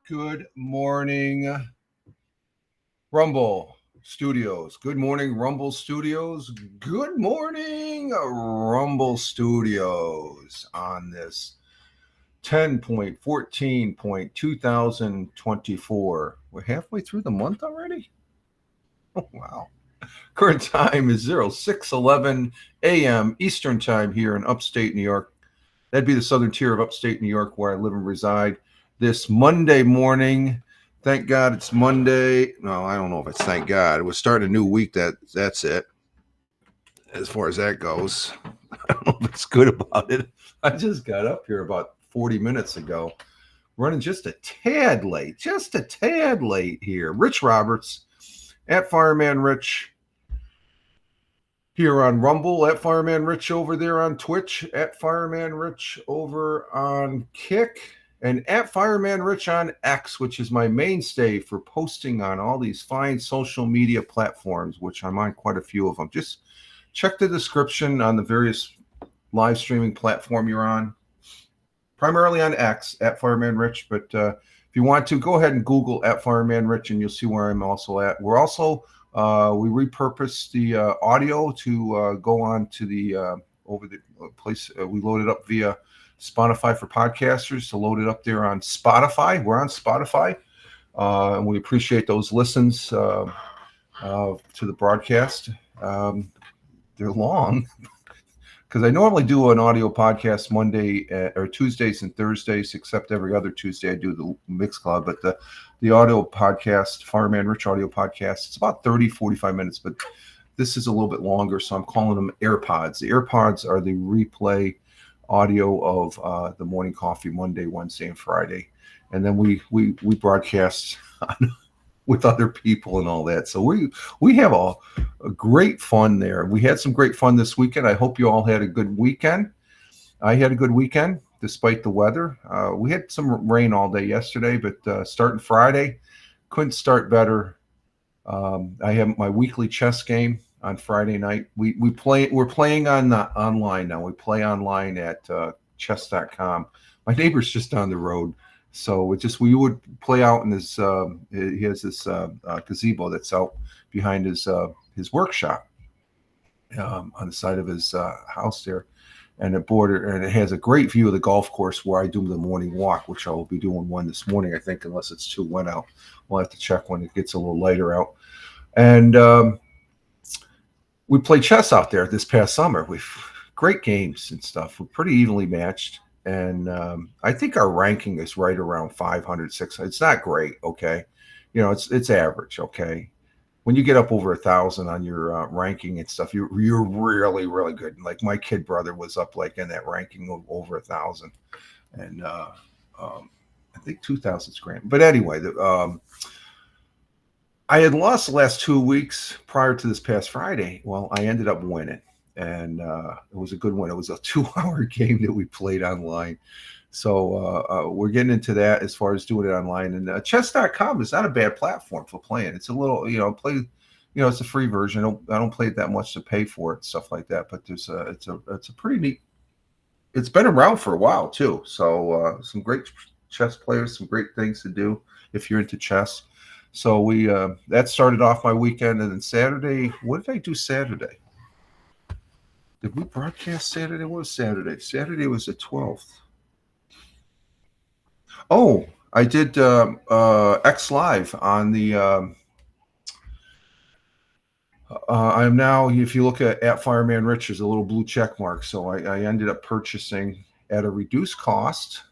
Good morning, Rumble Studios. Good morning, Rumble Studios. Good morning, Rumble Studios on this 10.14.2024. We're halfway through the month already? Oh, wow. Current time is 06:11 a.m. Eastern time here in upstate New York. That'd be the southern tier of upstate New York where I live and reside. This Monday morning, thank God it's Monday. No, I don't know if it's thank God. We're starting a new week. That's it. As far as that goes, I don't know if it's good about it. I just got up here about 40 minutes ago, running just a tad late here. Rich Roberts at Fireman Rich here on Rumble, at Fireman Rich over there on Twitch, at Fireman Rich over on Kick, and at Fireman Rich on X, which is my mainstay for posting on all these fine social media platforms, which I'm on quite a few of them. Just check the description on the various live streaming platform you're on. Primarily on X, at Fireman Rich, but if you want to, go ahead and Google at Fireman Rich, and you'll see where I'm also at. We're also, we repurposed the audio to go on to the over the place. We load it up via Spotify for podcasters to load it up there on Spotify. We're on Spotify, and we appreciate those listens to the broadcast. They're long because I normally do an audio podcast Monday or Tuesdays and Thursdays, except every other Tuesday I do the Mix Club. But the audio podcast, Fireman Rich audio podcast, it's about 30, 45 minutes, but this is a little bit longer, so I'm calling them AirPods. The AirPods are the replay audio of the morning coffee Monday, Wednesday, and Friday, and then we broadcast with other people and all that. So we have a great fun there. We had some great fun this weekend. I hope you all had a good weekend. I had a good weekend despite the weather. We had some rain all day yesterday, but starting Friday, couldn't start better. I have my weekly chess game on Friday night. We're playing online now. We play online at chess.com. My neighbor's just down the road, so we would play out in his. He has this gazebo that's out behind his workshop on the side of his house there, and it has a great view of the golf course where I do the morning walk, which I will be doing one this morning, I think, unless it's too wet out. We'll have to check when it gets a little lighter out. And we played chess out there this past summer. We've great games and stuff. We're pretty evenly matched. And I think our ranking is right around 500, 600. It's not great, okay? It's average, okay? When you get up over 1,000 on your ranking and stuff, you're really, really good. And like my kid brother was up like in that ranking of over 1,000. And I think 2,000 is grand. But anyway, I had lost the last 2 weeks prior to this past Friday. Well, I ended up winning, and it was a good win. It was a 2-hour game that we played online. So we're getting into that as far as doing it online. And chess.com is not a bad platform for playing. It's a little, it's a free version. I don't play it that much to pay for it, stuff like that. But it's a pretty neat. It's been around for a while too. So some great chess players, some great things to do if you're into chess. So that started off my weekend, and then Saturday. What did I do Saturday? Did we broadcast Saturday? What was Saturday? Saturday was the 12th. Oh, I did X Live on the. I am now. If you look at Fireman Rich, there's a little blue check mark. So I ended up purchasing at a reduced cost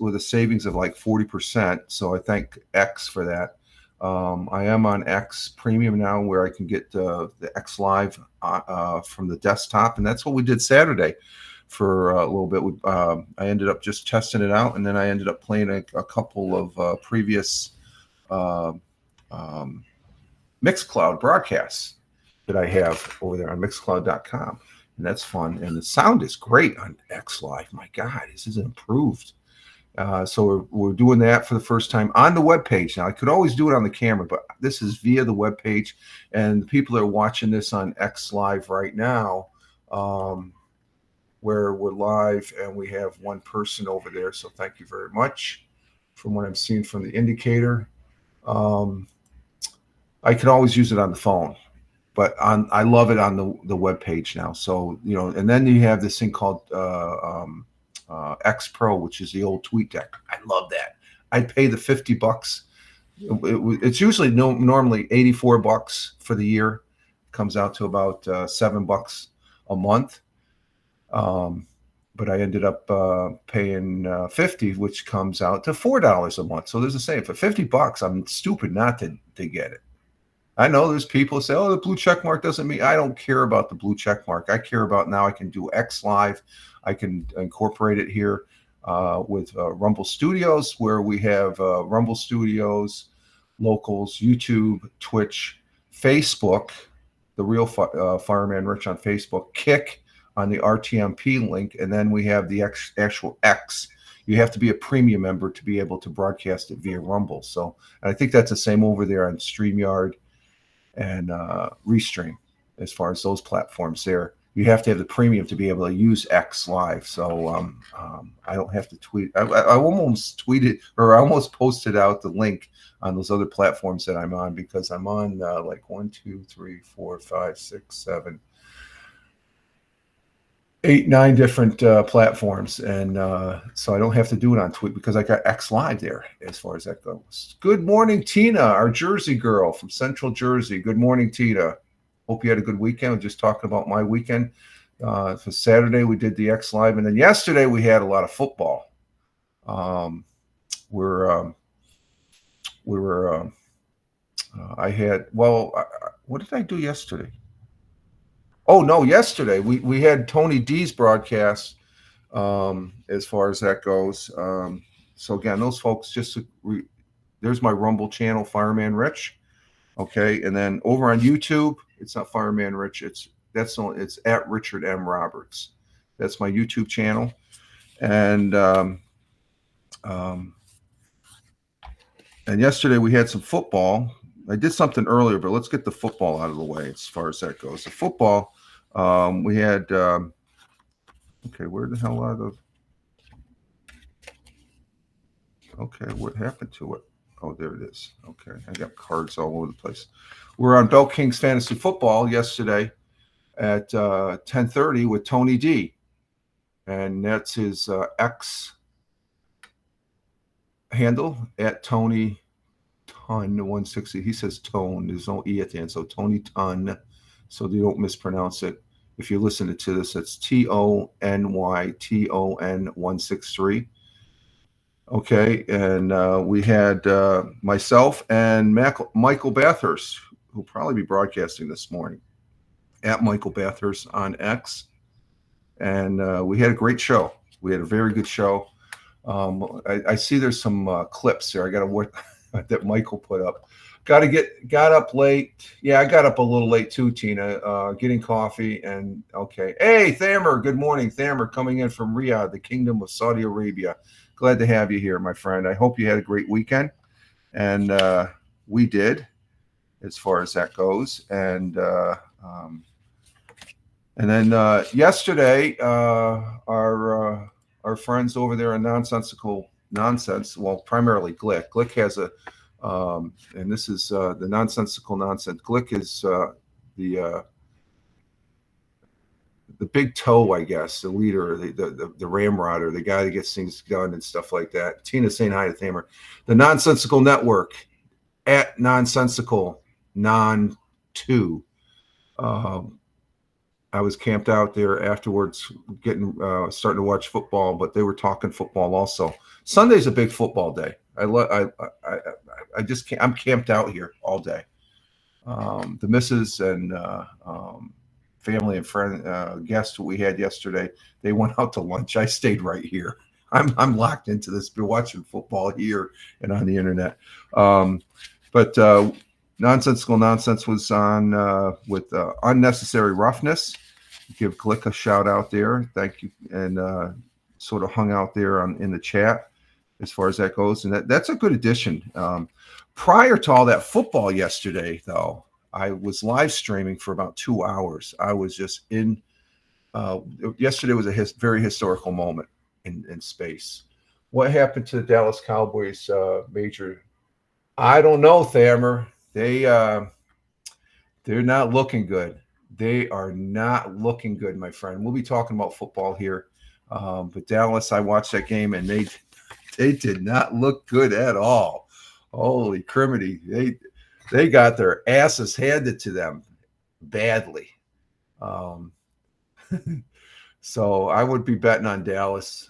with a savings of like 40%. So I thank X for that. I am on X Premium now, where I can get the X Live from the desktop, and that's what we did Saturday for a little bit. I ended up just testing it out, and then I ended up playing a couple of previous Mixcloud broadcasts that I have over there on Mixcloud.com, and that's fun. And the sound is great on X Live. My God, this is improved. So we're doing that for the first time on the webpage. Now, I could always do it on the camera, but this is via the webpage. And the people that are watching this on X Live right now, where we're live, and we have one person over there. So thank you very much. From what I'm seeing from the indicator, I could always use it on the phone, but I love it on the webpage now. So, and then you have this thing called X Pro, which is the old TweetDeck. I love that. I pay the $50. It's usually normally $84 for the year. Comes out to about $7 a month. But I ended up paying $50, which comes out to $4 a month. So there's a saying, for $50, I'm stupid not to get it. I know there's people who say, oh, the blue check mark doesn't mean. I don't care about the blue check mark. I care about now I can do X Live. I can incorporate it here with Rumble Studios, where we have Rumble Studios, Locals, YouTube, Twitch, Facebook, the real Fireman Rich on Facebook, Kick on the RTMP link, and then we have the actual X. You have to be a premium member to be able to broadcast it via Rumble. So, and I think that's the same over there on StreamYard and Restream, as far as those platforms there. You have to have the premium to be able to use X Live. So I don't have to tweet. I almost tweeted, or I almost posted out the link on those other platforms that I'm on, because I'm on like 1, 2, 3, 4, 5, 6, 7, 8, 9 different platforms, and so I don't have to do it on Tweet, because I got X Live there as far as that goes. Good morning, Tina, our Jersey girl from Central Jersey. Good morning, Tina. Hope you had a good weekend. We're just talking about my weekend. For Saturday, we did the X Live, and then yesterday we had a lot of football. What did I do yesterday? Oh, no, yesterday we had Tony D's broadcast as far as that goes. So, again, those folks, there's my Rumble channel, Fireman Rich. Okay, and then over on YouTube, it's not Fireman Rich. It's at Richard M. Roberts. That's my YouTube channel. And yesterday we had some football. I did something earlier, but let's get the football out of the way as far as that goes. The football, we had. Okay, where the hell are those? Okay, what happened to it? Oh, there it is. Okay, I got cards all over the place. We're on Bell Kings Fantasy Football yesterday at 10:30 with Tony D, and that's his X handle at Tony Ton 160. He says Tone. There's no E at the end, so Tony Ton so you don't mispronounce it. If you listen to this, it's TONYTON163. Okay, and we had myself and Michael Bathurst, who'll probably be broadcasting this morning, at Michael Bathurst on X. And we had a great show. We had a very good show. I see there's some clips there. I got to work that Michael put up. Got up late. Yeah, I got up a little late too, Tina. Getting coffee and okay. Hey, Thamer. Good morning, Thamer, coming in from Riyadh, the Kingdom of Saudi Arabia. Glad to have you here, my friend. I hope you had a great weekend, and we did, as far as that goes. And then yesterday, our friends over there on Nonsensical Nonsense, well, primarily Glick. Glick has a, and this is the Nonsensical Nonsense. Glick is the big toe, I guess, the leader, the ramrodder, the guy that gets things done and stuff like that. Tina saying hi to Thamer. The Nonsensical Network at Nonsensical Non 2. I was camped out there afterwards, starting to watch football, but they were talking football also. Sunday's a big football day. I'm camped out here all day. The missus and family and friend guests we had yesterday, they went out to lunch. I stayed right here. I'm locked into this. Been watching football here and on the internet. But Nonsensical Nonsense was on with Unnecessary Roughness. Give Glick a shout out there. Thank you. And sort of hung out there in the chat as far as that goes. And that's a good addition. Prior to all that football yesterday, though, I was live streaming for about 2 hours. I was just in. Yesterday was a very historical moment in space. What happened to the Dallas Cowboys major? I don't know, Thamer. They're not looking good. They are not looking good, my friend. We'll be talking about football here. But Dallas, I watched that game, and they did not look good at all. Holy criminy. They got their asses handed to them badly. So I would be betting on Dallas.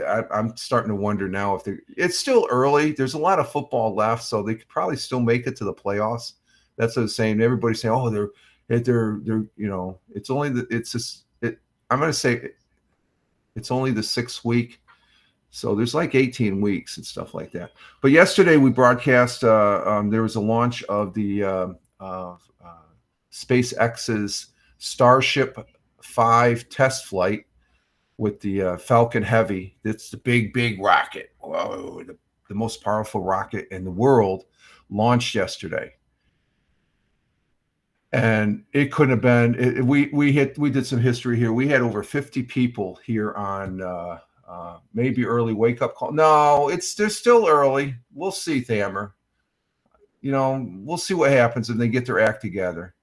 I'm starting to wonder now if it's still early. There's a lot of football left, so they could probably still make it to the playoffs. That's what I'm saying. Everybody's saying, "Oh, they're it's only I'm going to say it's only the 6th week." So there's like 18 weeks and stuff like that. But yesterday we broadcast. There was a launch of the SpaceX's Starship 5 test flight with the Falcon Heavy. It's the big rocket. Whoa, the most powerful rocket in the world launched yesterday. And it couldn't have been. We did some history here. We had over 50 people here on maybe early wake up call. No, they're still early. We'll see, Thamer. We'll see what happens if they get their act together.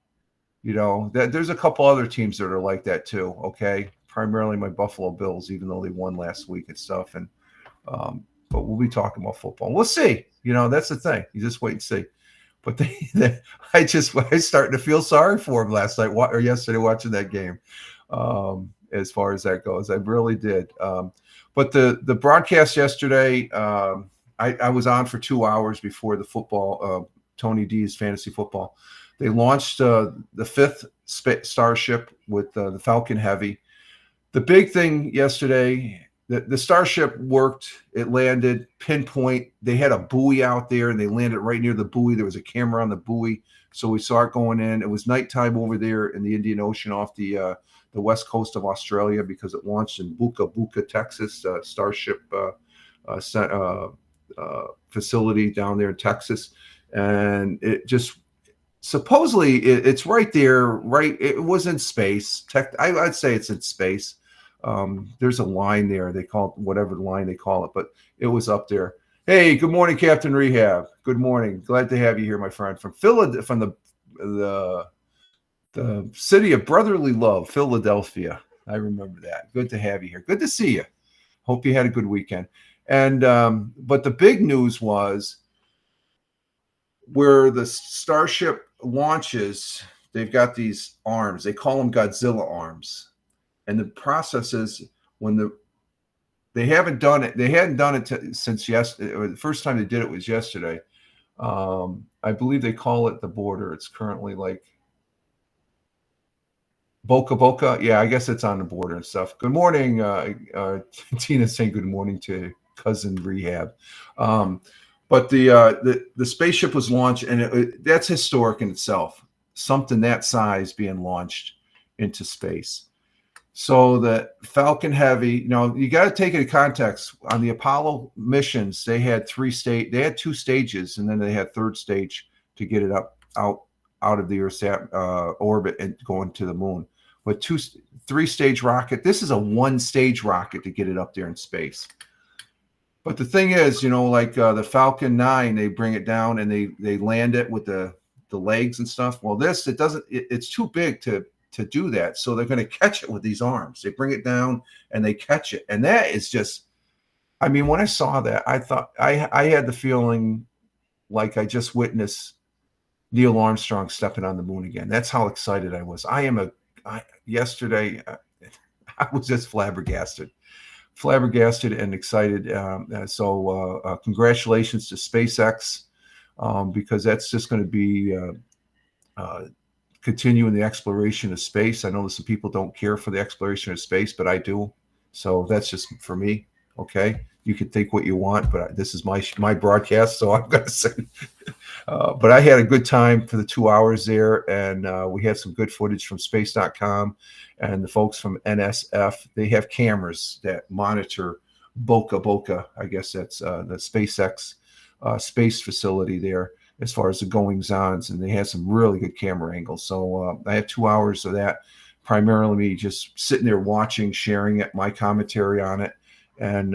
There's a couple other teams that are like that too. Okay, primarily my Buffalo Bills, even though they won last week and stuff. And but we'll be talking about football. We'll see. That's the thing. You just wait and see. But I started to feel sorry for him last night or yesterday watching that game. As far as that goes, I really did. But the broadcast yesterday, I was on for 2 hours before the football. Tony D's fantasy football. They launched the 5th Starship with the Falcon Heavy. The big thing yesterday. The Starship worked. It landed pinpoint. They had a buoy out there, and they landed right near the buoy. There was a camera on the buoy, so we saw it going in. It was nighttime over there in the Indian Ocean off the west coast of Australia because it launched in Buca, Texas. Starship facility down there in Texas, and it just supposedly it's right there. Right, it was in space. I'd say it's in space. There's a line there. They call it whatever line they call it, but it was up there. Hey, good morning, Captain Rehab. Good morning. Glad to have you here, my friend, from the city of brotherly love, Philadelphia. I remember that. Good to have you here. Good to see you. Hope you had a good weekend. And but the big news was where the Starship launches they've got these arms. They call them Godzilla arms. And the process is when they haven't done it. They hadn't done it since yesterday. The first time they did it was yesterday. I believe they call it the border. It's currently like Boca Boca. Yeah, I guess it's on the border and stuff. Good morning, Tina saying good morning to cousin Rehab. But the spaceship was launched, and that's historic in itself. Something that size being launched into space. So the Falcon Heavy, you got to take it in context. On the Apollo missions, they had They had 2 stages, and then they had 3rd stage to get it out of the Earth's orbit and going to the moon. But 3-stage rocket. This is a 1-stage rocket to get it up there in space. But the thing is, like the Falcon 9, they bring it down and they land it with the legs and stuff. Well, it's too big to do that. So they're going to catch it with these arms. They bring it down and they catch it. And that is just, when I saw that, I thought I had the feeling like I just witnessed Neil Armstrong stepping on the moon again. That's how excited I was. Yesterday, I was just flabbergasted and excited. So congratulations to SpaceX, because that's just going to be continuing the exploration of space. I know that some people don't care for the exploration of space, but I do. So that's just for me. Okay. You can think what you want, but this is my broadcast. So I'm going to say, but I had a good time for the 2 hours there. And we had some good footage from space.com and the folks from NSF. They have cameras that monitor Boca Boca. I guess that's the SpaceX space facility there, as far as the goings-ons, and they had some really good camera angles. So I had 2 hours of that, primarily me just sitting there watching, sharing it, my commentary on it. And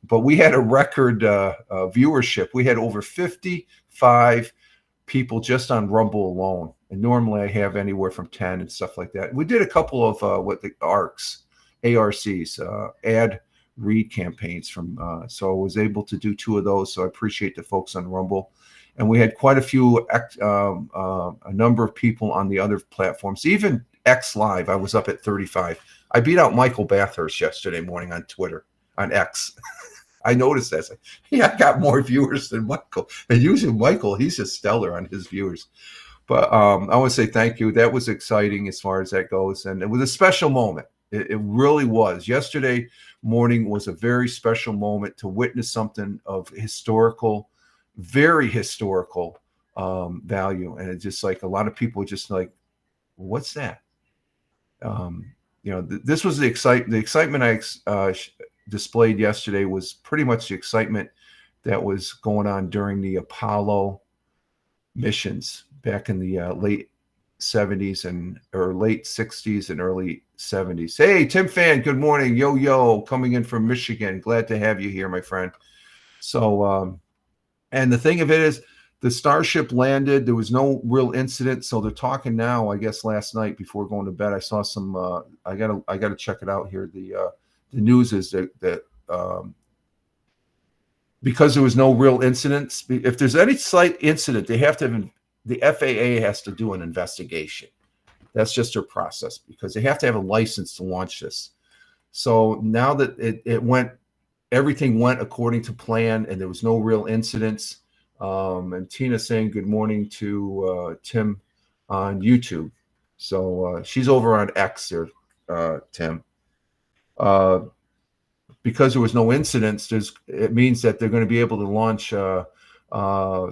but we had a record viewership. We had over 55 people just on Rumble alone, and normally I have anywhere from 10 and stuff like that. We did a couple of ARCs, ad read campaigns from. So I was able to do 2 of those. So I appreciate the folks on Rumble. And we had quite a number of people on the other platforms, even X Live. I was up at 35. I beat out Michael Bathurst yesterday morning on Twitter, on X. I noticed that. I got more viewers than Michael. And usually Michael, he's just stellar on his viewers. But I want to say thank you. That was exciting as far as that goes. And it was a special moment. It really was. Yesterday morning was a very special moment to witness something of very historical value. And it's just like a lot of people just like, what's that? This was the excitement I displayed yesterday was pretty much the excitement that was going on during the Apollo missions back in the late 70s or late 60s and early 70s. Hey, Tim Fan, good morning. Yo, coming in from Michigan. Glad to have you here, my friend. So, and the thing of it is, the Starship landed. There was no real incident. So they're talking now. I guess last night before going to bed, I saw some. I gotta check it out here. The news is that because there was no real incidents. If there's any slight incident, they have to. The FAA has to do an investigation. That's just their process because they have to have a license to launch this. So now that everything went according to plan, and there was no real incidents. And Tina saying good morning to Tim on YouTube. So she's over on X there, Tim. Because there was no incidents, it means that they're going to be able to launch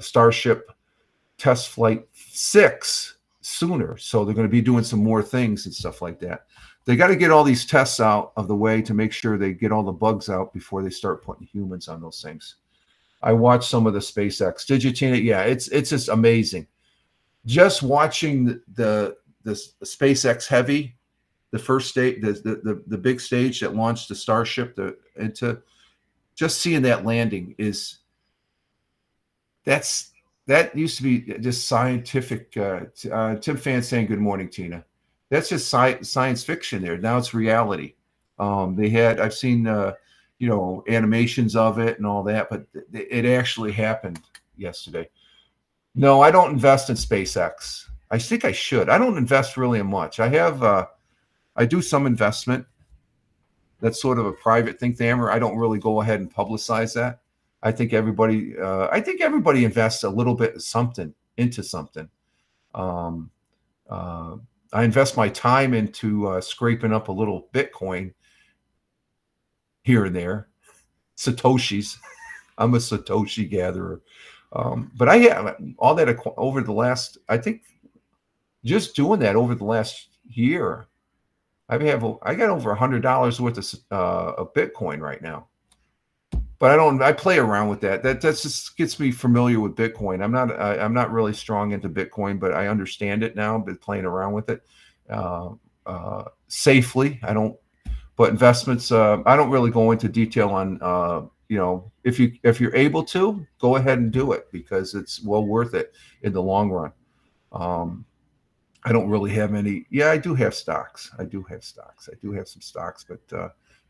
Starship Test Flight 6 sooner. So they're going to be doing some more things and stuff like that. They got to get all these tests out of the way to make sure they get all the bugs out before they start putting humans on those things. I watched some of the SpaceX. Did you, Tina? Yeah, it's just amazing. Just watching the SpaceX Heavy, the first stage, the big stage that launched the Starship into, just seeing that landing that used to be just scientific. Tim Fan saying good morning, Tina. That's just science fiction there. Now it's reality. I've seen animations of it and all that, but it actually happened yesterday. No, I don't invest in SpaceX. I think I should. I don't invest really in much. I do some investment. That's sort of a private thing, Thammer. I don't really go ahead and publicize that. I think everybody invests a little bit of something into something. Um, uh, I invest my time into scraping up a little Bitcoin here and there, Satoshis. I'm a Satoshi gatherer. But I have all that over the last, I think, just doing that over the last year. I got over $100 worth of Bitcoin right now. But I play around with that. That just gets me familiar with Bitcoin. I'm not really strong into Bitcoin, but I understand it now. Been playing around with it safely. But investments, I don't really go into detail on, if you're able to, go ahead and do it because it's well worth it in the long run. I don't really have any. Yeah, I do have stocks. I do have some stocks, but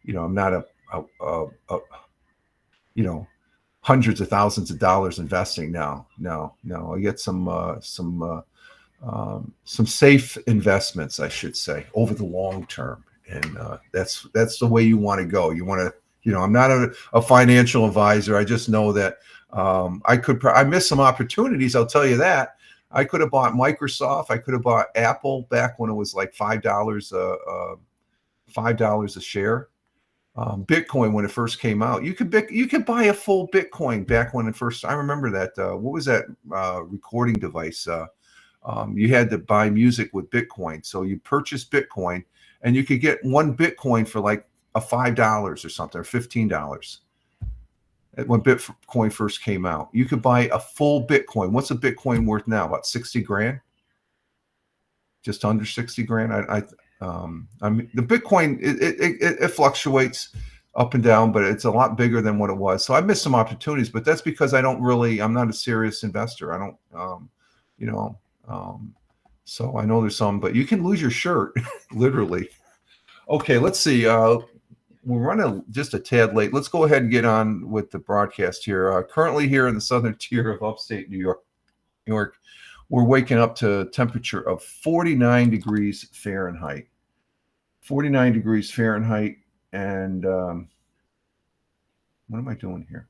I'm not a hundreds of thousands of dollars investing now. No. I get some safe investments, I should say, over the long term, and that's the way you want to go. You want to, I'm not a financial advisor. I just know that I missed some opportunities. I'll tell you that. I could have bought Microsoft. I could have bought Apple back when it was like $5 a share. Bitcoin when it first came out, you could buy a full Bitcoin back when it first. I remember that. What was that recording device? You had to buy music with Bitcoin, so you purchased Bitcoin, and you could get one Bitcoin for like $5 or something, or $15. When Bitcoin first came out, you could buy a full Bitcoin. What's a Bitcoin worth now? About 60 grand, just under 60 grand. The Bitcoin, it fluctuates up and down, but it's a lot bigger than what it was. So I missed some opportunities, but that's because I'm not a serious investor. I don't, so I know there's some, but you can lose your shirt, literally. Okay, let's see. We're running just a tad late. Let's go ahead and get on with the broadcast here. Currently here in the southern tier of upstate New York, we're waking up to a temperature of 49 degrees Fahrenheit. 49 degrees Fahrenheit. And what am I doing here?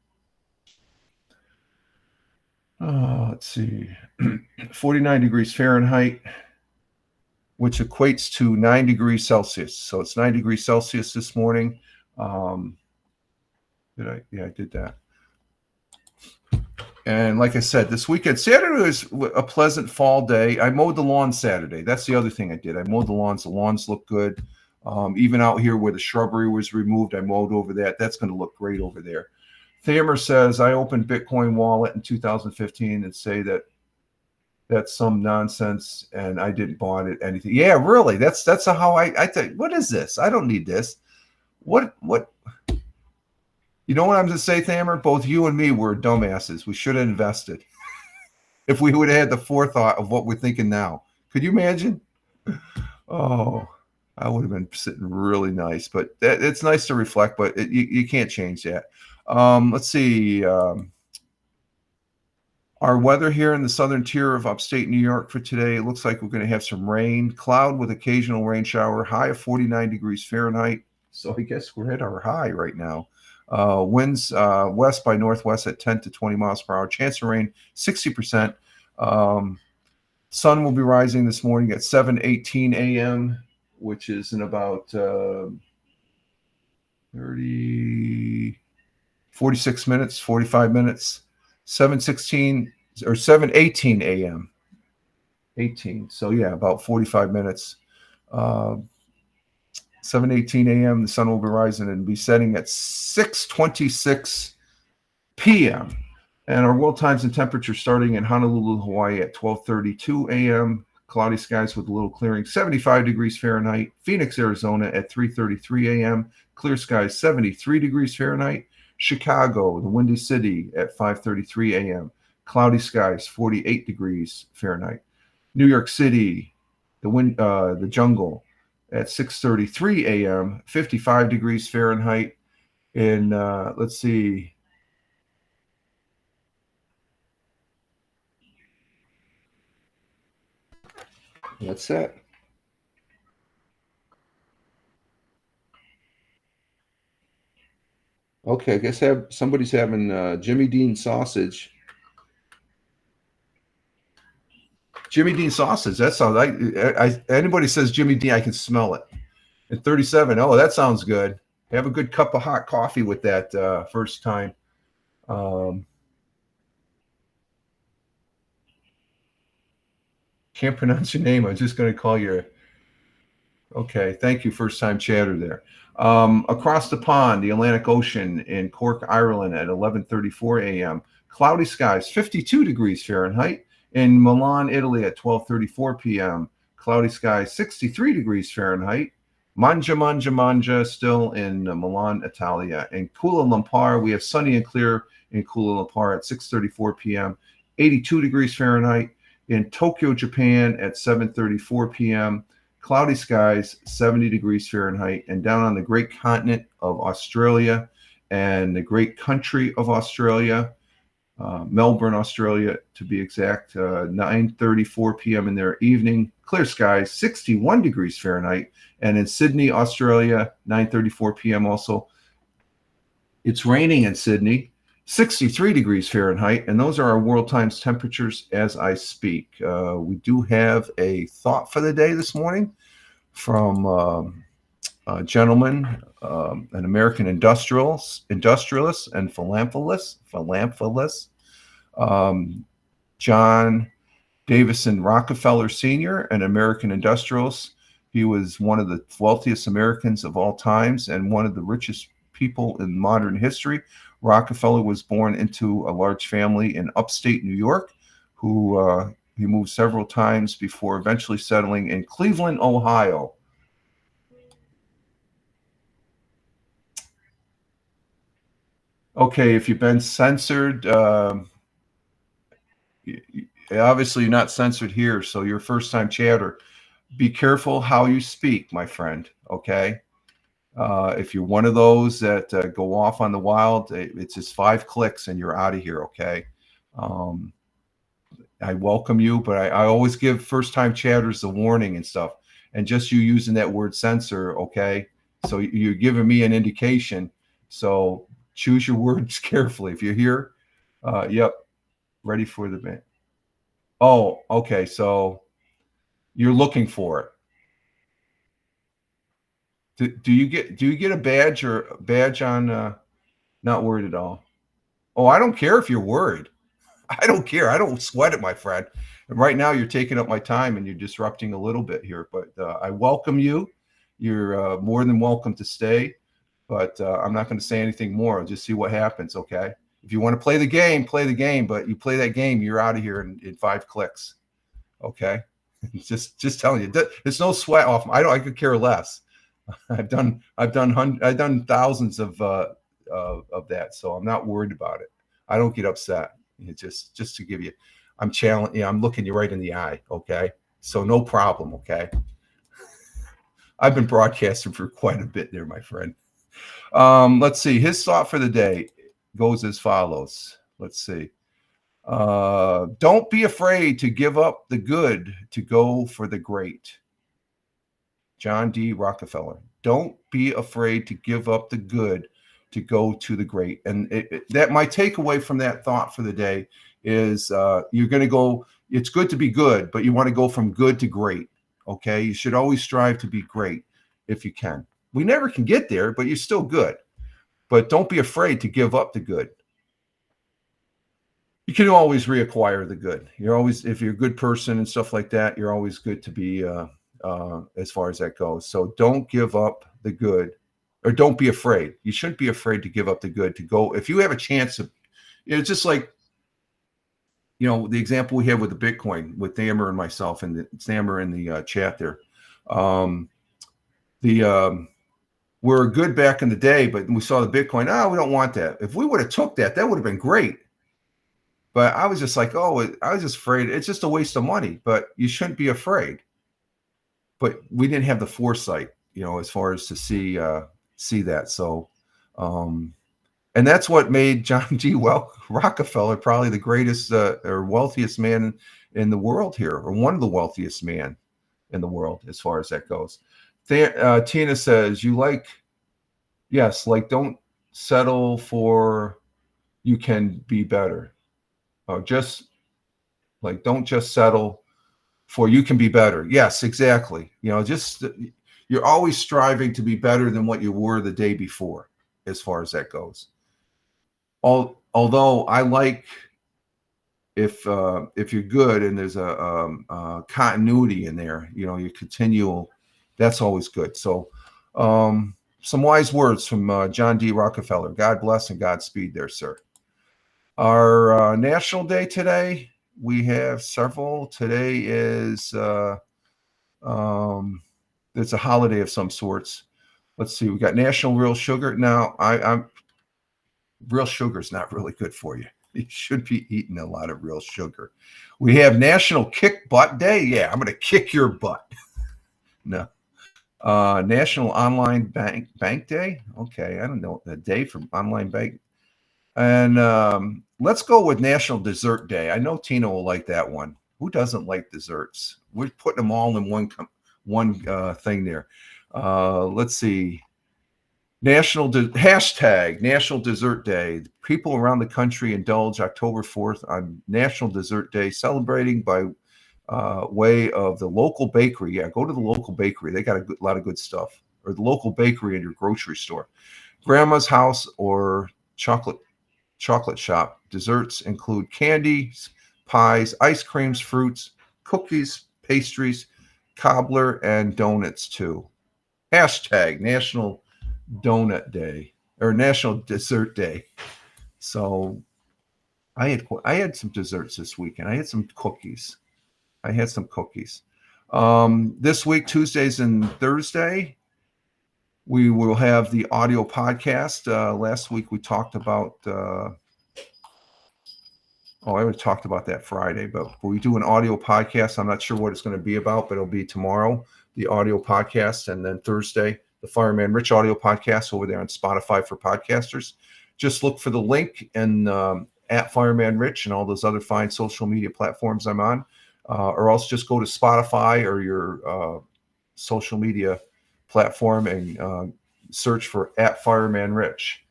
Let's see. 49 degrees Fahrenheit, which equates to 9 degrees Celsius. So it's 9 degrees Celsius this morning. I did that. And like I said, this weekend, Saturday was a pleasant fall day. I mowed the lawn Saturday. That's the other thing I did. I mowed the lawns. The lawns look good. Even out here where the shrubbery was removed, I mowed over that. That's going to look great over there. Thamer says, I opened Bitcoin wallet in 2015 and say that's some nonsense and I didn't buy it anything. Yeah, really. That's how I think. What is this? I don't need this. What? You know what I'm going to say, Thamer? Both you and me were dumbasses. We should have invested if we would have had the forethought of what we're thinking now. Could you imagine? Oh, I would have been sitting really nice. But it's nice to reflect, but you can't change that. Let's see. Our weather here in the southern tier of upstate New York for today, it looks like we're going to have some rain, cloud with occasional rain shower, high of 49 degrees Fahrenheit. So I guess we're at our high right now. Winds west by northwest at 10 to 20 miles per hour. Chance of rain, 60%. Sun will be rising this morning at 7:18 a.m., which is in about 46 minutes, 45 minutes. 7:16 or 7:18 a.m. 18. So yeah, about 45 minutes. 7:18 a.m. The sun will be rising and be setting at 6:26 p.m. And our world times and temperature starting in Honolulu, Hawaii at 12:32 a.m. Cloudy skies with a little clearing, 75 degrees Fahrenheit. Phoenix, Arizona at 3:33 a.m. Clear skies, 73 degrees Fahrenheit. Chicago, the Windy City at 5:33 a.m. Cloudy skies, 48 degrees Fahrenheit. New York City, the jungle at 6:33 a.m. 55 degrees Fahrenheit. And let's see. That's it. Okay, I guess somebody's having Jimmy Dean sausage. Jimmy Dean sausage. That sounds like anybody says Jimmy Dean, I can smell it. At 37, oh, that sounds good. Have a good cup of hot coffee with that first time. Um, can't pronounce your name. I'm just going to call you. Okay, thank you, first time chatter there. Across the pond, the Atlantic Ocean in Cork, Ireland at 11:34 a.m. Cloudy skies, 52 degrees Fahrenheit. In Milan, Italy at 12:34 p.m. Cloudy skies, 63 degrees Fahrenheit. Manja, still in Milan, Italia. In Kuala Lumpur, we have sunny and clear in Kuala Lumpur at 6:34 p.m. 82 degrees Fahrenheit. In Tokyo, Japan at 7:34 p.m. Cloudy skies, 70 degrees Fahrenheit. And down on the great continent of Australia and the great country of Australia, Melbourne, Australia, to be exact, 9:34 p.m. in their evening. Clear skies, 61 degrees Fahrenheit. And in Sydney, Australia, 9:34 p.m. also. It's raining in Sydney, 63 degrees Fahrenheit. And those are our world times temperatures as I speak. We do have a thought for the day this morning from a gentleman, an American industrialist and philanthropist, John Davison Rockefeller Sr., an American industrialist. He was one of the wealthiest Americans of all times and one of the richest people in modern history. Rockefeller was born into a large family in upstate New York, who he moved several times before eventually settling in Cleveland, Ohio. Okay, if you've been censored, obviously you're not censored here, so you're a first-time chatter. Be careful how you speak, my friend, okay? If you're one of those that go off on the wild, it's just 5 clicks and you're out of here, okay? I welcome you, but I always give first-time chatters the warning and stuff. And just you using that word censor, okay? So you're giving me an indication. So choose your words carefully. If you're here, yep, ready for the band. Oh, okay. So you're looking for it. Do you get a badge or a badge on? Not worried at all. Oh, I don't care if you're worried. I don't care. I don't sweat it, my friend. And right now, you're taking up my time and you're disrupting a little bit here. But I welcome you. You're more than welcome to stay. But I'm not going to say anything more. I'll just see what happens. Okay. If you want to play the game, play the game. But you play that game, you're out of here in 5 clicks. Okay. just telling you, it's no sweat off. I could care less. I've done thousands of that, so I'm not worried about it. I don't get upset. It's just to give you, I'm challenging. Yeah, I'm looking you right in the eye. Okay, so no problem. Okay, I've been broadcasting for quite a bit there, my friend. Let's see. His thought for the day goes as follows. Let's see. Don't be afraid to give up the good to go for the great. John D. Rockefeller. Don't be afraid to give up the good to go to the great. And that my takeaway from that thought for the day is you're going to go. It's good to be good, but you want to go from good to great. Okay, you should always strive to be great if you can. We never can get there, but you're still good. But don't be afraid to give up the good. You can always reacquire the good. You're always, if you're a good person and stuff like that, you're always good to be as far as that goes. So don't give up the good, or don't be afraid. You shouldn't be afraid to give up the good to go. If you have a chance of, it's just like, the example we have with the Bitcoin with Thamer and myself and Thamer in the chat there. We're good back in the day, but we saw the Bitcoin. We don't want that. If we would have took that, that would have been great. But I was just like, I was just afraid. It's just a waste of money, but you shouldn't be afraid. But we didn't have the foresight, as far as to see that. So, and that's what made John G. Rockefeller probably the greatest or wealthiest man in the world here, or one of the wealthiest man. in the world as far as that goes. Tina says, yes, like don't settle for you can be better. Just like don't just settle for you can be better. Yes, exactly. Just you're always striving to be better than what you were the day before, as far as that goes. Although I like if you're good and there's a continuity in there, you continue. That's always good. So, some wise words from John D. Rockefeller. God bless and Godspeed, there, sir. Our national day today, we have several. Today is it's a holiday of some sorts. Let's see. We got National Real Sugar. Now, I'm real sugar is not really good for you. You should be eating a lot of real sugar. We have National Kick Butt Day. Yeah, I'm going to kick your butt. No. National Online Bank Day. Okay, I don't know the day for online bank. And let's go with National Dessert Day. I know Tina will like that one. Who doesn't like desserts? We're putting them all in one thing there. Let's see. Hashtag National Dessert Day. People around the country indulge October 4th on National Dessert Day, celebrating by way of the local bakery. Yeah, go to the local bakery. They got a lot of good stuff. Or the local bakery in your grocery store. Grandma's house or chocolate shop. Desserts include candies, pies, ice creams, fruits, cookies, pastries, cobbler, and donuts too. Hashtag National Donut Day or National Dessert Day. So I had some desserts this weekend. I had some cookies. This week, Tuesdays and Thursday, we will have the audio podcast. Last week we talked about I would have talked about that Friday, but we do an audio podcast. I'm not sure what it's going to be about, but it'll be tomorrow, the audio podcast, and then Thursday, the Fireman Rich audio podcast over there on Spotify for podcasters. Just look for the link and at Fireman Rich and all those other fine social media platforms I'm on, or else just go to Spotify or your social media platform and search for at Fireman Rich.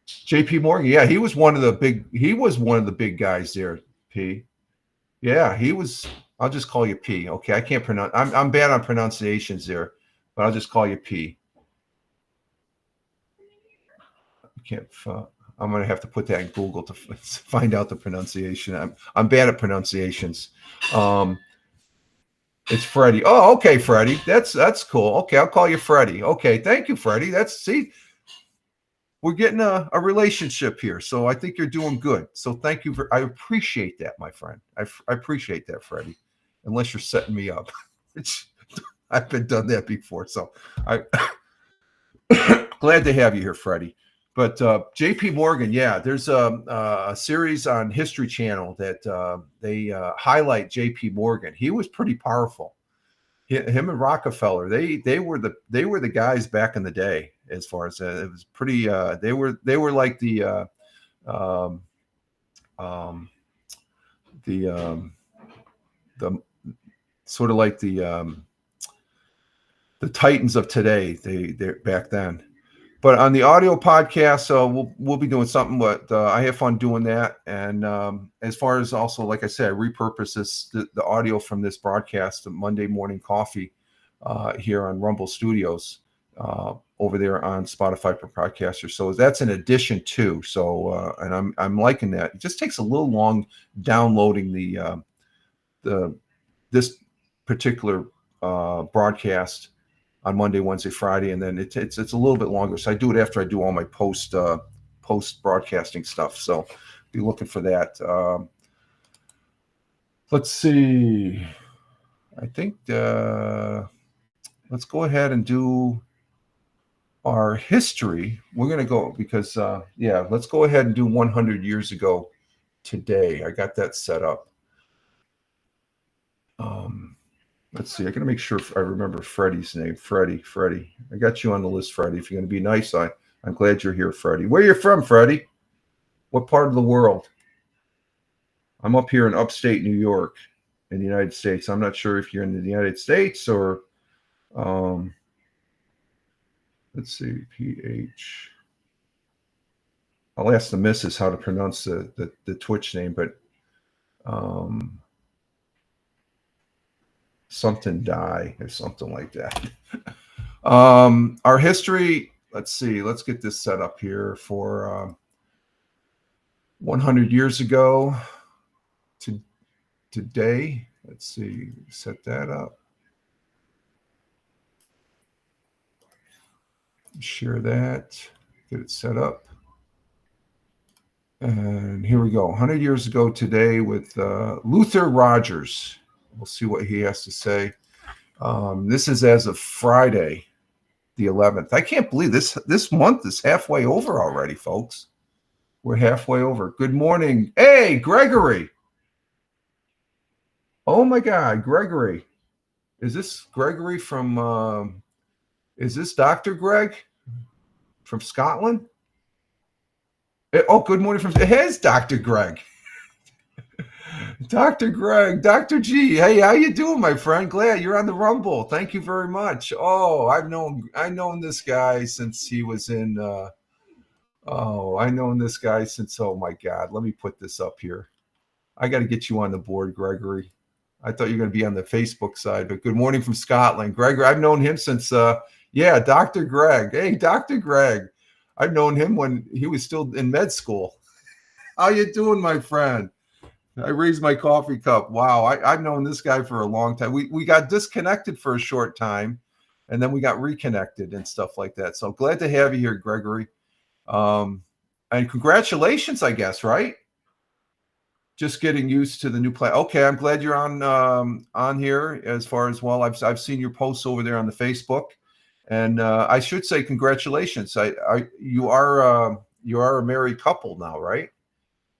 JP Morgan, yeah, he was one of the big guys there, P. Yeah, he was. I'll just call you P. Okay, I can't pronounce. I'm bad on pronunciations there, but I'll just call you P. I can't. I'm gonna have to put that in Google to find out the pronunciation. I'm bad at pronunciations. It's Freddie. Oh, okay, Freddie. That's cool. Okay, I'll call you Freddie. Okay, thank you, Freddie. We're getting a relationship here, so I think you're doing good. So thank you I appreciate that, my friend. I appreciate that, Freddie. Unless you're setting me up, I've been done that before. So I glad to have you here, Freddie. But JP Morgan, yeah, there's a series on History Channel that they highlight JP Morgan. He was pretty powerful. Him and Rockefeller, they were the guys back in the day. As far as it was pretty, they were like the sort of like the titans of today. They back then. But on the audio podcast, we'll be doing something. But I have fun doing that. And as far as also, like I said, I repurpose the audio from this broadcast, the Monday Morning Coffee, here on Rumble Studios, over there on Spotify for podcasters. So that's an addition too. So and I'm liking that. It just takes a little long downloading this particular broadcast on Monday, Wednesday, Friday, and then it's a little bit longer. So I do it after I do all my post broadcasting stuff. So be looking for that. Let's see. I think let's go ahead and do our history. We're going to go because let's go ahead and do 100 years ago today. I got that set up. Let's see. I got to make sure I remember Freddie's name. Freddie. I got you on the list, Freddie. If you're going to be nice, I'm glad you're here, Freddie. Where you from, Freddie? What part of the world? I'm up here in upstate New York. in the United States. I'm not sure if you're in the United States or, let's see, PH. I'll ask the missus how to pronounce the Twitch name, but something die or something like that. Our history, let's see, let's get this set up here for 100 years ago to today. Let's see, set that up. Share that, get it set up. And here we go. 100 years ago today with Luther Rogers. We'll see what he has to say. This is as of Friday, the 11th. I can't believe this month is halfway over already, folks. We're halfway over. Good morning. Hey, Gregory. Oh my God, Gregory. Is this Gregory from, is this Dr. Greg from Scotland? Oh, good morning from, it has Dr. Greg. Dr. Greg, Dr. G. Hey, how you doing, my friend? Glad you're on the Rumble. Thank you very much. Oh, I've known this guy since he was in, I've known this guy since, oh my God, let me put this up here. I got to get you on the board, Gregory. I thought you were going to be on the Facebook side, but good morning from Scotland. Gregory, I've known him since, yeah, Dr. Greg. Hey, Dr. Greg. I've known him when he was still in med school. How you doing, my friend? I raised my coffee cup. Wow, I've known this guy for a long time. We got disconnected for a short time, and then we got reconnected and stuff like that. So glad to have you here, Gregory. And congratulations, I guess, right? Just getting used to the new plan. Okay, I'm glad you're on here. As far as well, I've seen your posts over there on the Facebook, and I should say congratulations. You are a married couple now, right?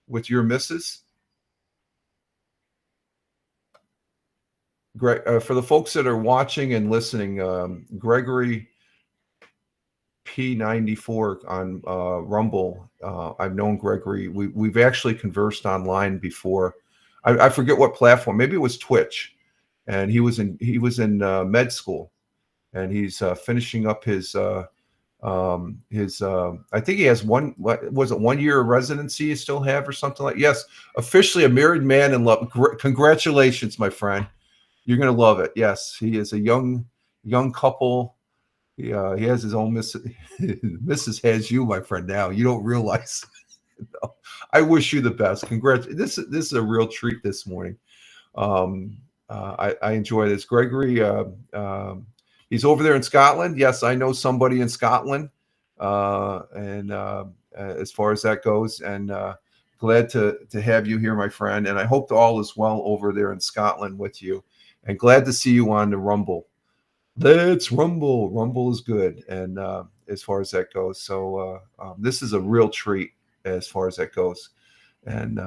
With your missus. Greg, for the folks that are watching and listening, Gregory P94 on Rumble. I've known Gregory. We've actually conversed online before. I forget what platform. Maybe it was Twitch, and he was in med school, and he's finishing up his. I think he has one. What was it? 1 year of residency you still have, or something like? Yes, officially a married man in love. Congratulations, my friend. You're gonna love it. Yes, he is a young couple. He has his own Mrs. has you, my friend. Now you don't realize. No. I wish you the best. Congrats. This is a real treat this morning. I enjoy this. Gregory, he's over there in Scotland. Yes, I know somebody in Scotland, and as far as that goes, and glad to have you here, my friend. And I hope all is well over there in Scotland with you. And glad to see you on the Rumble. Let's Rumble. Rumble is good. And as far as that goes. So this is a real treat as far as that goes. And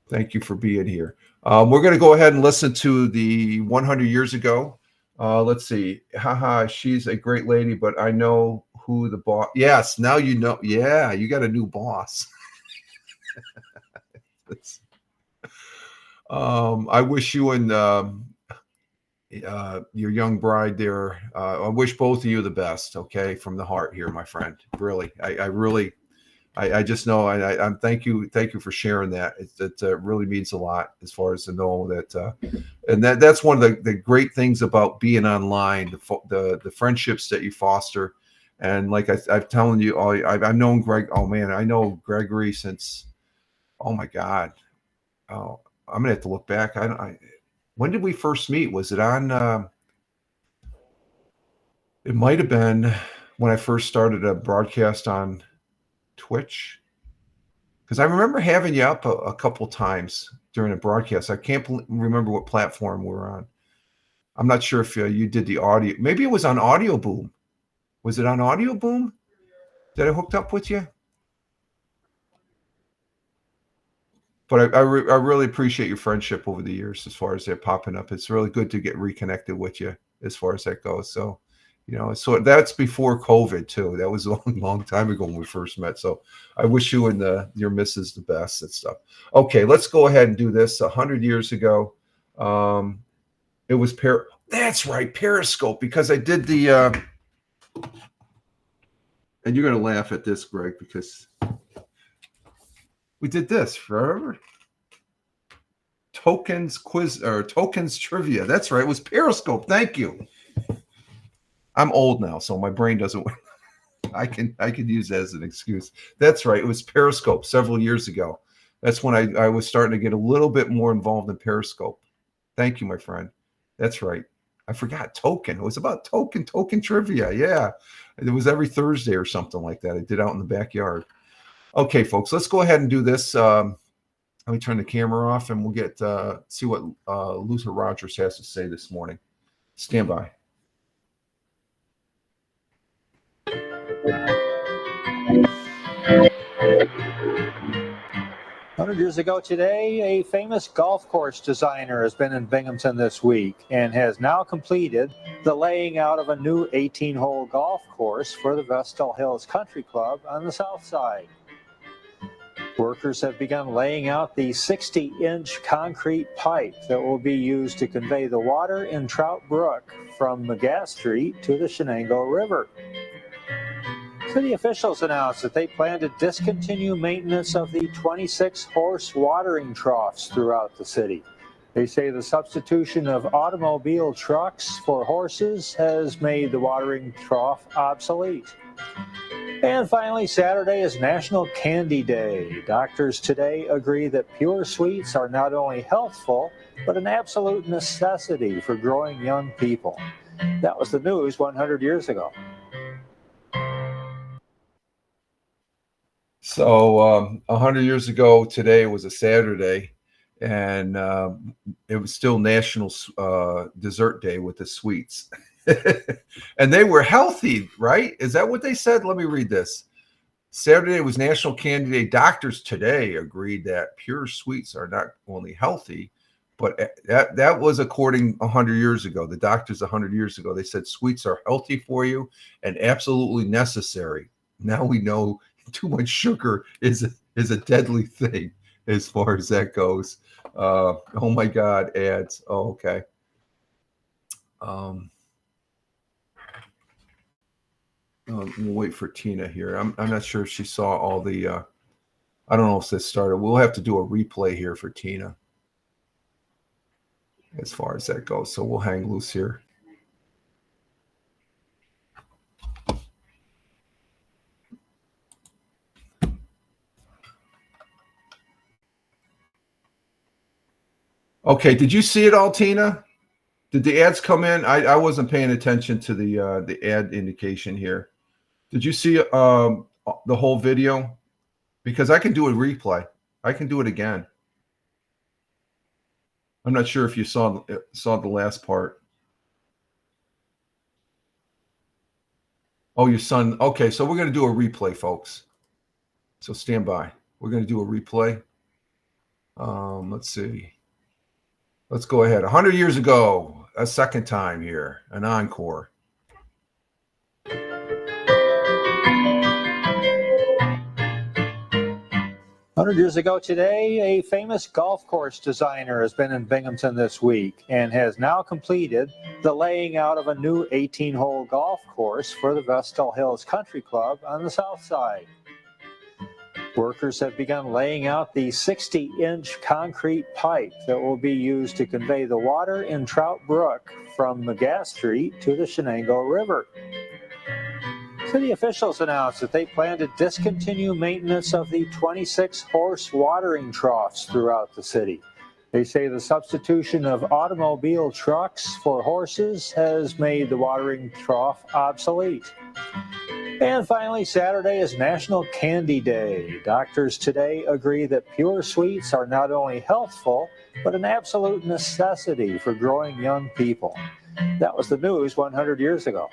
thank you for being here. We're going to go ahead and listen to the 100 years ago. Let's see. Haha, she's a great lady, but I know who the boss. Yes, now you know. Yeah, you got a new boss. I wish you and your young bride there. I wish both of you the best. Okay, from the heart here, my friend. Really, I just know. I'm thank you for sharing that. It really means a lot as far as to know that, and that's one of the great things about being online. The friendships that you foster, and like I'm telling you, I've known Greg. Oh man, I know Gregory since. Oh my God. Oh. I'm gonna have to look back. When did we first meet? Was it on? It might have been when I first started a broadcast on Twitch, because I remember having you up a couple times during a broadcast. I can't remember what platform we were on. I'm not sure if you did the audio. Maybe it was on Audio Boom. Was it on Audio Boom that I hooked up with you? But I really appreciate your friendship over the years as far as that popping up. It's really good to get reconnected with you as far as that goes. So, so that's before COVID too. That was a long time ago when we first met. So I wish you and your missus the best and stuff. Okay, let's go ahead and do this. 100 years ago, It was that's right, Periscope, because I did the and you're gonna laugh at this, Greg, because we did this, forever. Tokens quiz or tokens trivia. That's right. It was Periscope. Thank you. I'm old now, so my brain doesn't work. I can use that as an excuse. That's right. It was Periscope several years ago. That's when I was starting to get a little bit more involved in Periscope. Thank you, my friend. That's right. I forgot token. It was about token trivia. Yeah. It was every Thursday or something like that. I did out in the backyard. Okay, folks, let's go ahead and do this. Let me turn the camera off and we'll get see what Luther Rogers has to say this morning. Stand by. 100 years ago today, a famous golf course designer has been in Binghamton this week and has now completed the laying out of a new 18-hole golf course for the Vestal Hills Country Club on the south side. Workers have begun laying out the 60-inch concrete pipe that will be used to convey the water in Trout Brook from McGath Street to the Shenango River. City officials announced that they plan to discontinue maintenance of the 26-horse watering troughs throughout the city. They say the substitution of automobile trucks for horses has made the watering trough obsolete. And finally, Saturday is National Candy Day. Doctors today agree that pure sweets are not only healthful, but an absolute necessity for growing young people. That was the news 100 years ago. So 100 years ago today was a Saturday, and it was still National Dessert Day with the sweets. And they were healthy, right? Is that what they said? Let me read this. Saturday was National Candy Day. Doctors today agreed that pure sweets are not only healthy, but that was according 100 years ago. The doctors 100 years ago, they said sweets are healthy for you and absolutely necessary. Now we know too much sugar is a deadly thing as far as that goes. Oh my God, ads. Oh, okay. We'll wait for Tina here. I'm not sure if she saw all the. I don't know if this started. We'll have to do a replay here for Tina as far as that goes. So we'll hang loose here. Okay, did you see it all, Tina? Did the ads come in? I wasn't paying attention to the ad indication here. Did you see the whole video? Because I can do a replay. I can do it again. I'm not sure if you saw the last part. Oh, your son. Okay, so we're going to do a replay, folks. So stand by. We're going to do a replay. Let's see. Let's go ahead. 100 years ago, a second time here, an encore. 100 years ago today, a famous golf course designer has been in Binghamton this week and has now completed the laying out of a new 18-hole golf course for the Vestal Hills Country Club on the south side. Workers have begun laying out the 60-inch concrete pipe that will be used to convey the water in Trout Brook from McGath Street to the Shenango River. City officials announced that they plan to discontinue maintenance of the 26-horse watering troughs throughout the city. They say the substitution of automobile trucks for horses has made the watering trough obsolete. And finally, Saturday is National Candy Day. Doctors today agree that pure sweets are not only healthful, but an absolute necessity for growing young people. That was the news 100 years ago.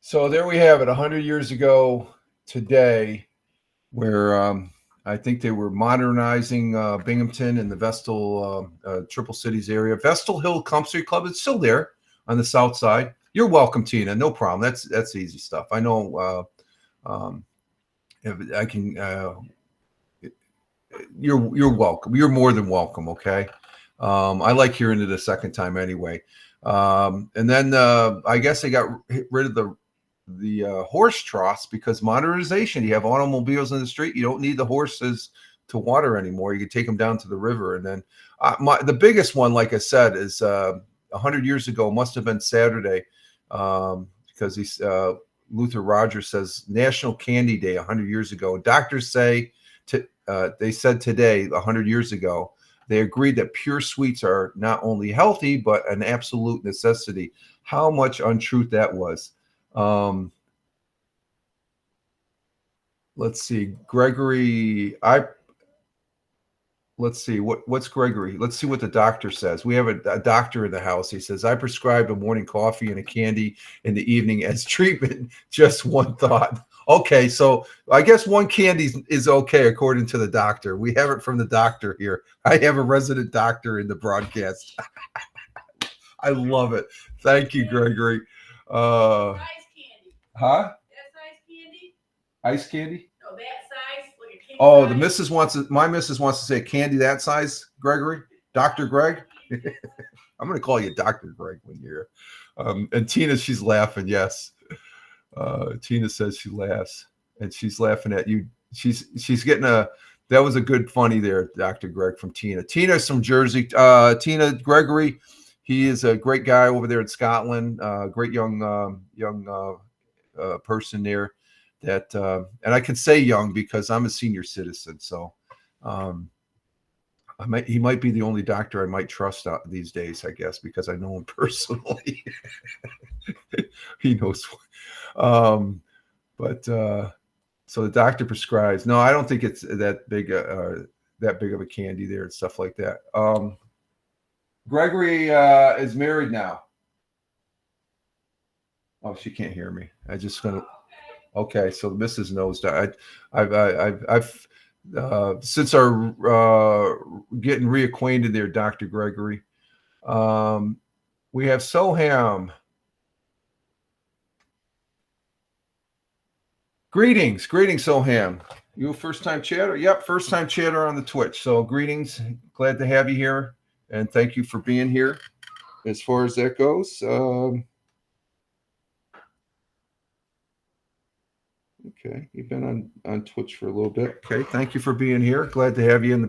So there we have it, 100 years ago today, where I think they were modernizing Binghamton and the Vestal Triple Cities area. Vestal Hill Country Club is still there on the south side. You're welcome, Tina. No problem. That's easy stuff. I know if I can, you're welcome. You're more than welcome. Okay. I like hearing it a second time anyway. And then I guess they got rid of the horse trough because modernization. You have automobiles in the street. You don't need the horses to water anymore. You can take them down to the river. And then the biggest one, like I said, is 100 years ago. Must have been Saturday, because he's Luther Rogers says National Candy Day 100 years ago. Doctors say they said today 100 years ago. They agreed that pure sweets are not only healthy but an absolute necessity. How much untruth that was. Let's see, Gregory. Let's see what's Gregory. Let's see what the doctor says. We have a doctor in the house. He says I prescribe a morning coffee and a candy in the evening as treatment. Just one thought. Okay, so I guess one candy is okay according to the doctor. We have it from the doctor here. I have a resident doctor in the broadcast. I love it. Thank you, Gregory. Huh? That size candy? Ice candy? No, that size. Like a king size. The missus my missus wants to say candy that size, Gregory. Dr. Greg. I'm going to call you Dr. Greg when you're here. And Tina, she's laughing. Yes. Tina says she laughs, and she's laughing at you. She's getting that was a good funny there, Dr. Greg, from Tina. Tina's from Jersey. Tina Gregory, he is a great guy over there in Scotland. Great young person there. That and I can say young because I'm a senior citizen. So he might be the only doctor I might trust these days, I guess, because I know him personally. He knows. But so the doctor prescribes. No, I don't think it's that big of a candy there and stuff like that. Gregory is married now. Oh, she can't hear me. I just gonna. Okay, so the missus knows. I've since our getting reacquainted there, Dr. Gregory. We have Soham. Greetings, Soham. You a first-time chatter? Yep, first-time chatter on the Twitch. So greetings, glad to have you here, and thank you for being here. As far as that goes, okay, you've been on Twitch for a little bit. Okay, thank you for being here. Glad to have you in the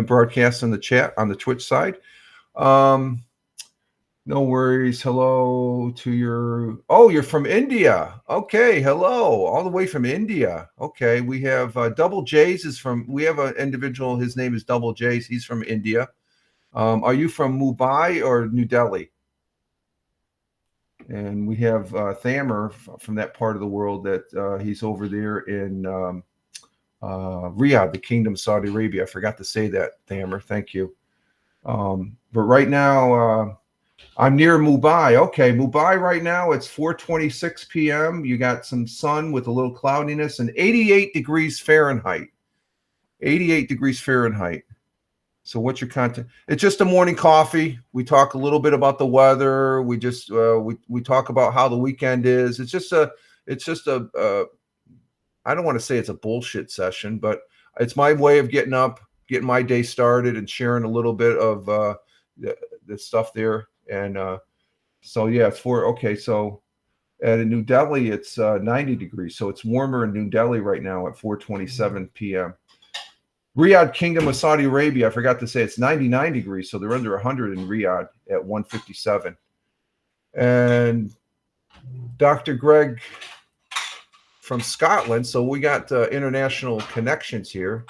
broadcast on the chat on the Twitch side. No worries. Hello to you're from India. Okay. Hello. All the way from India. Okay. We have Double J's we have an individual. His name is Double J's. He's from India. Are you from Mumbai or New Delhi? And we have Thamer from that part of the world that he's over there in Riyadh, the Kingdom of Saudi Arabia. I forgot to say that, Thamer. Thank you. But right now, I'm near Mumbai. Okay, Mumbai right now, it's 4:26 p.m. You got some sun with a little cloudiness and 88 degrees Fahrenheit. 88 degrees Fahrenheit. So what's your content? It's just a morning coffee. We talk a little bit about the weather. We just we talk about how the weekend is. It's just a I don't want to say it's a bullshit session, but it's my way of getting up, getting my day started, and sharing a little bit of the stuff there. And so yeah, it's okay. So in New Delhi, it's 90 degrees. So it's warmer in New Delhi right now at 4:27 p.m. Riyadh, Kingdom of Saudi Arabia, I forgot to say it's 99 degrees. So they're under 100 in Riyadh at 157. And Dr. Greg from Scotland. So we got international connections here.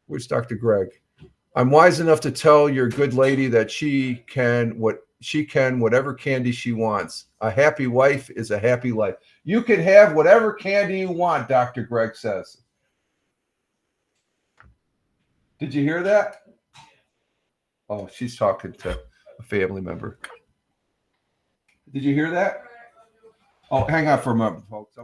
Where's Dr. Greg? I'm wise enough to tell your good lady that she can whatever candy she wants. A happy wife is a happy life. You can have whatever candy you want, Dr. Greg says. Did you hear that? Oh, she's talking to a family member. Did you hear that? Oh, hang on for a moment, folks.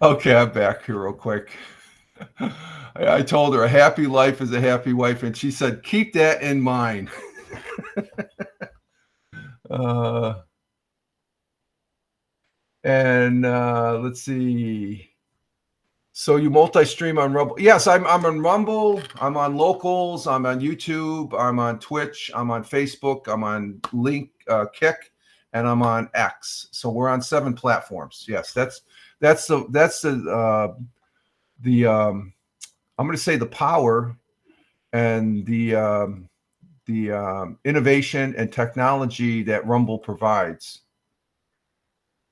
Okay, I'm back here real quick. I told her a happy life is a happy wife, and she said, keep that in mind. uh, and let's see. So you multi-stream on Rumble? Yes, I'm on Rumble. I'm on Locals. I'm on YouTube. I'm on Twitch. I'm on Facebook. I'm on Kick, and I'm on X. So we're on 7 platforms. Yes, that's the I'm going to say the power and the innovation and technology that Rumble provides.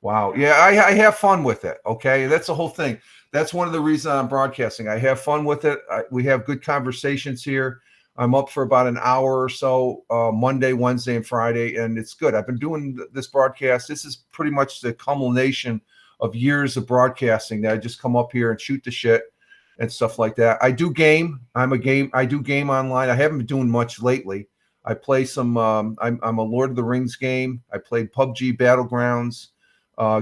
Wow. Yeah, I have fun with it. Okay. That's the whole thing. That's one of the reasons I'm broadcasting. I have fun with it. We have good conversations here. I'm up for about an hour or so, Monday, Wednesday, and Friday, and it's good. I've been doing this broadcast. This is pretty much the culmination of years of broadcasting that I just come up here and shoot the shit and stuff like that. I do game. I do game online. I haven't been doing much lately. I play some. I'm a Lord of the Rings game. I played PUBG Battlegrounds.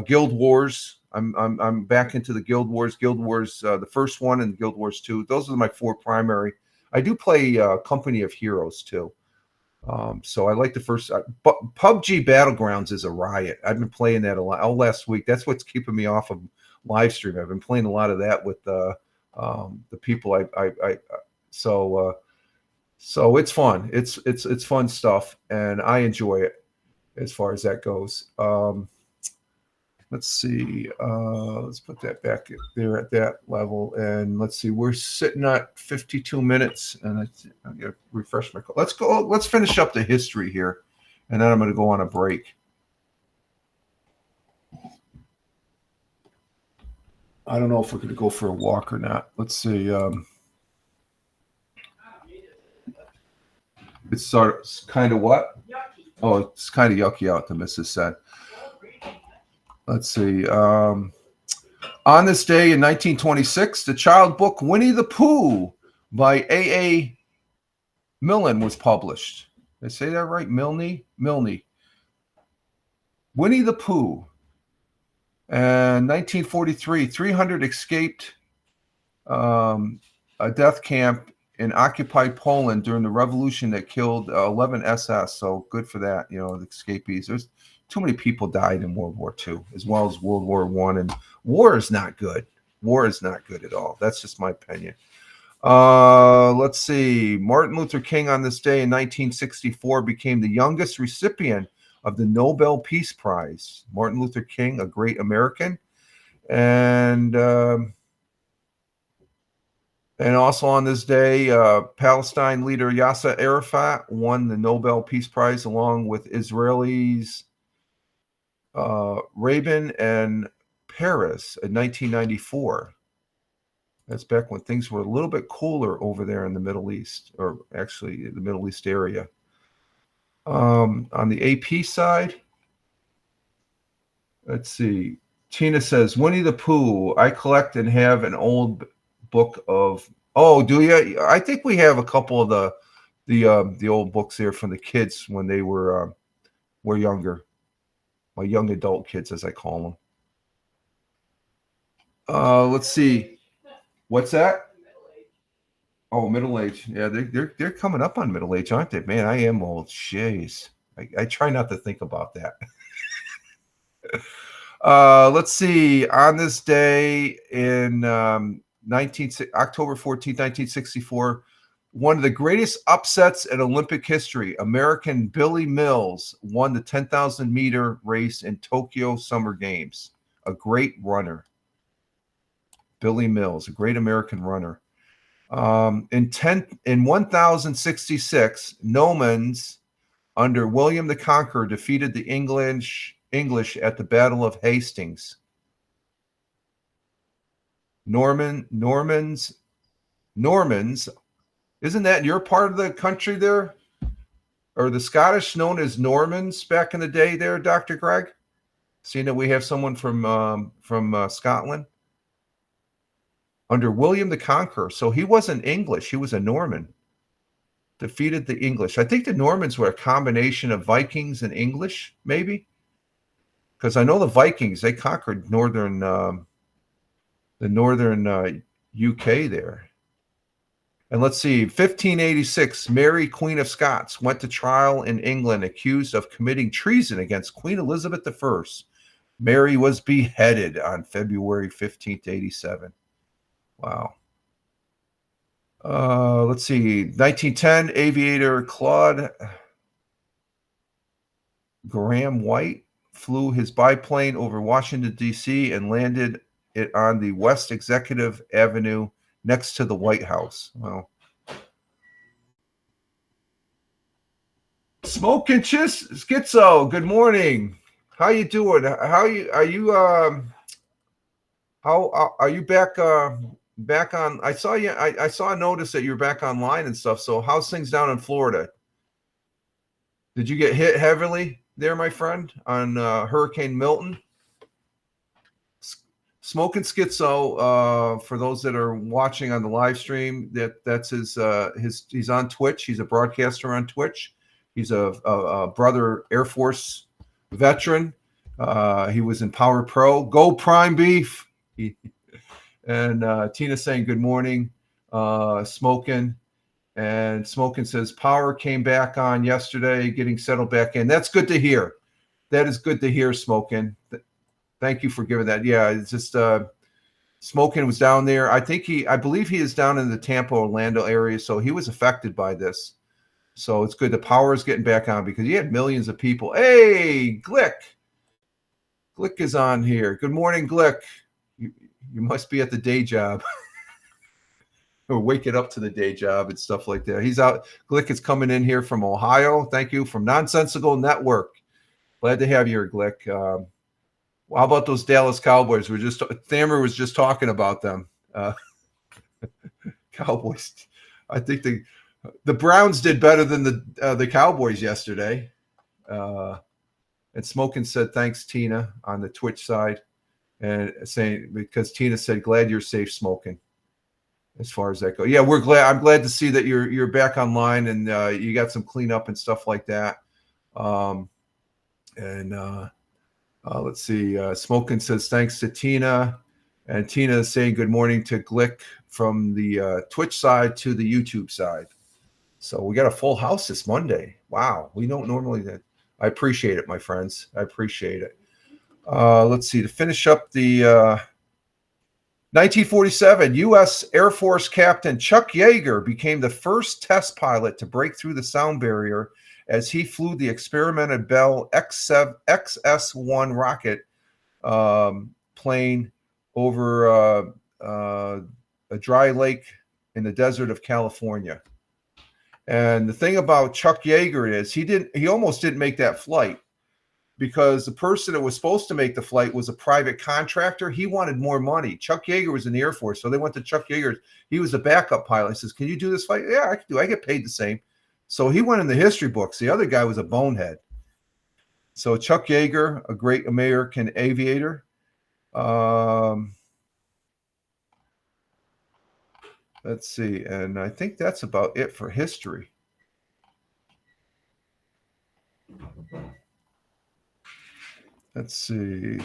Guild Wars. I'm back into the Guild Wars. Guild Wars, the first one, and Guild Wars 2. Those are my 4 primary. I do play Company of Heroes too. So I like the first. But PUBG Battlegrounds is a riot. I've been playing that a lot all last week. That's what's keeping me off of live stream. I've been playing a lot of that with the people. So it's fun. It's fun stuff, and I enjoy it as far as that goes. Let's see. Let's put that back there at that level, and let's see. We're sitting at 52 minutes, and I'm gonna refresh my call. Let's go. Let's finish up the history here, and then I'm going to go on a break. I don't know if we're going to go for a walk or not. Let's see. It's sort of kind of what? Yucky. Oh, it's kind of yucky out, the missus said. Let's see. On this day in 1926, the child book Winnie the Pooh by A.A. Milne was published. Did I say that right? Milne? Winnie the Pooh. And 1943, 300 escaped a death camp in occupied Poland during the revolution that killed 11 SS. So good for that, the escapees. There's too many people died in World War II, as well as World War I. And war is not good. War is not good at all. That's just my opinion. Let's see. Martin Luther King on this day in 1964 became the youngest recipient of the Nobel Peace Prize. Martin Luther King, a great American. And also on this day, Palestine leader Yasser Arafat won the Nobel Peace Prize along with Israelis Rabin and Paris in 1994. That's back when things were a little bit cooler over there in the Middle East, or actually the Middle East area. On the AP side, let's see. Tina says, Winnie the Pooh. I collect and have an old book of. Oh, do you? I think we have a couple of the old books here from the kids when they were younger. My young adult kids, as I call them. Let's see. What's that? Oh, middle age. Yeah, they're coming up on middle age, aren't they? Man, I am old. Jeez. I try not to think about that. Let's see. On this day in October 14th, 1964, one of the greatest upsets in Olympic history, American Billy Mills won the 10,000 meter race in Tokyo Summer Games. A great runner. Billy Mills, a great American runner. In 1066, Normans under William the Conqueror defeated the English at the Battle of Hastings. Normans. Isn't that your part of the country there? Or the Scottish known as Normans back in the day there, Dr. Greg? Seeing that we have someone from Scotland. Under William the Conqueror. So he wasn't English. He was a Norman. Defeated the English. I think the Normans were a combination of Vikings and English, maybe. Because I know the Vikings, they conquered northern the northern UK there. And let's see, 1586, Mary, Queen of Scots, went to trial in England accused of committing treason against Queen Elizabeth I. Mary was beheaded on February 15th, 87. Wow. Let's see, 1910, aviator Claude Graham White flew his biplane over Washington, D.C. and landed it on the West Executive Avenue next to the White House. Well, Smoking Schizo, good morning. How you doing? How are you back back on? I saw you. I saw a notice that you're back online and stuff. So how's things down in Florida? Did you get hit heavily there, my friend, on Hurricane Milton? Smoking Schizo, for those that are watching on the live stream, that's his he's on Twitch. He's a broadcaster on Twitch. He's a brother Air Force veteran. He was in Power Pro. Go Prime Beef. And Tina saying good morning. Smoking. And Smoking says power came back on yesterday, getting settled back in. That's good to hear. That is good to hear, Smoking. Thank you for giving that. Yeah, it's just Smoking was down there. I believe he is down in the Tampa, Orlando area, so he was affected by this. So it's good. The power is getting back on because you had millions of people. Hey, Glick. Glick is on here. Good morning, Glick. You must be at the day job. Or waking up to the day job and stuff like that. He's out. Glick is coming in here from Ohio. Thank you. From Nonsensical Network. Glad to have you here, Glick. How about those Dallas Cowboys? Thamer was just talking about them. Cowboys. I think the Browns did better than the Cowboys yesterday. And Smoking said, thanks, Tina, on the Twitch side. And saying, because Tina said, glad you're safe, Smoking. As far as that goes. Yeah, we're glad. I'm glad to see that you're back online and you got some cleanup and stuff like that. Let's see. Smoking says, thanks to Tina. And Tina is saying good morning to Glick from the Twitch side to the YouTube side. So we got a full house this Monday. Wow. We don't normally that. I appreciate it, my friends. I appreciate it. Let's see. To finish up the 1947, U.S. Air Force Captain Chuck Yeager became the first test pilot to break through the sound barrier as he flew the experimental Bell XS-1 rocket plane over a dry lake in the desert of California. And the thing about Chuck Yeager is he almost didn't make that flight because the person that was supposed to make the flight was a private contractor. He wanted more money. Chuck Yeager was in the Air Force, so they went to Chuck Yeager. He was a backup pilot. He says, can you do this flight? Yeah, I can do. I get paid the same. So he went in the history books. The other guy was a bonehead. So Chuck Yeager, a great American aviator. Let's see. And I think that's about it for history. Let's see.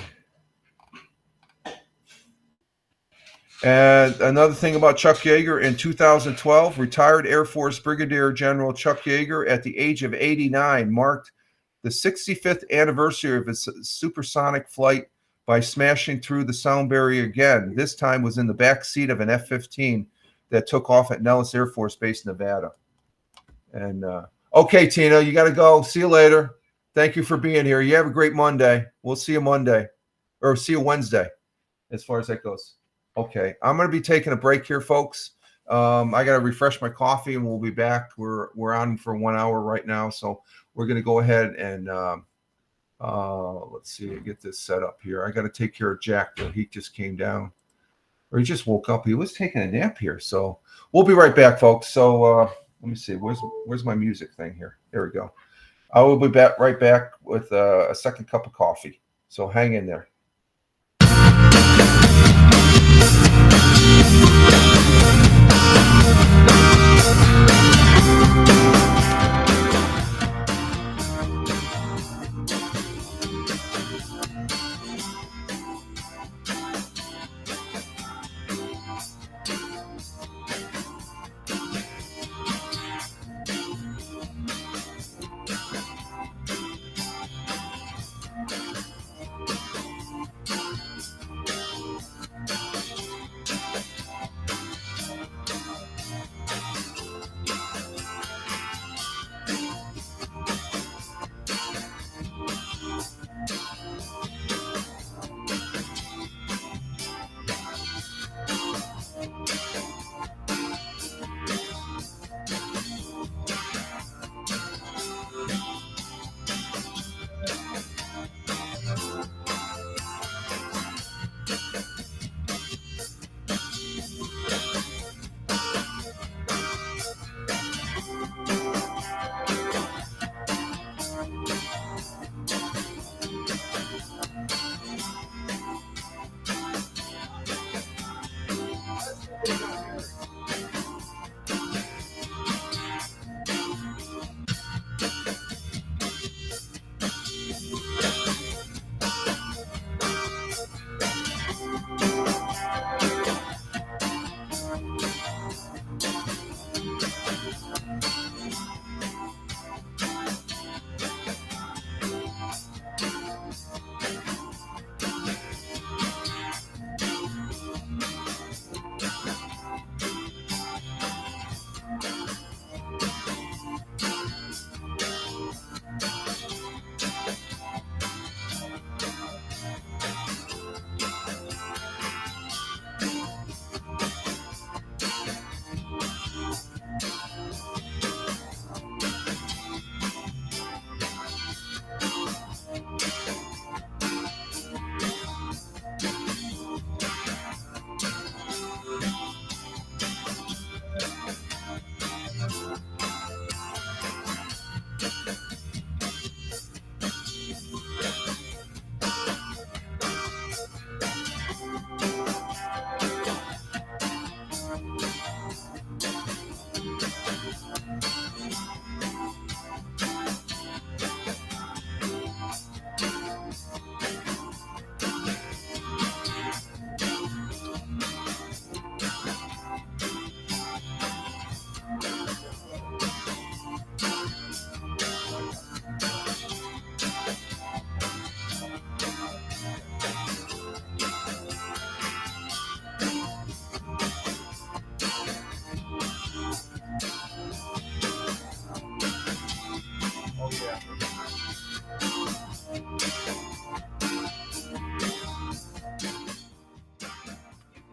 And another thing about Chuck Yeager, in 2012, retired Air Force Brigadier General Chuck Yeager, at the age of 89, marked the 65th anniversary of his supersonic flight by smashing through the sound barrier again. This time was in the back seat of an F-15 that took off at Nellis Air Force Base, Nevada. And okay, Tina, you got to go. See you later. Thank you for being here. You have a great Monday. We'll see you Monday, or see you Wednesday, as far as that goes. Okay, I'm going to be taking a break here, folks. I got to refresh my coffee, and we'll be back. We're on for 1 hour right now, so we're going to go ahead and let's see, get this set up here. I got to take care of Jack, though. He just came down, or he just woke up. He was taking a nap here, so we'll be right back, folks. So let me see. Where's my music thing here? There we go. I will be right back with a second cup of coffee. So hang in there.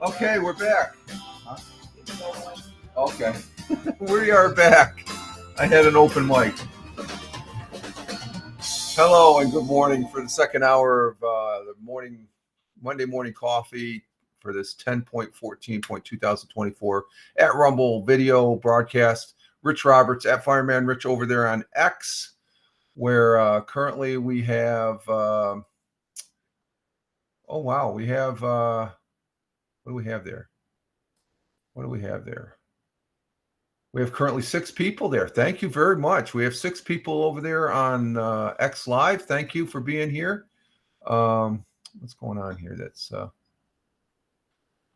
Okay, we're back. Huh? Okay, we are back. I had an open mic. Hello and good morning for the second hour of the Monday morning coffee for this 10.14.2024 at Rumble video broadcast. Rich Roberts at Fireman Rich over there on X, where currently we have. Oh wow, we have. What do we have there? What do we have there? We have currently 6 people there. Thank you very much. We have 6 people over there on X Live. Thank you for being here. What's going on here? That's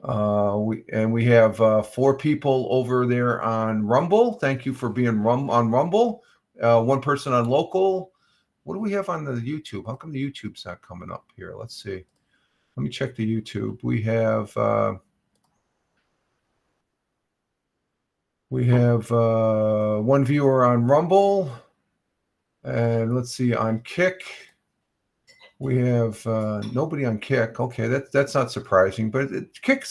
we have 4 people over there on Rumble. Thank you for being on Rumble. 1 person on local. What do we have on the YouTube? How come the YouTube's not coming up here? Let's see. Let me check the YouTube. We have 1 viewer on Rumble, and let's see, on Kick we have nobody on Kick. Okay, that's not surprising, but Kick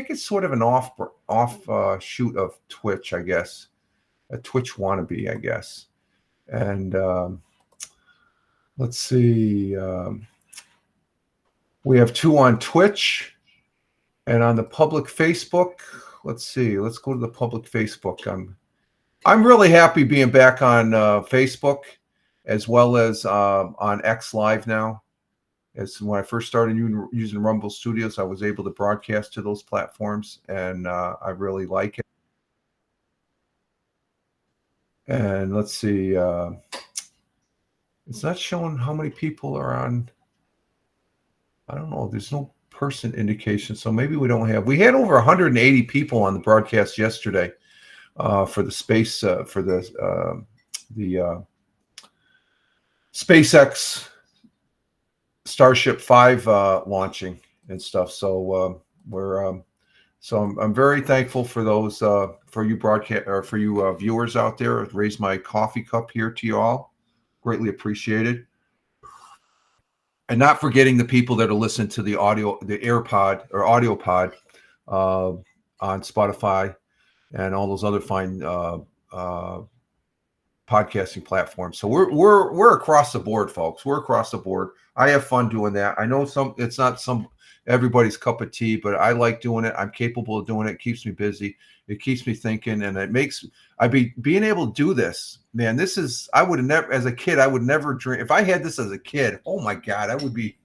is sort of an offshoot of Twitch, I guess, a Twitch wannabe, I guess. And let's see, we have 2 on Twitch, and on the public Facebook. Let's see. Let's go to the public Facebook. I'm really happy being back on Facebook, as well as on X Live now. As when I first started using Rumble Studios, I was able to broadcast to those platforms, and I really like it. And let's see. It's not showing how many people are on. I don't know. There's no person indication. So maybe we don't have. We had over 180 people on the broadcast yesterday for the space for the SpaceX Starship 5 launching and stuff. So I'm very thankful for those for you broadcast or for you viewers out there. I've raised my coffee cup here to you all. Greatly appreciated. And not forgetting the people that are listening to the AirPod or audio pod on Spotify and all those other fine podcasting platforms. So we're across the board, folks. We're across the board. I have fun doing that. I know it's not everybody's cup of tea, but I like doing it. I'm capable of doing it. It keeps me busy. It keeps me thinking, and it makes being able to do this, man. This is I would have never, as a kid, I would never dream. If I had this as a kid, oh my God, I would be.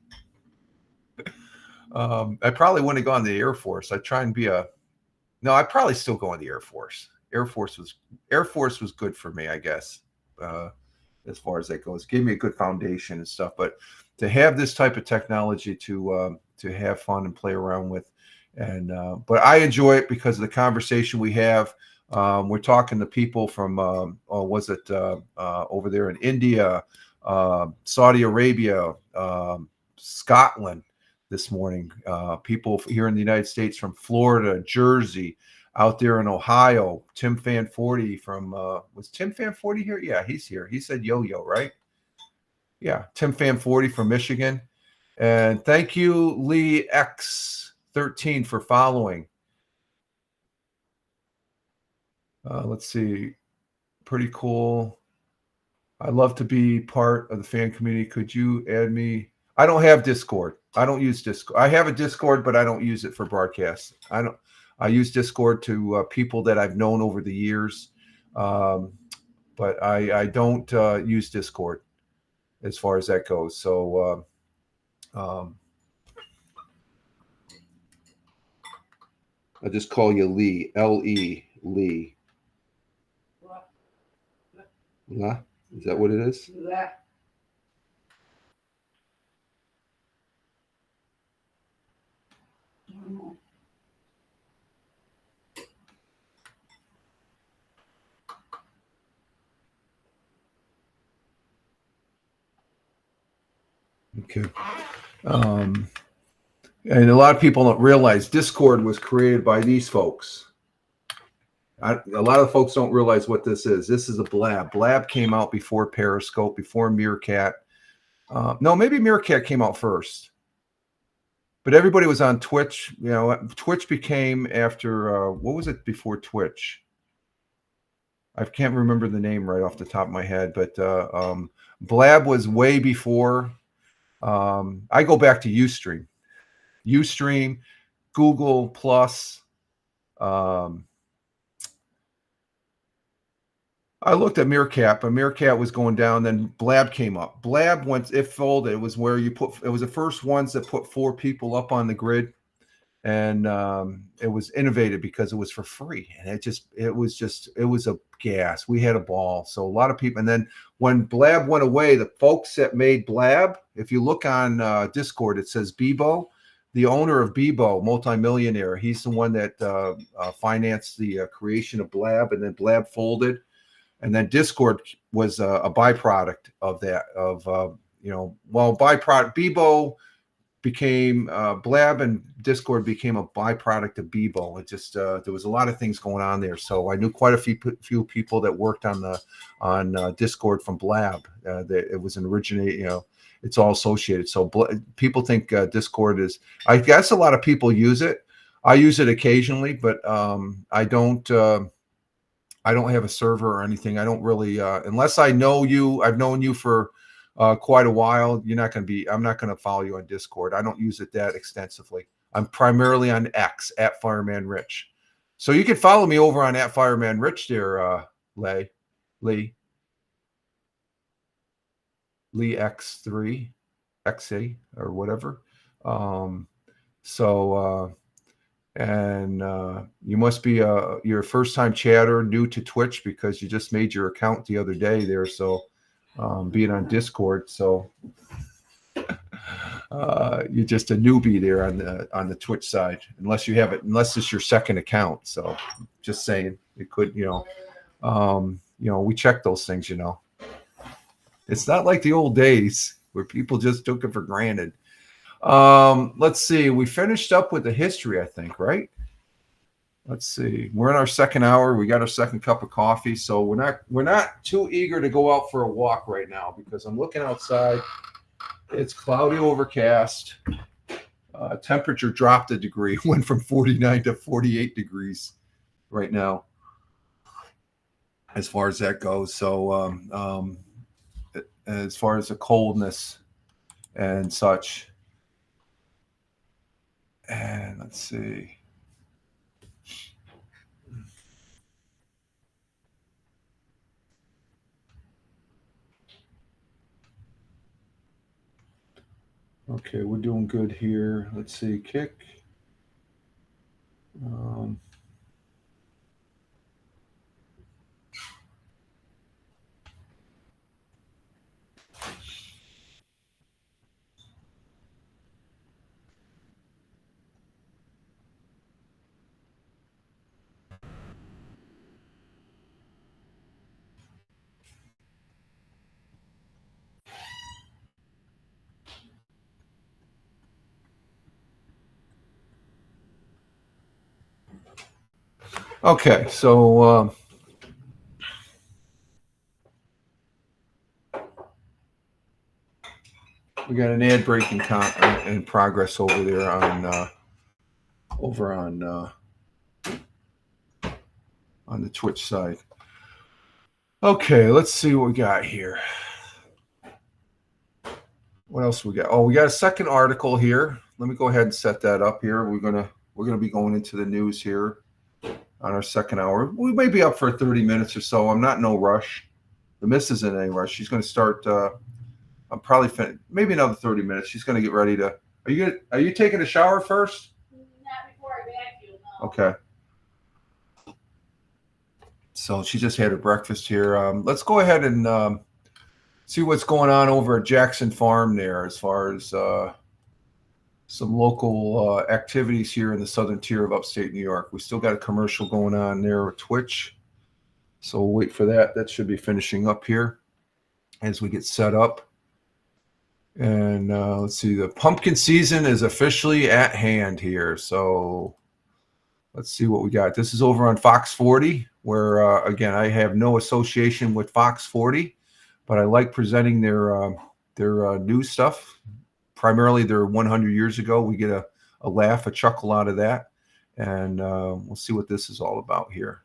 I probably wouldn't have gone to the Air Force. I'd try and be no. I'd probably still go in the Air Force. Air Force was good for me, I guess, as far as that goes. Gave me a good foundation and stuff. But to have this type of technology to have fun and play around with, and but I enjoy it because of the conversation we have. We're talking to people from over there in India, Saudi Arabia, Scotland this morning. People here in the United States from Florida, Jersey, out there in Ohio. Tim Fan40 from was Tim Fan40 here? Yeah, he's here. He said yo-yo, right? Yeah, Tim Fan40 from Michigan. And thank you, Lee X13, for following. Let's see. Pretty cool. I'd love to be part of the fan community. Could you add me? I don't have Discord. I don't use Discord. I have a Discord, but I don't use it for broadcasts. I use Discord to people that I've known over the years, but I don't use Discord as far as that goes. So I'll just call you Lee, L-E, Lee. La? Is that what it is? La. Okay. And a lot of people don't realize Discord was created by these folks. A lot of folks don't realize what this is. This is a Blab. Blab came out before Periscope, before Meerkat. No, maybe Meerkat came out first. But everybody was on Twitch. You know, Twitch became after, what was it before Twitch? I can't remember the name right off the top of my head, but Blab was way before. I go back to Ustream, Google Plus. I looked at Meerkat, but Meerkat was going down. Then Blab came up. Blab, once it folded, it was where it was the first ones that put 4 people up on the grid. And it was innovative because it was for free. And it was a gas. We had a ball. So a lot of people, and then when Blab went away, the folks that made Blab, if you look on Discord, it says Bebo, the owner of Bebo, multimillionaire. He's the one that financed the creation of Blab, and then Blab folded. And then Discord was a byproduct of that, byproduct. Bebo became Blab, and Discord became a byproduct of Bebo. It just there was a lot of things going on there. So I knew quite a few people that worked on Discord from Blab. That it was an originate, it's all associated. So people think Discord is. I guess a lot of people use it. I use it occasionally, but I don't. I don't have a server or anything. I don't really, unless I know you. I've known you for quite a while. I'm not going to follow you on Discord. I don't use it that extensively. I'm primarily on X at Fireman Rich. So you can follow me over on at Fireman Rich there, Lee X3, XA or whatever. And you must be your first time chatter, new to Twitch, because you just made your account the other day there. So being on Discord. So You're just a newbie there on the Twitch side, unless you have it, unless it's your second account. So, just saying, it could, we check those things. It's not like the old days where people just took it for granted. Let's see. We finished up with the history, I think, right? Let's see. We're in our second hour. We got our second cup of coffee, so we're not too eager to go out for a walk right now because I'm looking outside. It's cloudy, overcast. Temperature dropped a degree. Went from 49 to 48 degrees right now, as far as that goes. So, as far as the coldness and such. And let's see. Okay, we're doing good here. Let's see, kick. Okay, so we got an ad break in progress over there on the Twitch side. Okay, let's see what we got here. What else we got? Oh, we got a second article here. Let me go ahead and set that up here. We're gonna be going into the news here on our second hour. We may be up for 30 minutes or so. I'm not in no rush. The miss isn't in any rush. She's going to start. I'm probably maybe another 30 minutes. She's going to get ready to. Are you taking a shower first? Not before I vacuum. No. Okay. So she just had her breakfast here. Let's go ahead and see what's going on over at Jackson Farm there, as far as some local activities here in the southern tier of upstate New York. We still got a commercial going on there with Twitch, so we'll wait for that. That should be finishing up here as we get set up. And let's see, the pumpkin season is officially at hand here. So let's see what we got. This is over on Fox 40, where again, I have no association with Fox 40, but I like presenting their news stuff. Primarily, they're 100 years ago. We get a laugh, a chuckle out of that. And we'll see what this is all about here.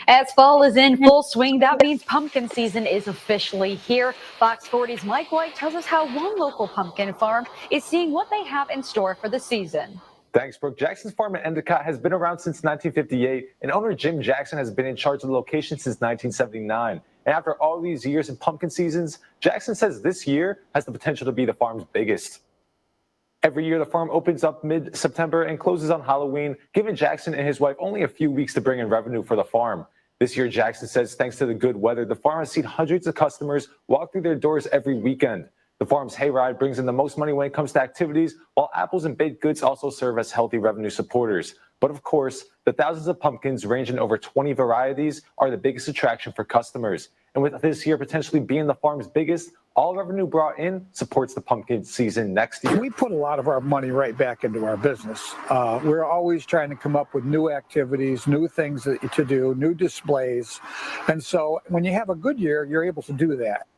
As fall is in full swing, that means pumpkin season is officially here. Fox 40's Mike White tells us how one local pumpkin farm is seeing what they have in store for the season. Thanks, Brooke. Jackson's Farm in Endicott has been around since 1958, and owner Jim Jackson has been in charge of the location since 1979. And after all these years in pumpkin seasons, Jackson says this year has the potential to be the farm's biggest. Every year, the farm opens up mid-September and closes on Halloween, giving Jackson and his wife only a few weeks to bring in revenue for the farm. This year, Jackson says, thanks to the good weather, the farm has seen hundreds of customers walk through their doors every weekend. The farm's hayride brings in the most money when it comes to activities, while apples and baked goods also serve as healthy revenue supporters. But of course, the thousands of pumpkins ranging over 20 varieties are the biggest attraction for customers. And with this year potentially being the farm's biggest, all revenue brought in supports the pumpkin season next year. We put a lot of our money right back into our business. We're always trying to come up with new activities, new things to do, new displays. And so when you have a good year, you're able to do that.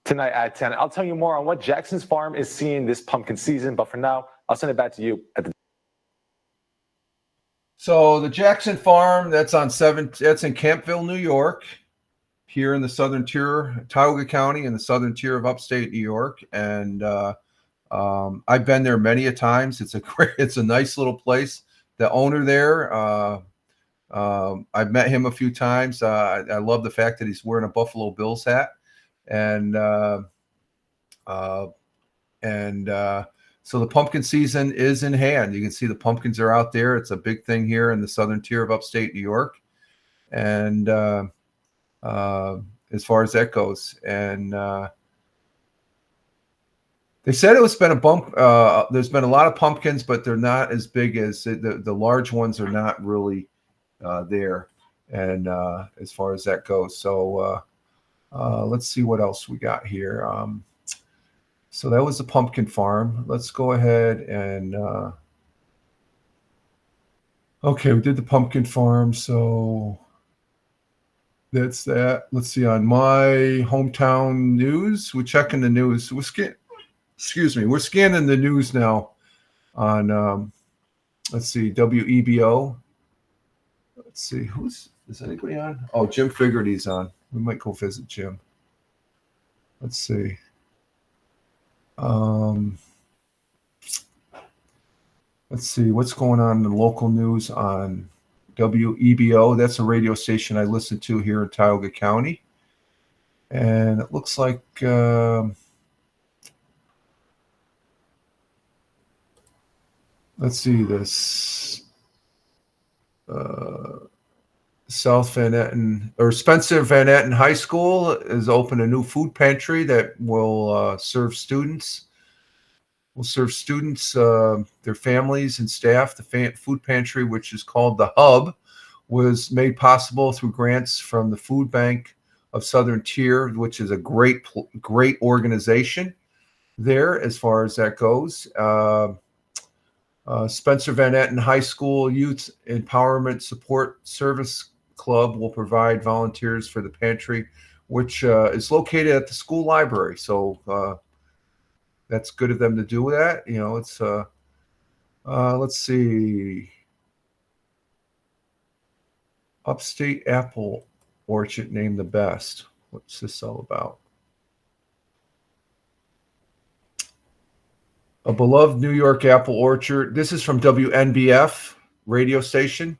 Tonight at 10, I'll tell you more on what Jackson's Farm is seeing this pumpkin season. But for now, I'll send it back to you. So the Jackson Farm, that's in Campville, New York, here in the southern tier, Tioga County, in the southern tier of upstate New York. And I've been there many a times. It's a nice little place. The owner there, I've met him a few times. I love the fact that he's wearing a Buffalo Bills hat. And so the pumpkin season is in hand. You can see the pumpkins are out there. It's a big thing here in the southern tier of upstate New York. And as far as that goes. And they said it's been a bump. There's been a lot of pumpkins, but they're not as big as the large ones are not really there. And as far as that goes, so let's see what else we got here. So that was the pumpkin farm. Let's go ahead and okay, we did the pumpkin farm. So that's that. Let's see, on my hometown news, we're checking the news. We're scanning the news now on let's see, WEBO. Let's see, is anybody on? Oh, Jim Figurity's on. We might go visit Jim. Let's see. Let's see what's going on in the local news on WEBO. That's a radio station I listen to here in Tioga County. And it looks like let's see this South Van Etten or Spencer Van Etten High School has opened a new food pantry that will serve students. Their families and staff. The food pantry, which is called the Hub, was made possible through grants from the Food Bank of Southern Tier, which is a great organization there as far as that goes. Spencer Van Etten High School Youth Empowerment Support Service Club will provide volunteers for the pantry, which is located at the school library. So that's good of them to do that. You know, it's let's see. Upstate Apple Orchard named the best. What's this all about? A beloved New York apple orchard. This is from WNBF radio station,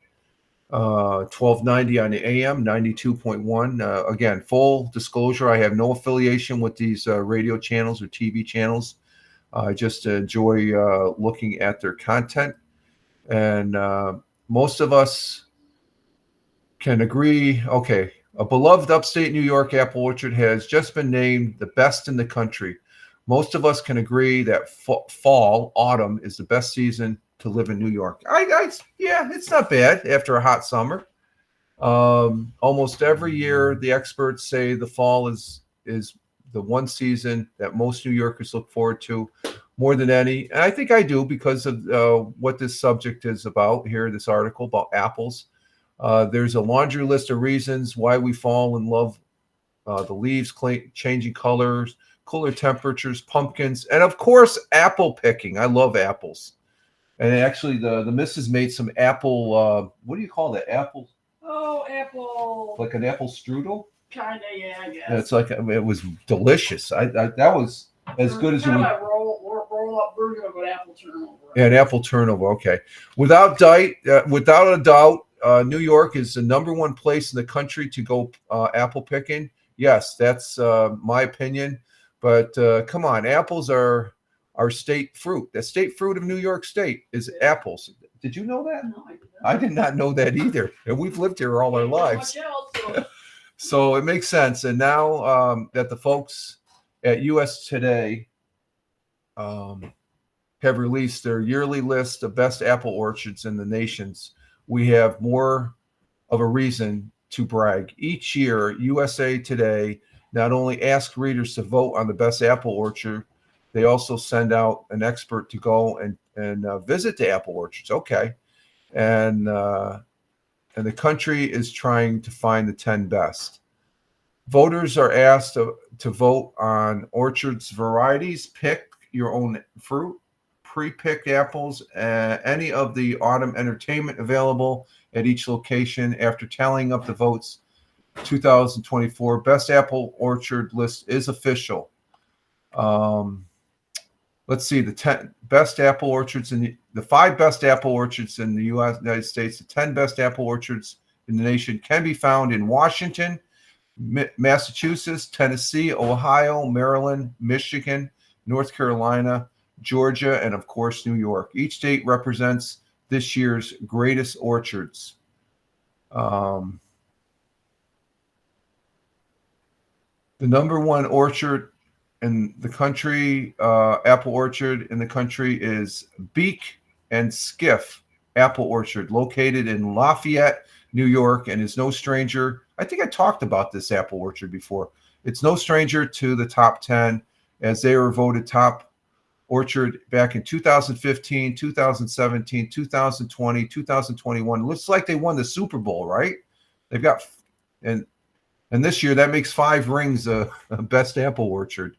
1290 on the AM, 92.1. Again, full disclosure, I have no affiliation with these radio channels or TV channels. I just enjoy looking at their content. And most of us can agree, okay, a beloved upstate New York apple orchard has just been named the best in the country. Most of us can agree that autumn is the best season to live in New York. Yeah, it's not bad after a hot summer. Almost every year, the experts say the fall is the one season that most New Yorkers look forward to more than any. And I think I do because of what this subject is about here, this article about apples. There's a laundry list of reasons why we fall in love. The leaves changing colors, cooler temperatures, pumpkins, and of course, apple picking. I love apples. And actually, the missus made some apple, what do you call that? Apple? Oh, apple. Like an apple strudel? Kinda, yeah, I guess. And it's like, it was delicious. That was as good as you would. Kind of a roll up version of an apple turnover. Yeah, an apple turnover. Okay. Without a doubt, New York is the #1 place in the country to go apple picking. Yes, that's my opinion. But come on, apples are our state fruit. The state fruit of New York State is apples. Did you know that? No, I didn't. I did not know that either. And we've lived here all our lives. So it makes sense. And now that the folks at US Today have released their yearly list of best apple orchards in the nations, we have more of a reason to brag. Each year, USA Today not only asks readers to vote on the best apple orchard, they also send out an expert to go and visit the apple orchards. Okay. And the country is trying to find the 10 best. Voters are asked to vote on orchards varieties, pick your own fruit, pre-picked apples, any of the autumn entertainment available at each location. After tallying up the votes, 2024 best apple orchard list is official. Let's see, the 10 best apple orchards the 5 best apple orchards in the United States, the 10 best apple orchards in the nation can be found in Washington, Massachusetts, Tennessee, Ohio, Maryland, Michigan, North Carolina, Georgia, and of course, New York. Each state represents this year's greatest orchards. The number one orchard in the country, apple orchard in the country, is Beak and Skiff Apple Orchard, located in Lafayette, New York, and is no stranger. I think I talked about this apple orchard before. It's no stranger to the top 10, as they were voted top orchard back in 2015, 2017, 2020, 2021. Looks like they won the Super Bowl, right? They've got, and this year that makes 5 rings a best apple orchard.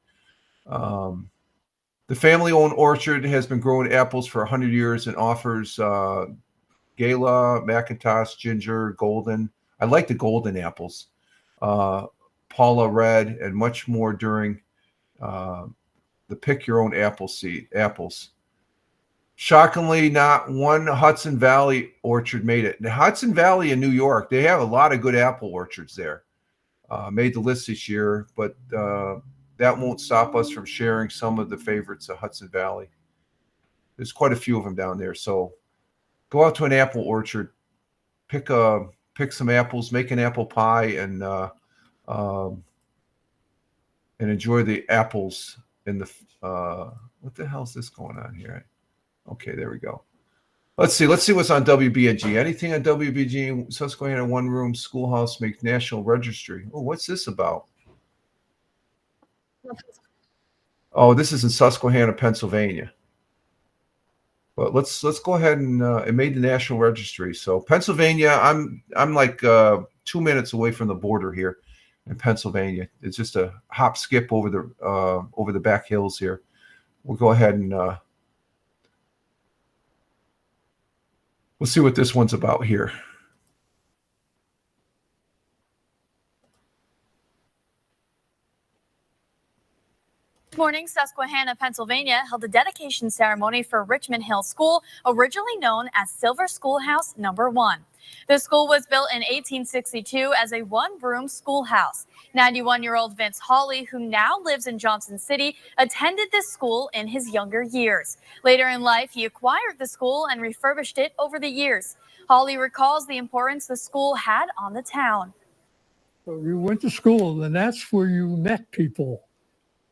The family-owned orchard has been growing apples for 100 years and offers Gala, McIntosh, Ginger, Golden. I like the Golden apples, Paula Red, and much more during the pick your own apples. Shockingly, not one Hudson Valley orchard made it. The Hudson Valley in New York, they have a lot of good apple orchards there. Made the list this year, but that won't stop us from sharing some of the favorites of Hudson Valley. There's quite a few of them down there. So go out to an apple orchard, pick some apples, make an apple pie, and enjoy the apples in the what the hell is this going on here? Okay, there we go. Let's see what's on WBNG. Anything on WBNG? Susquehanna one-room schoolhouse makes national registry. Oh, what's this about? Oh, this is in Susquehanna, Pennsylvania. But let's go ahead and it made the national registry. So Pennsylvania, I'm like 2 minutes away from the border here in Pennsylvania. It's just a hop skip over the back hills here. We'll go ahead and we'll see what this one's about here. This morning, Susquehanna, Pennsylvania held a dedication ceremony for Richmond Hill School, originally known as Silver Schoolhouse No. 1. The school was built in 1862 as a one-room schoolhouse. 91-year-old Vince Hawley, who now lives in Johnson City, attended this school in his younger years. Later in life, he acquired the school and refurbished it over the years. Hawley recalls the importance the school had on the town. So you went to school, and that's where you met people.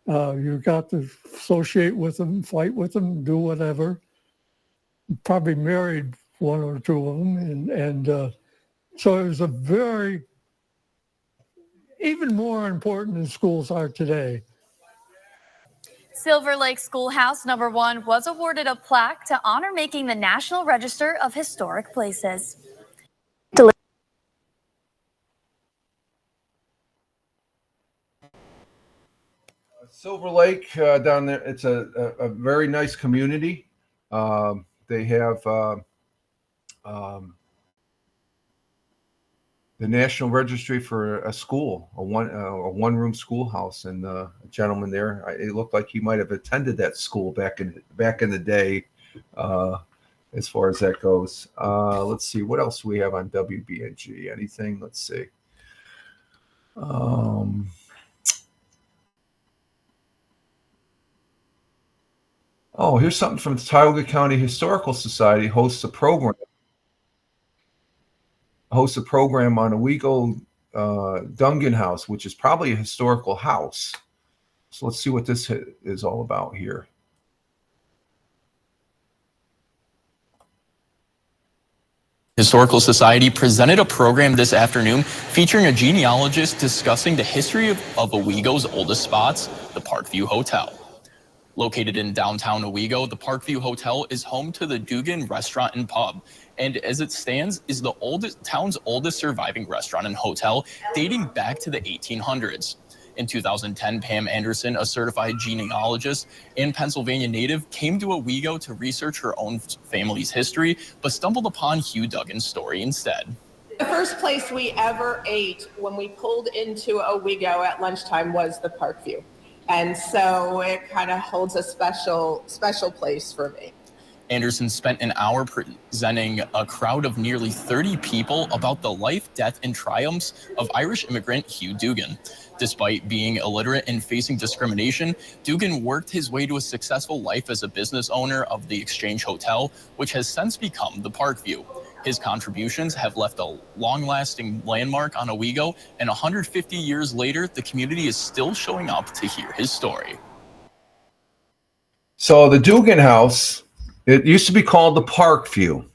You got to associate with them, fight with them, do whatever. You probably married one or two of them. And so it was a very, even more important than schools are today. Silver Lake Schoolhouse No. 1 was awarded a plaque to honor making the National Register of Historic Places. Silver Lake down there, it's a very nice community. They have the National Registry for a school, a one-room schoolhouse, and a gentleman there, it looked like he might have attended that school back in the day, as far as that goes. Let's see, what else we have on WBNG? Anything? Let's see. Oh, here's something from the Tioga County Historical Society hosts a program on Owego Dungan House, which is probably a historical house. So let's see what this is all about here. Historical Society presented a program this afternoon featuring a genealogist discussing the history of Owego's oldest spots, the Parkview Hotel. Located in downtown Owego, the Parkview Hotel is home to the Dugan Restaurant and Pub, and as it stands, is the town's oldest surviving restaurant and hotel, dating back to the 1800s. In 2010, Pam Anderson, a certified genealogist and Pennsylvania native, came to Owego to research her own family's history, but stumbled upon Hugh Duggan's story instead. The first place we ever ate when we pulled into Owego at lunchtime was the Parkview. And so it kind of holds a special place for me. Anderson spent an hour presenting a crowd of nearly 30 people about the life, death, and triumphs of Irish immigrant Hugh Dugan. Despite being illiterate and facing discrimination, Dugan worked his way to a successful life as a business owner of the Exchange Hotel, which has since become the Parkview. His contributions have left a long-lasting landmark on Owego, and 150 years later, the community is still showing up to hear his story. So the Dugan House, it used to be called the Parkview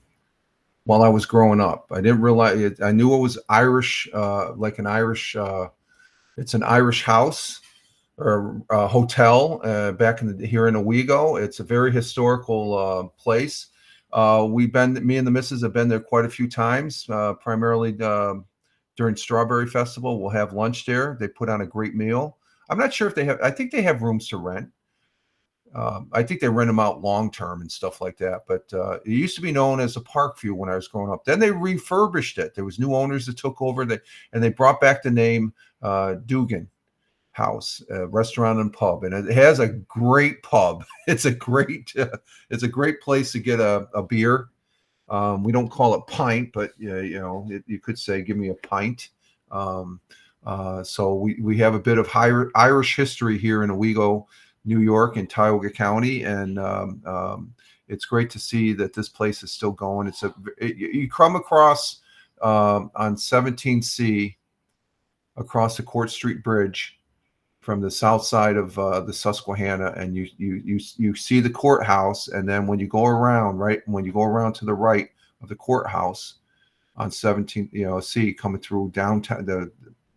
while I was growing up. I didn't realize it. I knew it was Irish, like an Irish, it's an Irish house or a hotel back here in Owego. It's a very historical place. Me and the missus have been there quite a few times, primarily during Strawberry Festival. We'll have lunch there. They put on a great meal. I'm not sure if they have, I think they have rooms to rent. I think they rent them out long term and stuff like that. But it used to be known as the Parkview when I was growing up. Then they refurbished it. There was new owners that took over, and they brought back the name Dugan House, restaurant and pub, and it has a great pub. It's a great place to get a beer. We don't call it pint, but you could say, give me a pint. So we have a bit of Irish history here in Owego, New York, and Tioga County, and it's great to see that this place is still going. You come across on 17C across the Court Street Bridge from the south side of the Susquehanna, and you see the courthouse, and then when you go around to the right of the courthouse on 17 C coming through downtown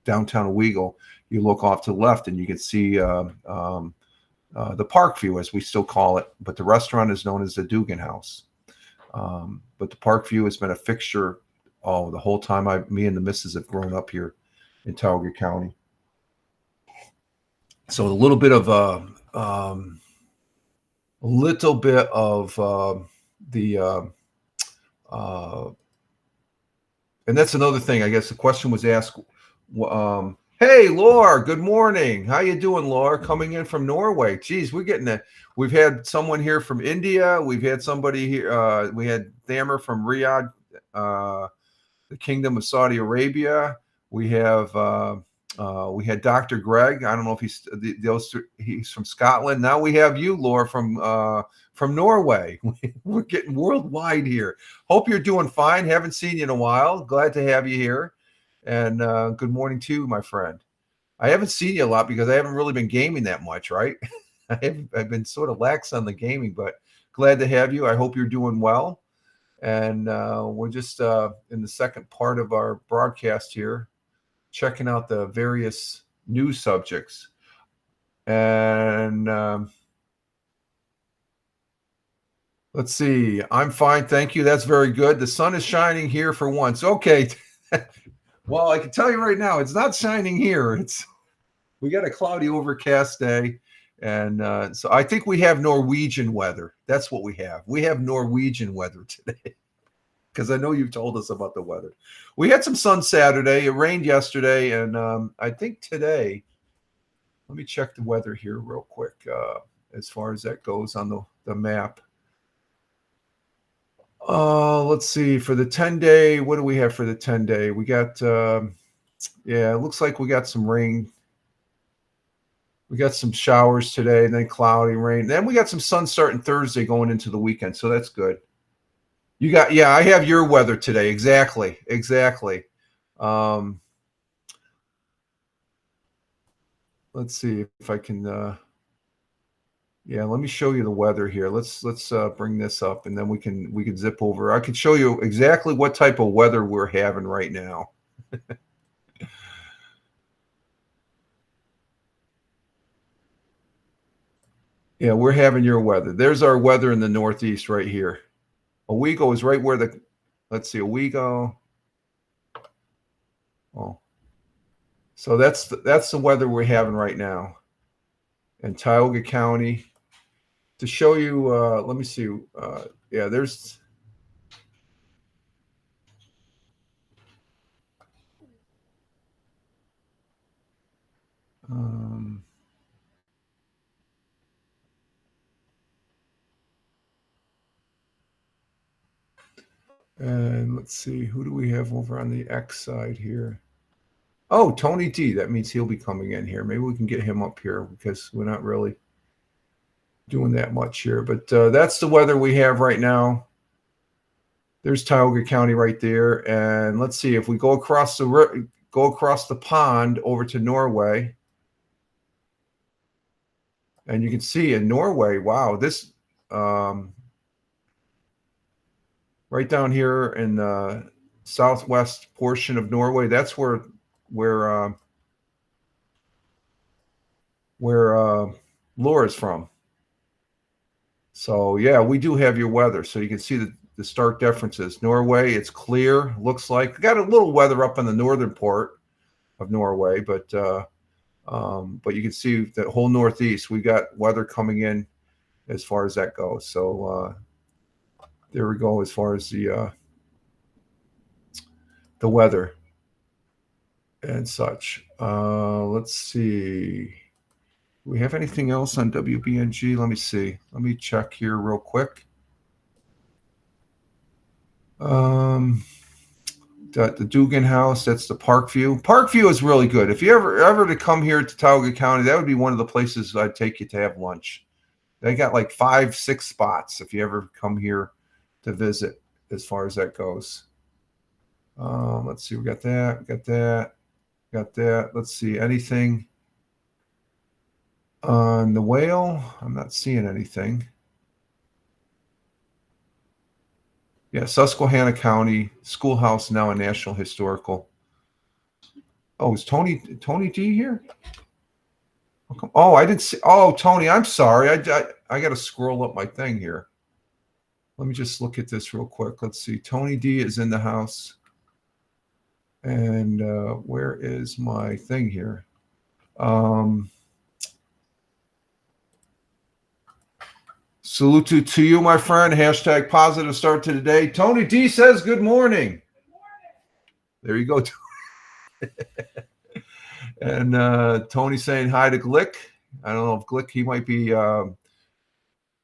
Owego, you look off to the left and you can see the Parkview, as we still call it, but the restaurant is known as the Dugan House. But the Parkview has been a fixture the whole time me and the missus have grown up here in Tioga County. So a little bit of and that's another thing. I guess the question was asked. Hey, Laura, good morning. How you doing, Laura? Coming in from Norway. Geez, we've had someone here from India. We've had somebody here. We had Thamer from Riyadh, the Kingdom of Saudi Arabia. We had Dr. Greg. I don't know if he's from Scotland. Now we have you, Laura, from Norway. We're getting worldwide here. Hope you're doing fine. Haven't seen you in a while. Glad to have you here. And good morning to you, my friend. I haven't seen you a lot because I haven't really been gaming that much, right? I've been sort of lax on the gaming, but glad to have you. I hope you're doing well. And we're just in the second part of our broadcast here, checking out the various news subjects. And let's see. I'm fine. Thank you. That's very good. The sun is shining here for once. Okay. Well, I can tell you right now, it's not shining here. We got a cloudy, overcast day. And so I think we have Norwegian weather. That's what we have. We have Norwegian weather today. Because I know you've told us about the weather. We had some sun Saturday. It rained yesterday. And I think today, let me check the weather here real quick as far as that goes on the map. Let's see. For the 10-day, what do we have for the 10-day? We got, it looks like we got some rain. We got some showers today, and then cloudy rain. Then we got some sun starting Thursday going into the weekend. So that's good. I have your weather today. Exactly. Let's see if I can, let me show you the weather here. Let's bring this up, and then we can zip over. I can show you exactly what type of weather we're having right now. Yeah, we're having your weather. There's our weather in the Northeast right here. Owego is right where let's see, Owego. Oh, so that's the weather we're having right now in Tioga County. To show you, let me see. There's. And let's see, who do we have over on the X side here? Oh, Tony D. That means he'll be coming in here. Maybe we can get him up here because we're not really doing that much here. But that's the weather we have right now There's Tioga County right there. And let's see if we go across the pond over to Norway. And you can see in Norway, wow, this right down here in the southwest portion of Norway, that's where Laura's from. So yeah, we do have your weather, so you can see the stark differences. Norway, it's clear, looks like. Got a little weather up in the northern part of Norway, but you can see the whole northeast. We got weather coming in as far as that goes. So there we go as far as the weather and such. Let's see. Do we have anything else on WBNG? Let me see. Let me check here real quick. The Dugan House, that's the Parkview. Parkview is really good. If you ever to come here to Tioga County, that would be one of the places I'd take you to have lunch. They got like 5-6 spots if you ever come here to visit as far as that goes. Let's see. We got that. Got that. Let's see. Anything on the Whale? I'm not seeing anything. Yeah, Susquehanna County Schoolhouse now a National Historical. Oh, is Tony D here? Oh, I didn't see. Oh, Tony, I'm sorry. I got to scroll up my thing here. Let me just look at this real quick. Let's see. Tony D is in the house. And where is my thing here? Salute to you, my friend. Hashtag positive start to the day. Tony D says good morning. There you go. And Tony saying hi to Glick. I don't know if Glick, he might be,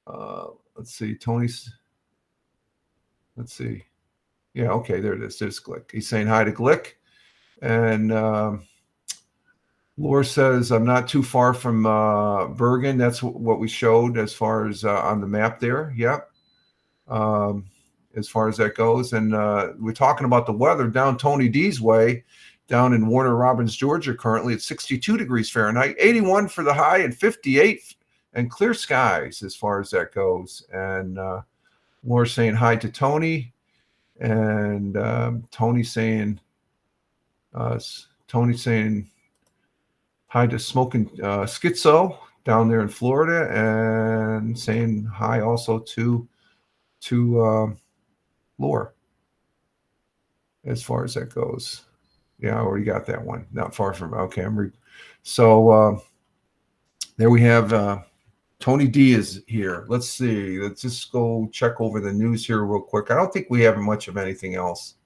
let's see, Tony's, let's see. Yeah, okay, there it is. There's Glick. He's saying hi to Glick. And Laura says, I'm not too far from Bergen. That's what we showed as far as on the map there. Yep. As far as that goes. And we're talking about the weather down Tony D's way, down in Warner Robins, Georgia, currently at 62 degrees Fahrenheit, 81 for the high and 58 and clear skies as far as that goes. And Laura saying hi to Tony. And Tony saying hi to Smoking Schizo down there in Florida, and saying hi also to Laura as far as that goes. Yeah, I already got that one. Not far from. Okay, so there we have Tony D is here. Let's see. Let's just go check over the news here real quick. I don't think we have much of anything else.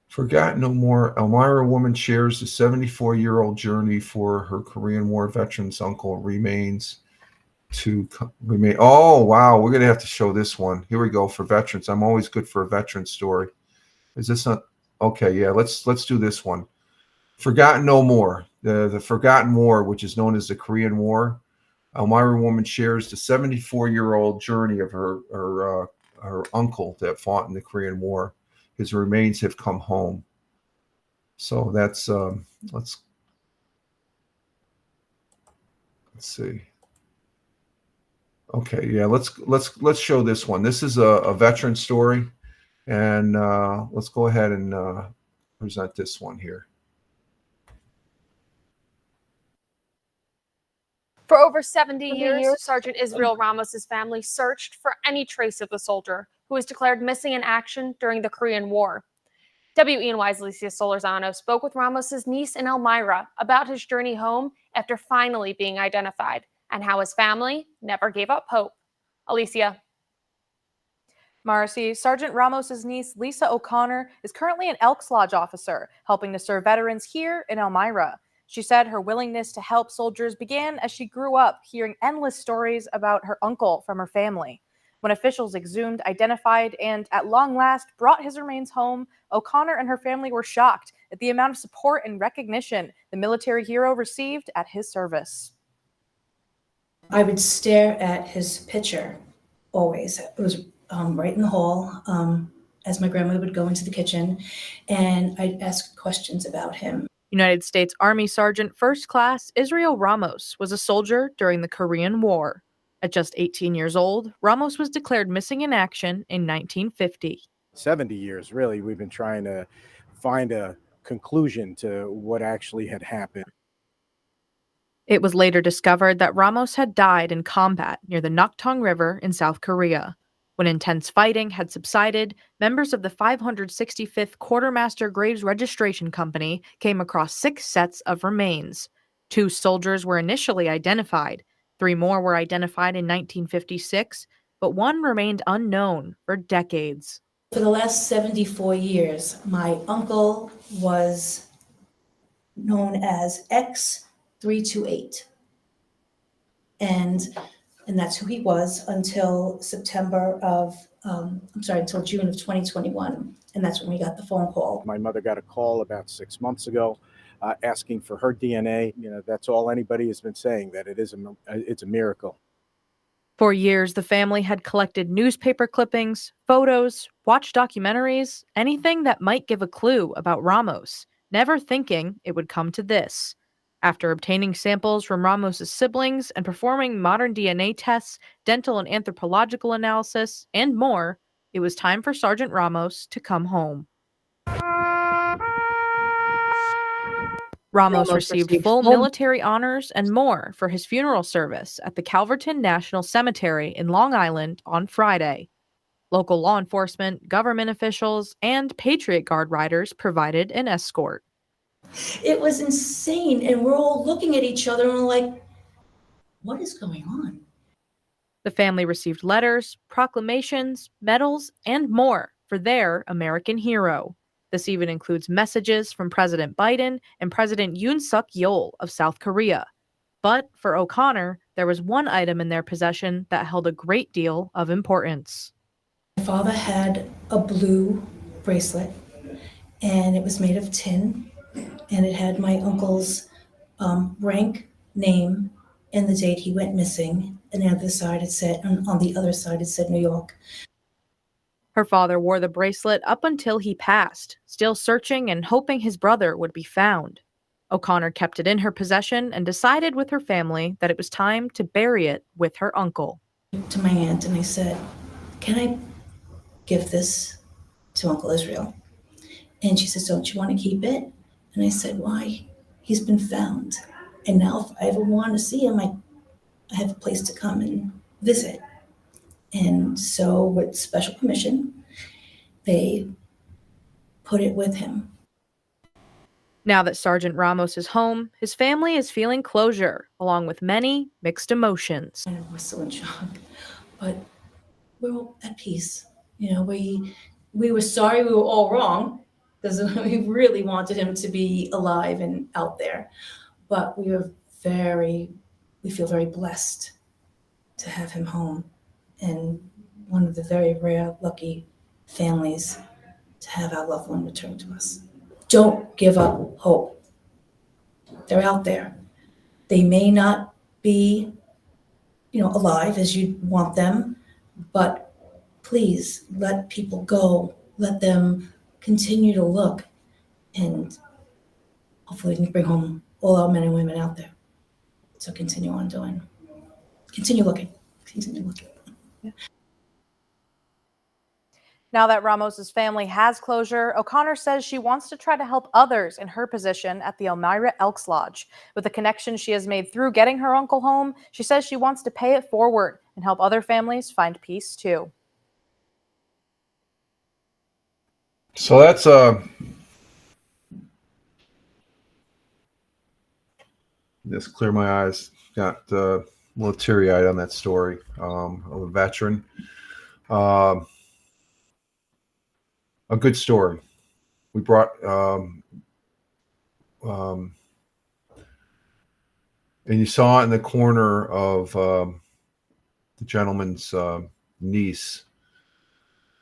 Forgotten no more. Elmira woman shares the 74-year-old journey for her Korean War veteran's uncle remains. Oh, wow. We're going to have to show this one. Here we go for veterans. I'm always good for a veteran story. Is this not? Okay, yeah, let's do this one. Forgotten no more. The Forgotten War, which is known as the Korean War. Elmira woman shares the 74-year-old journey of her uncle that fought in the Korean War. His remains have come home. So that's let's see. Okay, yeah, let's show this one. This is a veteran story, and let's go ahead and present this one here. For over 70 years, Sergeant Israel Ramos's family searched for any trace of the soldier who was declared missing in action during the Korean War. WENY's Alicia Solorzano spoke with Ramos's niece in Elmira about his journey home after finally being identified and how his family never gave up hope. Alicia. Marcy, Sergeant Ramos's niece, Lisa O'Connor, is currently an Elks Lodge officer, helping to serve veterans here in Elmira. She said her willingness to help soldiers began as she grew up hearing endless stories about her uncle from her family. When officials exhumed, identified, and at long last brought his remains home, O'Connor and her family were shocked at the amount of support and recognition the military hero received at his service. I would stare at his picture always. It was right in the hall as my grandmother would go into the kitchen, and I'd ask questions about him. United States Army Sergeant First Class Israel Ramos was a soldier during the Korean War. At just 18 years old, Ramos was declared missing in action in 1950. 70 years, really, we've been trying to find a conclusion to what actually had happened. It was later discovered that Ramos had died in combat near the Naktung River in South Korea. When intense fighting had subsided, members of the 565th Quartermaster Graves Registration Company came across 6 sets of remains. 2 soldiers were initially identified. 3 more were identified in 1956, but one remained unknown for decades. For the last 74 years, my uncle was known as X328. And that's who he was until until June of 2021. And that's when we got the phone call. My mother got a call about 6 months ago asking for her DNA. You know, that's all anybody has been saying, that it's a miracle. For years, the family had collected newspaper clippings, photos, watched documentaries, anything that might give a clue about Ramos, never thinking it would come to this. After obtaining samples from Ramos's siblings and performing modern DNA tests, dental and anthropological analysis, and more, it was time for Sergeant Ramos to come home. Ramos received full military honors and more for his funeral service at the Calverton National Cemetery in Long Island on Friday. Local law enforcement, government officials, and Patriot Guard riders provided an escort. It was insane, and we're all looking at each other and we're like, what is going on? The family received letters, proclamations, medals, and more for their American hero. This even includes messages from President Biden and President Yoon Suk Yeol of South Korea. But for O'Connor, there was one item in their possession that held a great deal of importance. My father had a blue bracelet, and it was made of tin, and it had my uncle's rank, name, and the date he went missing. And on the other side it said New York. Her father wore the bracelet up until he passed, still searching and hoping his brother would be found. O'Connor kept it in her possession and decided with her family that it was time to bury it with her uncle. To my aunt, and I said, can I give this to Uncle Israel? And she says, don't you want to keep it? And I said, why? He's been found. And now if I ever want to see him, I have a place to come and visit. And so with special permission, they put it with him. Now that Sergeant Ramos is home, his family is feeling closure, along with many mixed emotions. We're still in shock, but we're all at peace. You know, we were sorry we were all wrong, because we really wanted him to be alive and out there. But we feel very blessed to have him home, and one of the very rare, lucky families to have our loved one returned to us. Don't give up hope. They're out there. They may not be, alive as you want them, but please let people go. Let them continue to look, and hopefully we can bring home all our men and women out there. So continue looking. Yeah. Now that Ramos's family has closure, O'Connor says she wants to try to help others in her position at the Elmira Elks Lodge. With the connection she has made through getting her uncle home, she says she wants to pay it forward and help other families find peace too. So that's just clear my eyes. Got a little teary-eyed on that story of a veteran. A good story. We brought and you saw it in the corner of the gentleman's niece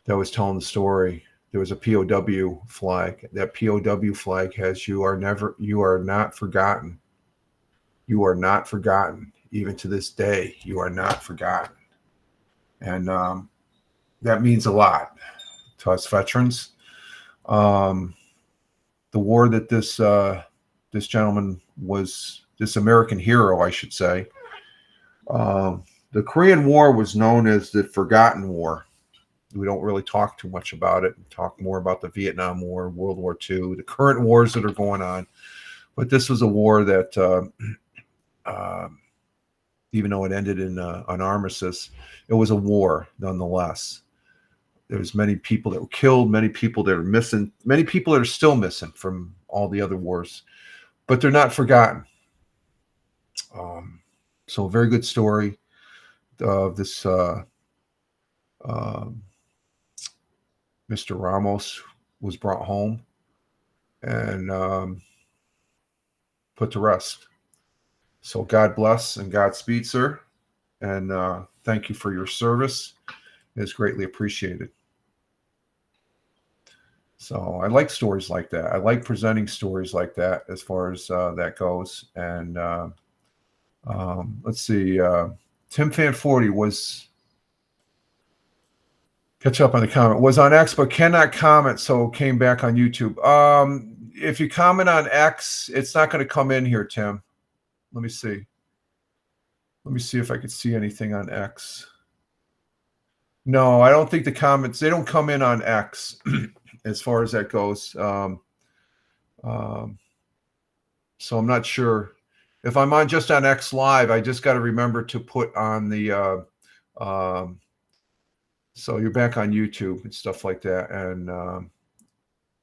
that was telling the story. There was a POW flag. That POW flag has "You are not forgotten. You are not forgotten." even to this day, you are not forgotten. And that means a lot to us veterans. The war that this gentleman was, this American hero, I should say, the Korean War was known as the Forgotten War. We don't really talk too much about it. We talk more about the Vietnam War, World War II, the current wars that are going on. But this was a war that, even though it ended in an armistice, it was a war nonetheless. There was many people that were killed, many people that are missing, many people that are still missing from all the other wars, but they're not forgotten. So a very good story of this Mr. Ramos was brought home and put to rest. So God bless and Godspeed, sir. And thank you for your service. It's greatly appreciated. So I like stories like that. I like presenting stories like that as far as that goes. And let's see. Tim Fan 40 was, catch up on the comment, was on X but cannot comment, so came back on YouTube. If you comment on X, it's not going to come in here, Tim. Let me see. Let me see if I could see anything on X. No, I don't think the comments, they don't come in on X as far as that goes. So I'm not sure. If I'm on just on X Live, I just got to remember to put on the, so you're back on YouTube and stuff like that. And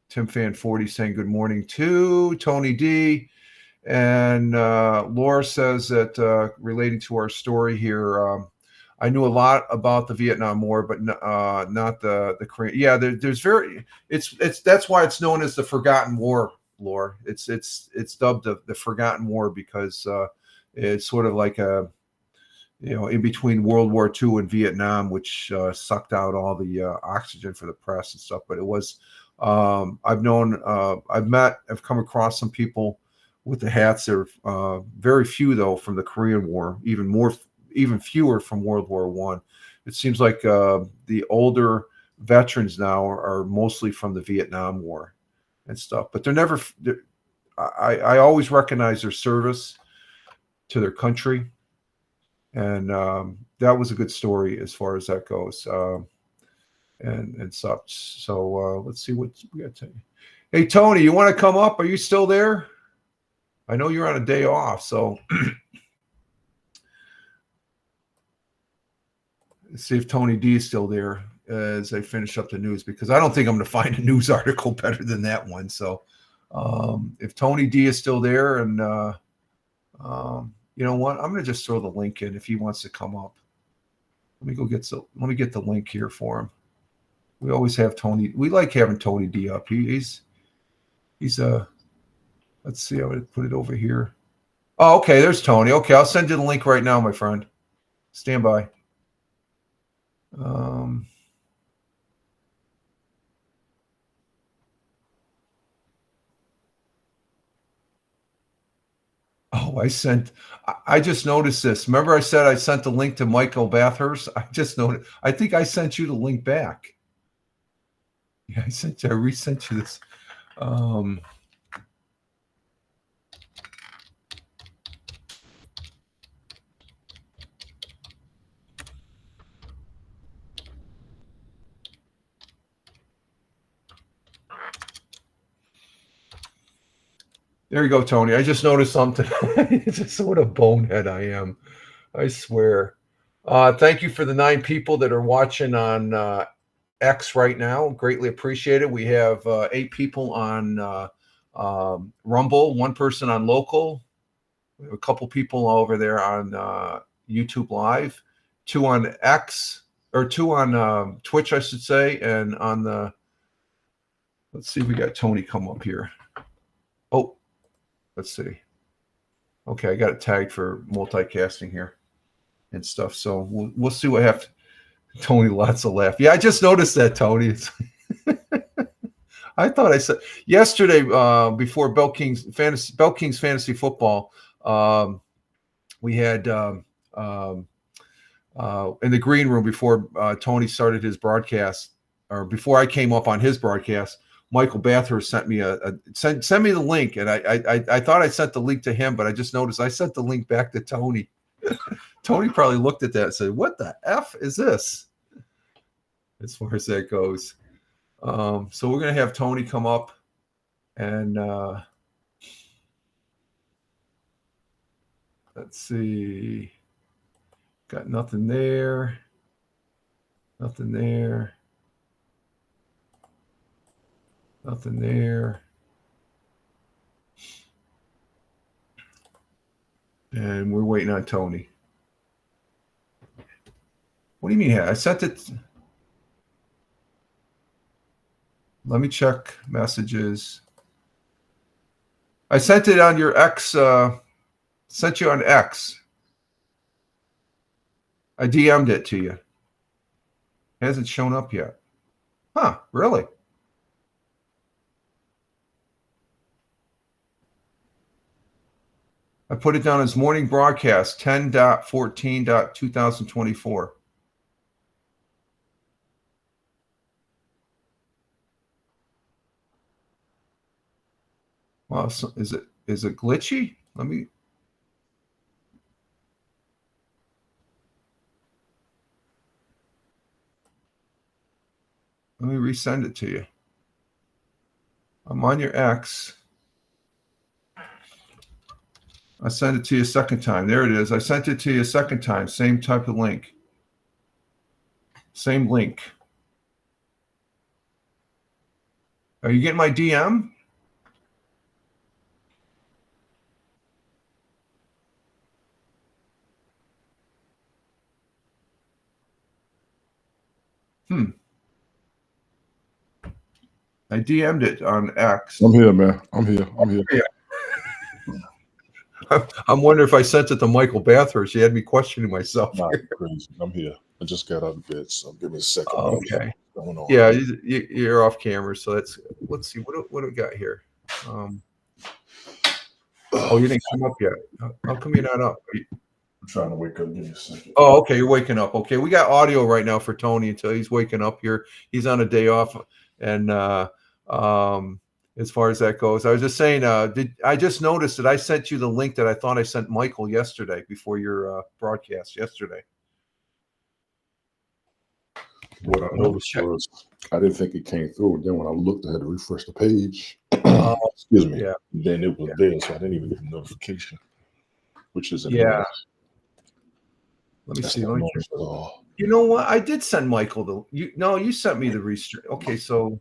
Tim Fan 40 saying good morning to Tony D. And Laura says that relating to our story here, I knew a lot about the Vietnam War, but not the Korean. Yeah, there's very, it's that's why it's known as the Forgotten War, Laura. It's dubbed the Forgotten War because it's sort of like a, in between World War II and Vietnam, which sucked out all the oxygen for the press and stuff. But it was, I've come across some people with the hats. There are very few though from the Korean War, even fewer from World War I. It seems like the older veterans now are mostly from the Vietnam War and stuff. But I always recognize their service to their country. And that was a good story as far as that goes, and such. So let's see what we got to. Hey, Tony, you want to come up? Are you still there? I know you're on a day off, so let's see if Tony D is still there as I finish up the news, because I don't think I'm going to find a news article better than that one. So if Tony D is still there, and you know what, I'm going to just throw the link in if he wants to come up. Let me get the link here for him. We always have Tony. We like having Tony D up. He's let's see, I'm going to put it over here. Oh, okay, there's Tony. Okay, I'll send you the link right now, my friend. Stand by. Oh, I just noticed this. Remember I said I sent the link to Michael Bathurst? I just noticed. I think I sent you the link back. Yeah, I resent you this. There you go, Tony. I just noticed something. It's just what a bonehead I am. I swear. Thank you for the 9 people that are watching on X right now. Greatly appreciate it. We have 8 people on Rumble, 1 person on Local. We have a couple people over there on YouTube Live, 2 on X, or 2 on Twitch, I should say, and on the, let's see, we got Tony come up here. Oh, let's see. Okay, I got it tagged for multicasting here and stuff. So we'll see what happens. Tony, lots of laugh. Yeah, I just noticed that, Tony. I thought I said yesterday before Bell Kings Fantasy Football. we had in the green room before Tony started his broadcast, or before I came up on his broadcast. Michael Bathurst sent me send me the link, and I thought I sent the link to him, but I just noticed I sent the link back to Tony. Tony probably looked at that and said, "What the F is this?" As far as that goes. So we're gonna have Tony come up and let's see. Got nothing there. Nothing there. Nothing there. And we're waiting on Tony. What do you mean? I sent it. Let me check messages. I sent it on your X. Sent you on X. I DM'd it to you. It hasn't shown up yet. Huh, really? I put it down as morning broadcast 10.14.2024. Wow, so is it glitchy? Let me resend it to you. I'm on your X. I sent it to you a second time. There it is. I sent it to you a second time. Same type of link. Same link. Are you getting my DM? I DM'd it on X. I'm here, man. I'm here. Yeah. I'm wondering if I sent it to Michael Bathurst. He had me questioning myself. Nah, crazy. I'm here. I just got out of bed, so give me a second. Okay. Going on? Yeah, you're off camera, so let's see what do we got here. Oh, you didn't come up yet. How come you're not up? I'm trying to wake up. Give me a second. Oh, okay, you're waking up. Okay, we got audio right now for Tony until he's waking up here. He's on a day off, and as far as that goes, I was just saying, I just noticed that I sent you the link that I thought I sent Michael yesterday before your broadcast yesterday. What I noticed was I didn't think it came through. Then when I looked, I had to refresh the page. Excuse me. Yeah. Then it was there, so I didn't even get the notification, which is yeah. Let me see. You know what? I did send Michael you sent me the restrict. Okay, so.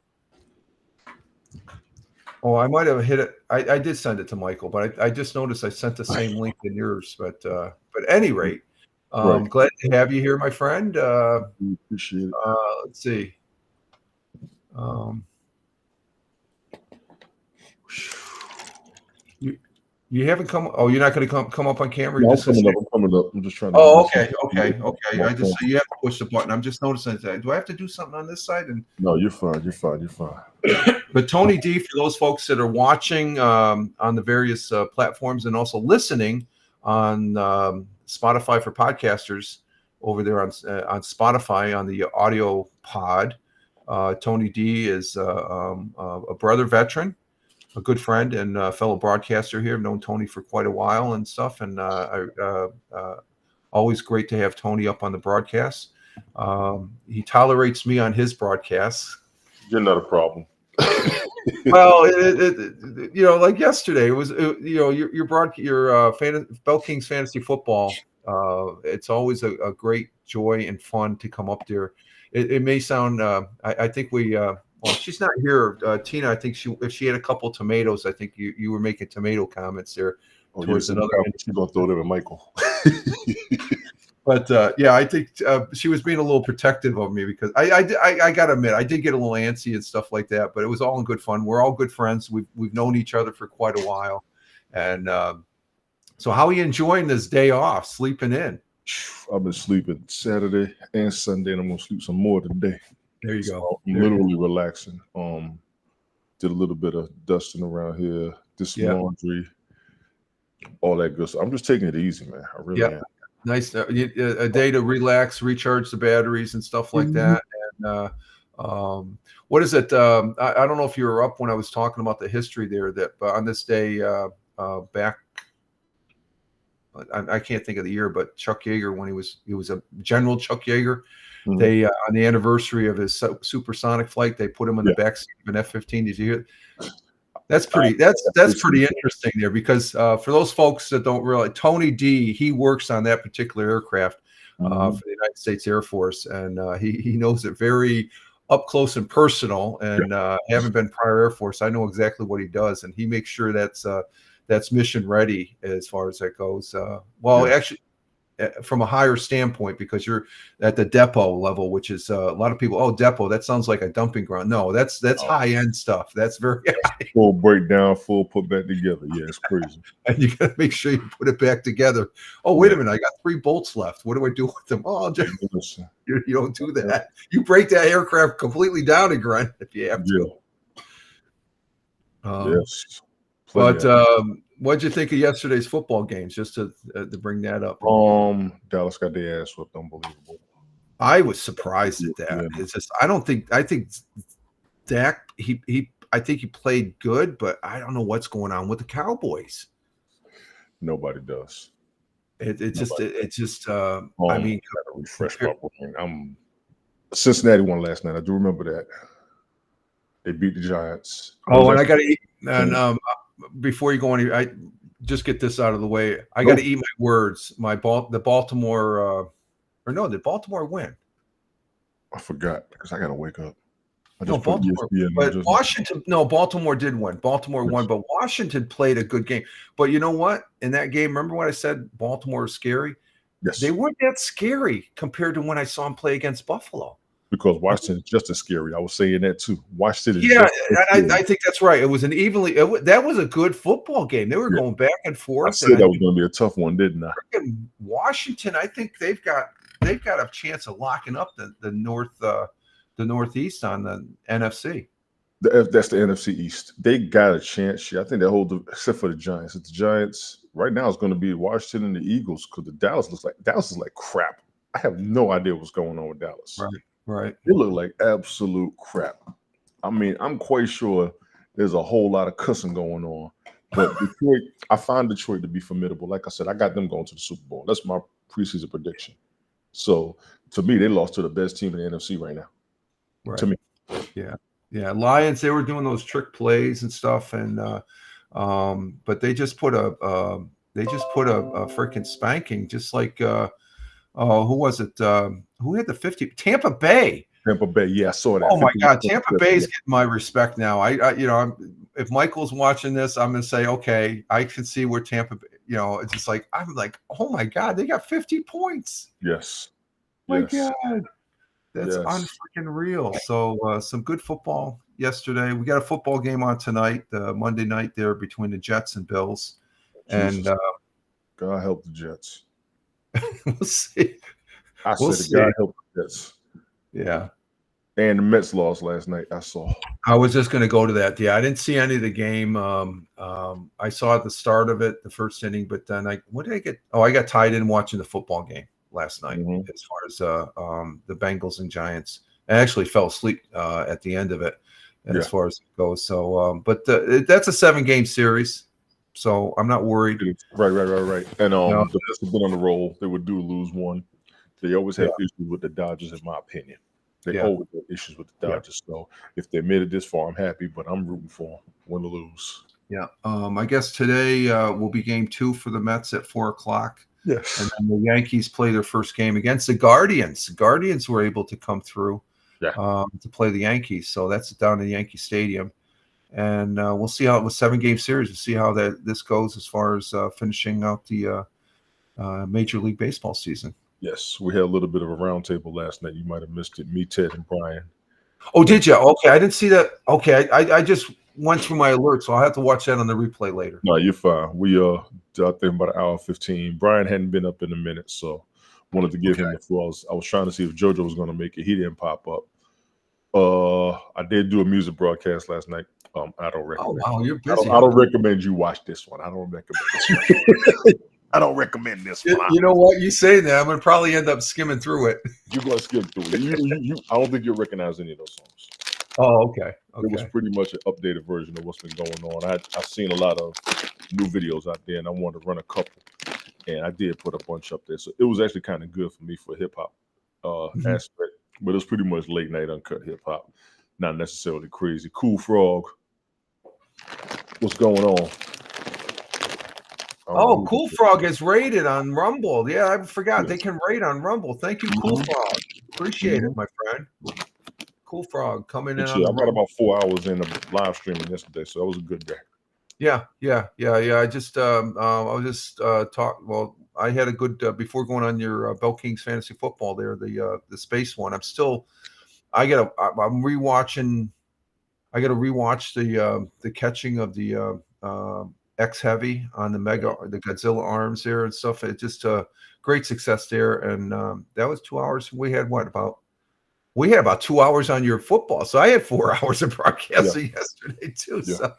Oh, I might have hit it. I did send it to Michael, but I just noticed I sent the same link in yours. But at any rate, Right. Glad to have you here, my friend. Appreciate it. Let's see. You haven't come. Oh, you're not going to come up on camera. No, I'm coming up. I'm just trying to. Oh, okay. I just so you have to push the button. I'm just noticing that. Do I have to do something on this side? And no, you're fine. You're fine. You're fine. But Tony D, for those folks that are watching on the various platforms and also listening on Spotify for podcasters over there on Spotify on the audio pod, Tony D is a brother veteran, a good friend and fellow broadcaster here. I've known Tony for quite a while and stuff, and always great to have Tony up on the broadcast. He tolerates me on his broadcasts. You're not a problem. Well, like yesterday, it was your Bell Kings fantasy football. It's always a great joy and fun to come up there. It may sound. I think we. Well, she's not here, Tina. I think if she had a couple tomatoes, I think you were making tomato comments there towards another. She's gonna throw them at Michael. But yeah, I think she was being a little protective of me because I got to admit I did get a little antsy and stuff like that. But it was all in good fun. We're all good friends. We've known each other for quite a while, and so how are you enjoying this day off, sleeping in? I've been sleeping Saturday and Sunday, and I'm gonna sleep some more today. There you go. I'm literally relaxing. Did a little bit of dusting around here, did some laundry, all that good stuff. I'm just taking it easy, man. I really am. Nice. A day to relax, recharge the batteries and stuff like that. And what is it? I don't know if you were up when I was talking about the history there. That on this day back, I can't think of the year, but Chuck Yeager, when he was a General Chuck Yeager, they on the anniversary of his supersonic flight, they put him in the backseat of an F-15. Did you hear? That's pretty. That's pretty interesting there, because for those folks that don't realize, Tony D, he works on that particular aircraft for the United States Air Force, and he knows it very up close and personal. And having been prior Air Force, I know exactly what he does, and he makes sure that's mission ready as far as that goes. Actually, from a higher standpoint, because you're at the depot level, which is a lot of people. Oh, depot, that sounds like a dumping ground. No, that's high end stuff. That's very high. Full breakdown, full put back together. Yeah, it's crazy. And you got to make sure you put it back together. Oh, wait a minute, I got 3 bolts left. What do I do with them? Oh, you don't do that. You break that aircraft completely down again if you have to. Yes. But what'd you think of yesterday's football games? Just to bring that up. Dallas got their ass whipped. Unbelievable. I was surprised at that. It's just I think Dak I think he played good, but I don't know what's going on with the Cowboys. Nobody does. It's just I mean, gotta refresh my brain. Cincinnati won last night. I do remember that. They beat the Giants. Oh, and I got to eat. And before you go on, I just get this out of the way. I got to eat my words. The Baltimore, did Baltimore win? I forgot because I got to wake up. Baltimore, but Washington. No, Baltimore did win. Baltimore won, but Washington played a good game. But you know what? In that game, remember when I said Baltimore is scary? Yes, they weren't that scary compared to when I saw them play against Buffalo. Because Washington is just as scary. I was saying that too. Washington is I think that's right. It was an that was a good football game. They were going back and forth. I said that was going to be a tough one, didn't I? Washington, I think they've got a chance of locking up the Northeast on the NFC. That's the NFC East. They got a chance. I think they hold except for the Giants. It's the Giants right now. It's going to be Washington and the Eagles, because the Dallas is like crap. I have no idea what's going on with Dallas. Right. They look like absolute crap. I mean, I'm quite sure there's a whole lot of cussing going on. But Detroit, I find Detroit to be formidable. Like I said, I got them going to the Super Bowl. That's my preseason prediction. So to me, they lost to the best team in the NFC right now. Right. To me. Yeah. Lions, they were doing those trick plays and stuff, and but they just put a freaking spanking, just like who was it? Who had the 50? Tampa Bay. Yeah, I saw that. Oh my God, Tampa Bay's getting my respect now. If Michael's watching this, I'm gonna say, okay, I can see where Tampa Bay. It's just like I'm like, oh my God, they got 50 points. Yes. My God, that's unfreaking real. So some good football yesterday. We got a football game on tonight, Monday night there between the Jets and Bills. Jesus. And God help the Jets. We'll see. We'll see. God help the Jets. Yeah. And the Mets lost last night. I saw. I was just going to go to that. Yeah, I didn't see any of the game. I saw at the start of it, the first inning, but then what did I get? Oh, I got tied in watching the football game last night. As far as the Bengals and Giants, I actually fell asleep at the end of it. As far as it goes. So, but that's a 7-game series. So I'm not worried. Right. And the Mets have been on the roll. They would lose one. They always have issues with the Dodgers, in my opinion. They always have issues with the Dodgers. So if they made it this far, I'm happy, but I'm rooting for them, win or lose. Yeah. I guess today will be game 2 for the Mets at 4:00. Yes. And then the Yankees play their first game against the Guardians. The Guardians were able to come through to play the Yankees. So that's down in Yankee Stadium. And we'll see how it was 7-game series. We'll see how this goes as far as finishing out the Major League Baseball season. Yes, we had a little bit of a roundtable last night. You might have missed it. Me, Ted, and Brian. Oh, did you? Okay, I didn't see that. Okay, I just went through my alert, so I'll have to watch that on the replay later. No, you're fine. We out there about an hour 15. Brian hadn't been up in a minute, so wanted to give him the floor. I was trying to see if JoJo was going to make it. He didn't pop up. I did do a music broadcast last night. I don't Oh recommend. wow, you're I busy. don't recommend you watch this one. I don't recommend. I don't recommend this one. You know what? You say that, I'm gonna probably end up skimming through it. You're gonna skip through it. I don't think you'll recognize any of those songs. Oh, okay. It was Okay. pretty much an updated version of what's been going on. I've seen a lot of new videos out there, and I wanted to run a couple, and I did put a bunch up there. So it was actually kind of good for me for hip hop aspect, but it's pretty much late night uncut hip hop, not necessarily crazy. Cool Frog, what's going on? Oh, Cool Frog is rated on Rumble. Yeah, I forgot they Yes. can rate on Rumble. Thank you, Cool Frog. Appreciate it, my friend. Cool Frog coming in But on yeah, the I got Rumble. about 4 hours in of live streaming yesterday, so that was a good day. Yeah. I just talk. Well, I had a good before going on your Bell Kings fantasy football there, the space one. I'm rewatching. I got to rewatch the catching of the X Heavy on the Godzilla arms there and stuff. It just great success there, and that was 2 hours. We had about 2 hours on your football, so I had 4 hours of broadcasting yesterday too. Yeah.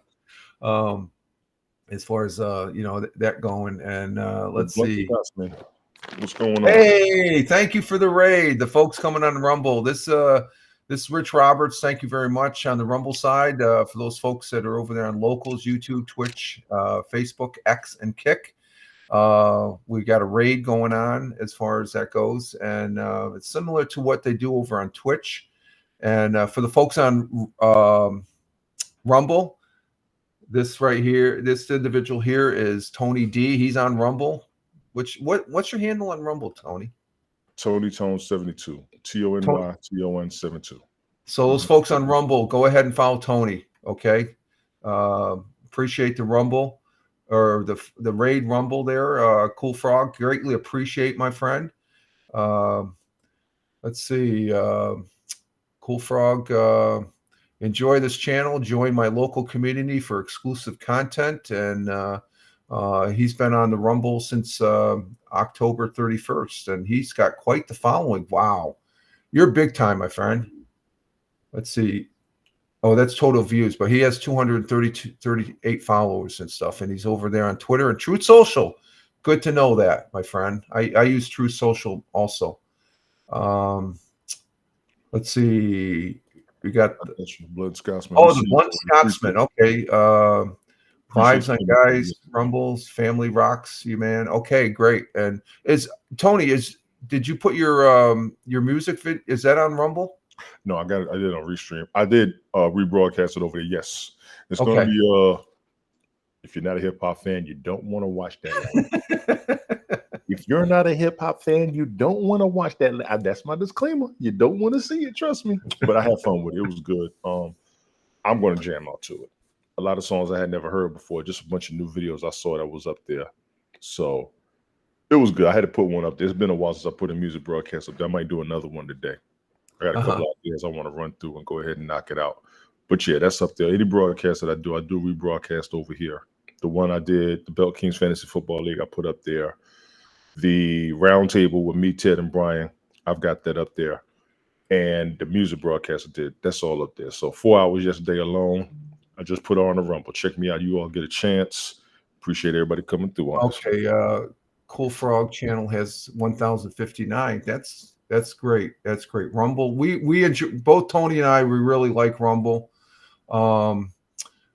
So, as far as that going, and let's Blunt see. Scots, man. What's going on? Hey, thank you for the raid. The folks coming on Rumble. This is Rich Roberts. Thank you very much on the Rumble side. For those folks that are over there on Locals, YouTube, Twitch, Facebook, X, and Kick. We got a raid going on as far as that goes, and it's similar to what they do over on Twitch. And for the folks on Rumble, this right here, this individual here is Tony D. He's on Rumble. What's your handle on Rumble, Tony? Tony Tone 72. TONY 72. So those folks on Rumble, go ahead and follow Tony. Okay. Appreciate the Rumble or the raid Rumble there. Cool Frog, greatly appreciate, my friend. Let's see. Cool Frog, enjoy this channel. Join my local community for exclusive content. And he's been on the Rumble since October 31st, and he's got quite the following. Wow. You're big time, my friend. Let's see. Oh, that's total views, but he has 238 followers and stuff, and he's over there on Twitter and Truth Social. Good to know that, my friend. I use Truth Social also. Let's see. We got Blood Scotsman. Oh, the Blunt Scotsman. Okay. Vibes on guys, Rumbles, Family Rocks, you man. Okay, great. And did you put your music vid? Is that on Rumble? No, I did it on Restream. I did rebroadcast it over there. Yes. It's Okay. gonna be if you're not a hip hop fan, you don't want to watch that. If you're not a hip hop fan, you don't want to watch that. That's my disclaimer. You don't want to see it, trust me. But I had fun with it. It was good. I'm gonna jam out to it. A lot of songs I had never heard before, just a bunch of new videos I saw that was up there. So it was good. I had to put one up there. It's been a while since I put a music broadcast up there. I might do another one today. I got a couple ideas I want to run through and go ahead and knock it out. But yeah, that's up there. Any broadcast that I do rebroadcast over here. The one I did, the Bell Kings Fantasy Football League, I put up there. The roundtable with me, Ted, and Brian, I've got that up there. And the music broadcast I did, that's all up there. So 4 hours yesterday alone. I just put on the Rumble. Check me out. You all get a chance. Appreciate everybody coming through on this. Okay. Cool Frog channel has 1,059. That's great. That's great. Rumble. We enjoy, both Tony and I. We really like Rumble. I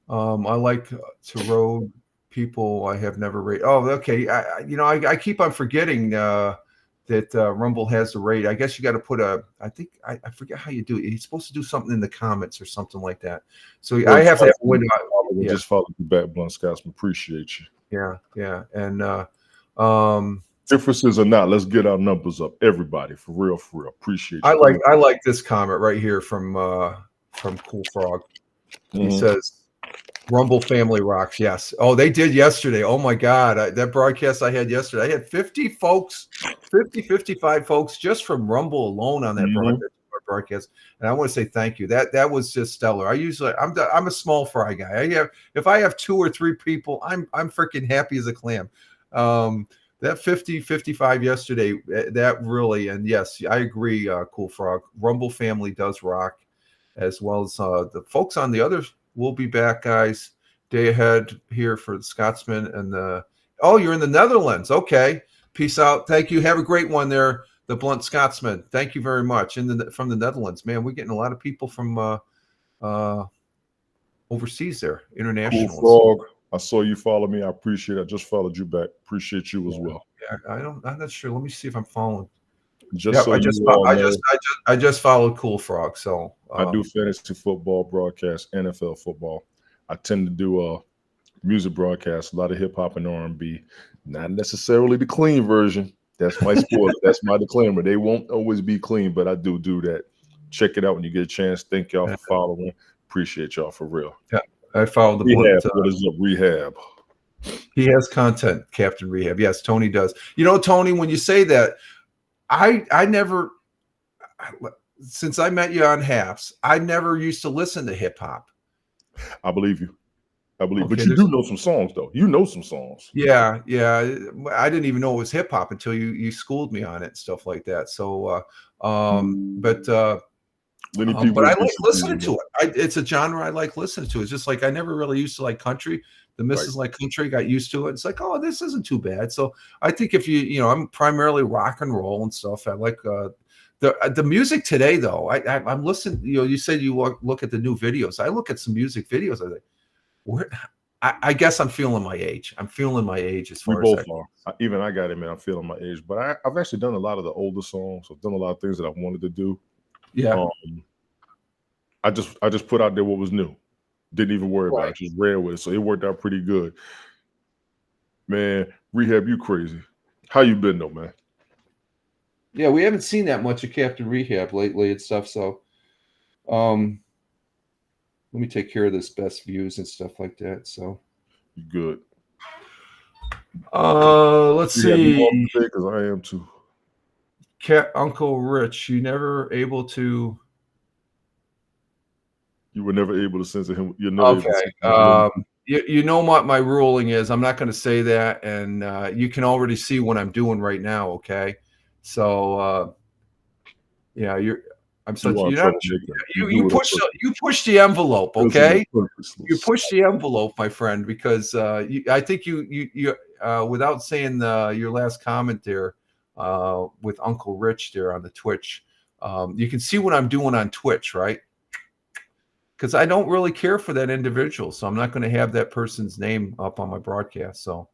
like to road people I have never rated. Oh, okay. I keep on forgetting that Rumble has the rate. I guess you got to put I forget how you do it. You're supposed to do something in the comments or something like that. So I have to have a window. Yeah. Just follow you back, Blunt Scotsman. Appreciate you. Yeah. And differences or not, let's get our numbers up. Everybody, for real. Appreciate you. I like this comment right here from Cool Frog. He says, Rumble Family Rocks. Yes. Oh, they did yesterday. Oh my God. That broadcast I had yesterday, I had 55 folks just from Rumble alone on that broadcast. And I want to say thank you. That was just stellar. I'm a small fry guy. If I have 2 or 3 people, I'm freaking happy as a clam. That 55 yesterday, that really, and yes, I agree, Cool Frog. Rumble Family does rock. as well as the folks on the others. We'll be back, guys. Day ahead here for the Scotsman and the. Oh, you're in the Netherlands. Okay. Peace out. Thank you. Have a great one there, the Blunt Scotsman. Thank you very much. From the Netherlands, man, we're getting a lot of people from overseas there, international. Cool, Frog. I saw you follow me. I appreciate it. I just followed you back. Appreciate you as well. Yeah, I'm not sure. Let me see if I'm following. Just so I just followed Cool Frog. So I do fantasy football broadcast, NFL football. I tend to do music broadcasts, a lot of hip hop and R&B. Not necessarily the clean version. That's my sport. That's my disclaimer. They won't always be clean, but I do that. Check it out when you get a chance. Thank y'all for following. Appreciate y'all for real. Yeah, I followed the Rehab. What is up, Rehab? He has content, Captain Rehab. Yes, Tony does. You know, Tony, when you say that, I never, since I met you on Haps, I never used to listen to hip hop. I believe you. Okay, but you do know some songs, though. You know some songs. Yeah. I didn't even know it was hip hop until you schooled me on it and stuff like that. So, but I like listening to it. It's a genre I like listening to. It's just like I never really used to like country. The missus like country, got used to it. It's like, oh, this isn't too bad. So I think if I'm primarily rock and roll and stuff. I like the music today, though. I'm listening. You said you look at the new videos. I look at some music videos. I think, I guess I'm feeling my age. I'm feeling my age as far as both are. Even I got it, man. I'm feeling my age. But I've actually done a lot of the older songs. I've done a lot of things that I wanted to do. Yeah. I just put out there what was new. Didn't even worry about it. Just ran with it. So it worked out pretty good. Man, Rehab, you crazy. How you been though, man? Yeah, we haven't seen that much of Captain Rehab lately and stuff. So let me take care of this best views and stuff like that. So you good. Let's see. Because I am too. Uncle Rich, you were never able to censor him. You're never okay. You know what my ruling is. I'm not going to say that, and you can already see what I'm doing right now. Okay, so yeah, I'm such. You push the envelope. Okay, you push the envelope, my friend, because I think you without saying your last comment there with Uncle Rich there on the Twitch, you can see what I'm doing on Twitch, right? Because I don't really care for that individual, so I'm not going to have that person's name up on my broadcast. So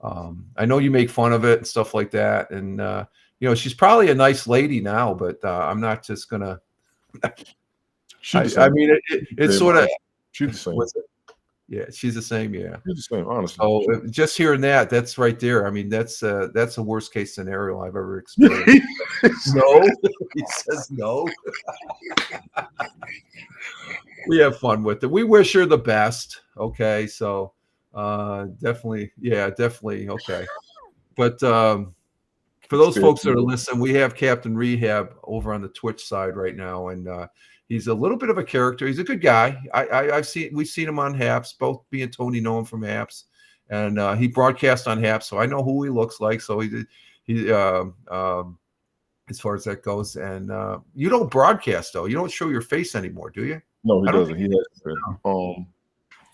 I know you make fun of it and stuff like that, and she's probably a nice lady now, but I'm not just gonna. I mean, it's sort of. She's the same. Yeah, she's the same. Yeah, she's the same. Honestly. So just hearing that's right there. I mean, that's a worst case scenario I've ever experienced. No, he says no. We have fun with it. We wish her the best. Okay, so definitely, okay. But for those folks that are listening, we have Captain Rehab over on the Twitch side right now, and he's a little bit of a character. He's a good guy. We've seen him on Haps. Both me and Tony know him from Haps, and he broadcasts on Haps, so I know who he looks like. So he as far as that goes, and you don't broadcast though. You don't show your face anymore, do you? No, he doesn't. He has.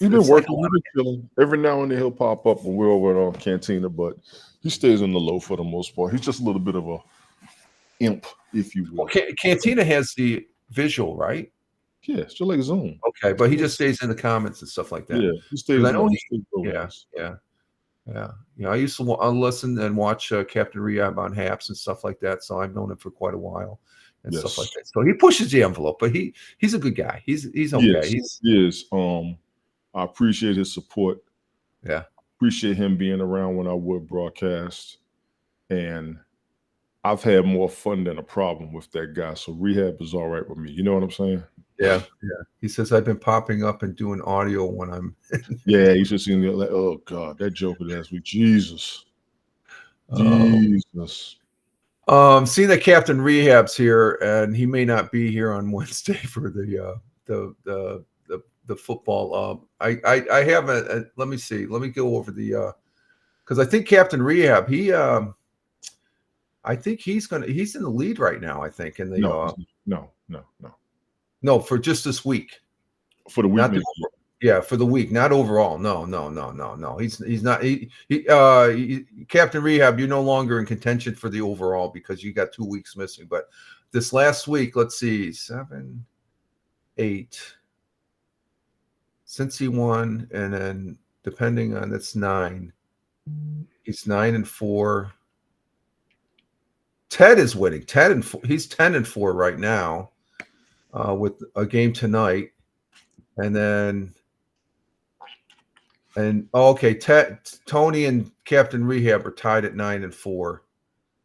He's been working. He's been chilling. Every now and then he'll pop up when we're over at Cantina, but he stays in the low for the most part. He's just a little bit of a imp, if you will. Okay, Cantina has the visual, right? Yeah, it's just like Zoom. Okay, but he just stays in the comments and stuff like that. Yeah, he stays. I know yeah. I used to listen and watch Captain Rehab on Haps and stuff like that, so I've known him for quite a while. And stuff like that. So he pushes the envelope, but he's a good guy. He's okay. He is. I appreciate his support. Yeah. Appreciate him being around when I would broadcast. And I've had more fun than a problem with that guy. So Rehab is all right with me. You know what I'm saying? Yeah. He says I've been popping up and doing audio when I'm Yeah, you should see me like, oh God, that joker last week. Jesus. Jesus. Seeing that Captain Rehab's here, and he may not be here on Wednesday for the football. I have let me see. Let me go over the because I think Captain Rehab, I think he's in the lead right now. I think in the no. No, for just this week. For the week. Not yeah, for the week, not overall. No. He's not. Captain Rehab, you're no longer in contention for the overall because you got 2 weeks missing. But this last week, let's see, 7, 8. Since he won, and then depending on that's 9. He's 9-4. Ted is winning. He's 10-4 right now, with a game tonight, and then. Okay, Tony and Captain Rehab are tied at 9-4,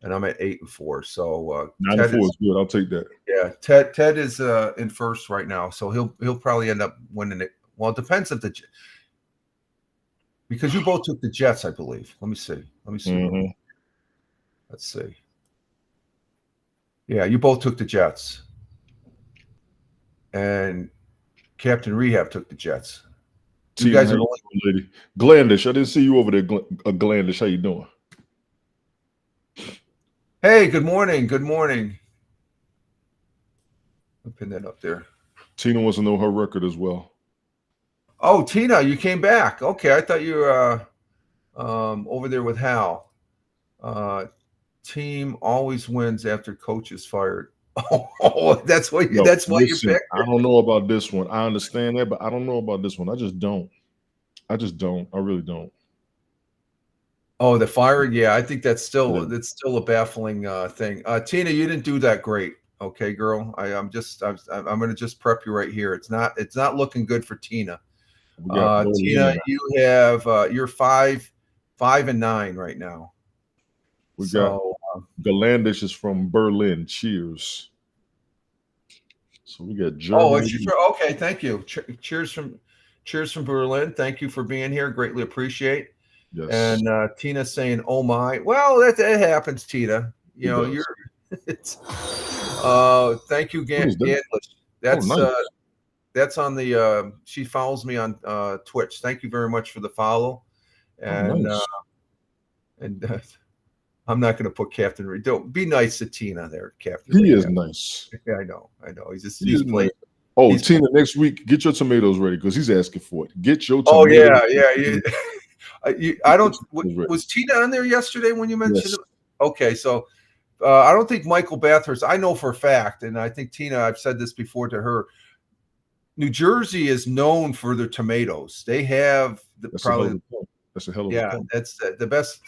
and I'm at 8-4. So 9-4 is good. I'll take that. Yeah, Ted is in first right now, so he'll probably end up winning it. Well, it depends if because you both took the Jets, I believe. Let me see. Mm-hmm. Let's see. Yeah, you both took the Jets, and Captain Rehab took the Jets. You guys are lady. Glandish. I didn't see you over there, Glandish. How you doing? Hey, good morning. Good morning. I'll pin that up there. Tina wants to know her record as well. Oh, Tina, you came back. Okay, I thought you were over there with Hal. Team always wins after coach is fired. Oh, that's what you picked. I don't know about this one. I understand that, but I don't know about this one. I just don't. I really don't. Oh, the firing. Yeah, I think that's still a baffling thing. Tina, you didn't do that great. Okay, girl. I'm going to just prep you right here. It's not looking good for Tina. Tina, you have you're 5-9 right now. We got Galandish is from Berlin. Cheers. So we got Germany. Oh, okay. Thank you. Cheers from Berlin. Thank you for being here. Greatly appreciate. Yes. And Tina saying, "Oh my." Well, that happens, Tina. You know, you're. It's. Thank you, Gandlish. That's that's on the. She follows me on Twitch. Thank you very much for the follow. And nice. I'm not going to put Captain Reed. Don't be nice to Tina there, Captain. He is nice. Yeah, I know. He's playing. Oh, Tina, next week, get your tomatoes ready because he's asking for it. Get your tomatoes. Oh, yeah. I don't. Was Tina on there yesterday when you mentioned it? Okay, so I don't think Michael Bathurst. I know for a fact, and I think Tina. I've said this before to her. New Jersey is known for their tomatoes. They have That's a hell of a point. That's the best.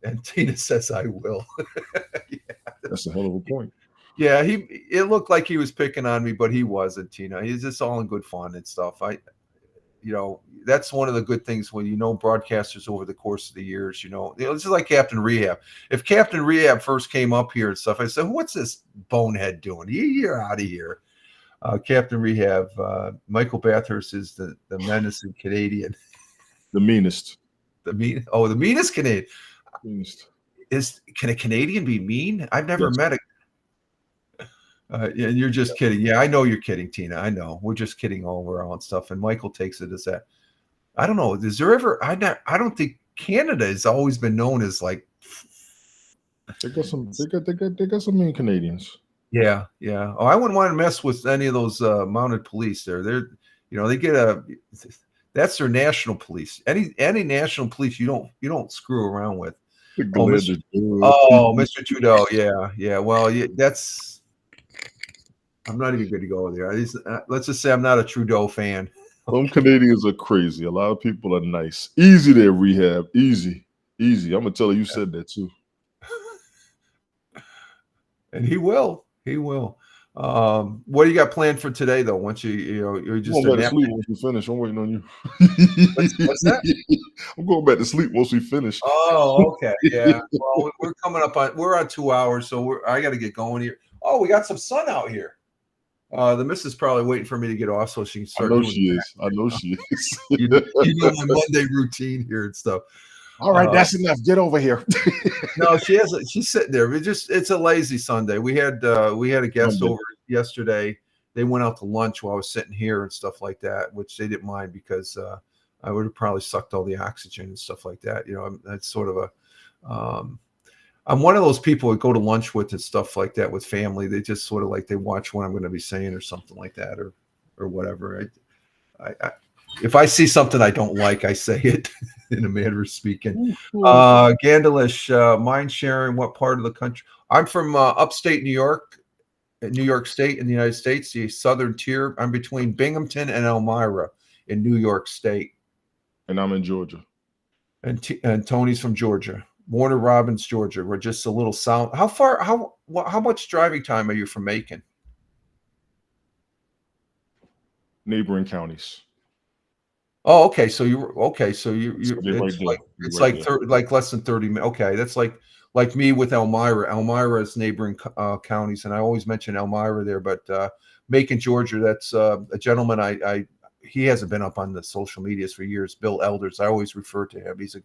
And Tina says, "I will." That's a hell of a point. Yeah, it looked like he was picking on me, but he wasn't, Tina. He's just all in good fun and stuff. That's one of the good things when broadcasters over the course of the years, this is like Captain Rehab. If Captain Rehab first came up here and stuff, I said, "What's this bonehead doing? You're out of here." Captain Rehab, Michael Bathurst is the menacing Canadian. The meanest. The meanest Canadian. Meanest. Can a Canadian be mean? I've never met a. And you're just kidding. Yeah, I know you're kidding, Tina. I know. We're just kidding all around and stuff. And Michael takes it as that. I don't know. Is there ever? I don't think Canada has always been known as like. They got some. They got some mean Canadians. Yeah. Oh, I wouldn't want to mess with any of those mounted police. They get that's their national police. Any national police you don't screw around with. Mr. Trudeau. Yeah. Well, that's. I'm not even going to go there. Let's just say I'm not a Trudeau fan. Some Canadians are crazy. A lot of people are nice. Easy there, Rehab. Easy. I'm going to tell you said that too. And he will. What do you got planned for today, though? Once you're just going back to sleep once we finish. I'm waiting on you. What's that? I'm going back to sleep once we finish. Oh, okay. Yeah. Well, we're coming up we're on 2 hours, so I got to get going here. Oh, we got some sun out here. The missus is probably waiting for me to get off so she can start. I know she is. You know my Monday routine here and stuff. All right, that's enough. Get over here. No, she's sitting there. It's a lazy Sunday. We had a guest over yesterday. They went out to lunch while I was sitting here and stuff like that, which they didn't mind because I would have probably sucked all the oxygen and stuff like that. That's sort of a I'm one of those people that go to lunch with and stuff like that with family. They just sort of like they watch what I'm going to be saying or something like that, or whatever. If I see something I don't like, I say it in a manner of speaking. Gandalish, mind sharing. What part of the country? I'm from upstate New York, New York State in the United States, the southern tier. I'm between Binghamton and Elmira in New York State. And I'm in Georgia. And Tony's from Georgia. Warner Robins, Georgia. We're just a little south. How much driving time are you from Macon? Neighboring counties. Oh, okay. So you it's like less than 30 minutes. Okay, that's like me with Elmira. Elmira is neighboring counties, and I always mention Elmira there. But Macon, Georgia, that's a gentleman he hasn't been up on the social medias for years. Bill Elders, I always refer to him. He's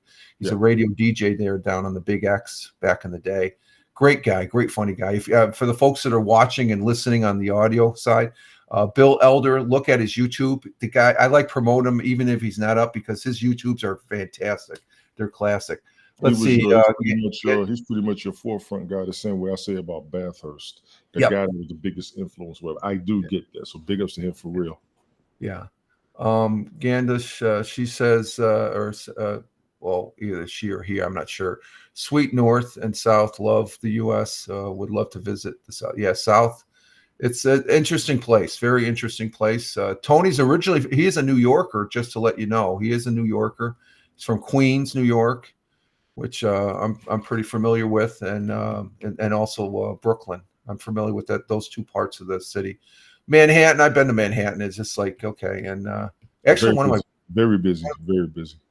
a radio DJ there down on the Big X back in the day. Great guy, great funny guy. For the folks that are watching and listening on the audio side, Bill Elder, look at his YouTube. The guy, I like promote him even if he's not up because his YouTubes are fantastic. They're classic. Let's see. He's pretty much your forefront guy, the same way I say about Bathurst. The guy that was the biggest influence. Well, I do get that. So big ups to him for real. Yeah. Gandish, she says, well, either she or he, I'm not sure. Sweet North and South, love the U.S. Would love to visit the South. Yeah, South. It's an interesting place, very interesting place. Tony's he is a New Yorker, just to let you know. He is a New Yorker. He's from Queens, New York, which I'm pretty familiar with, and also Brooklyn. I'm familiar with those two parts of the city. Manhattan, I've been to Manhattan. It's just like, okay. And actually, very busy.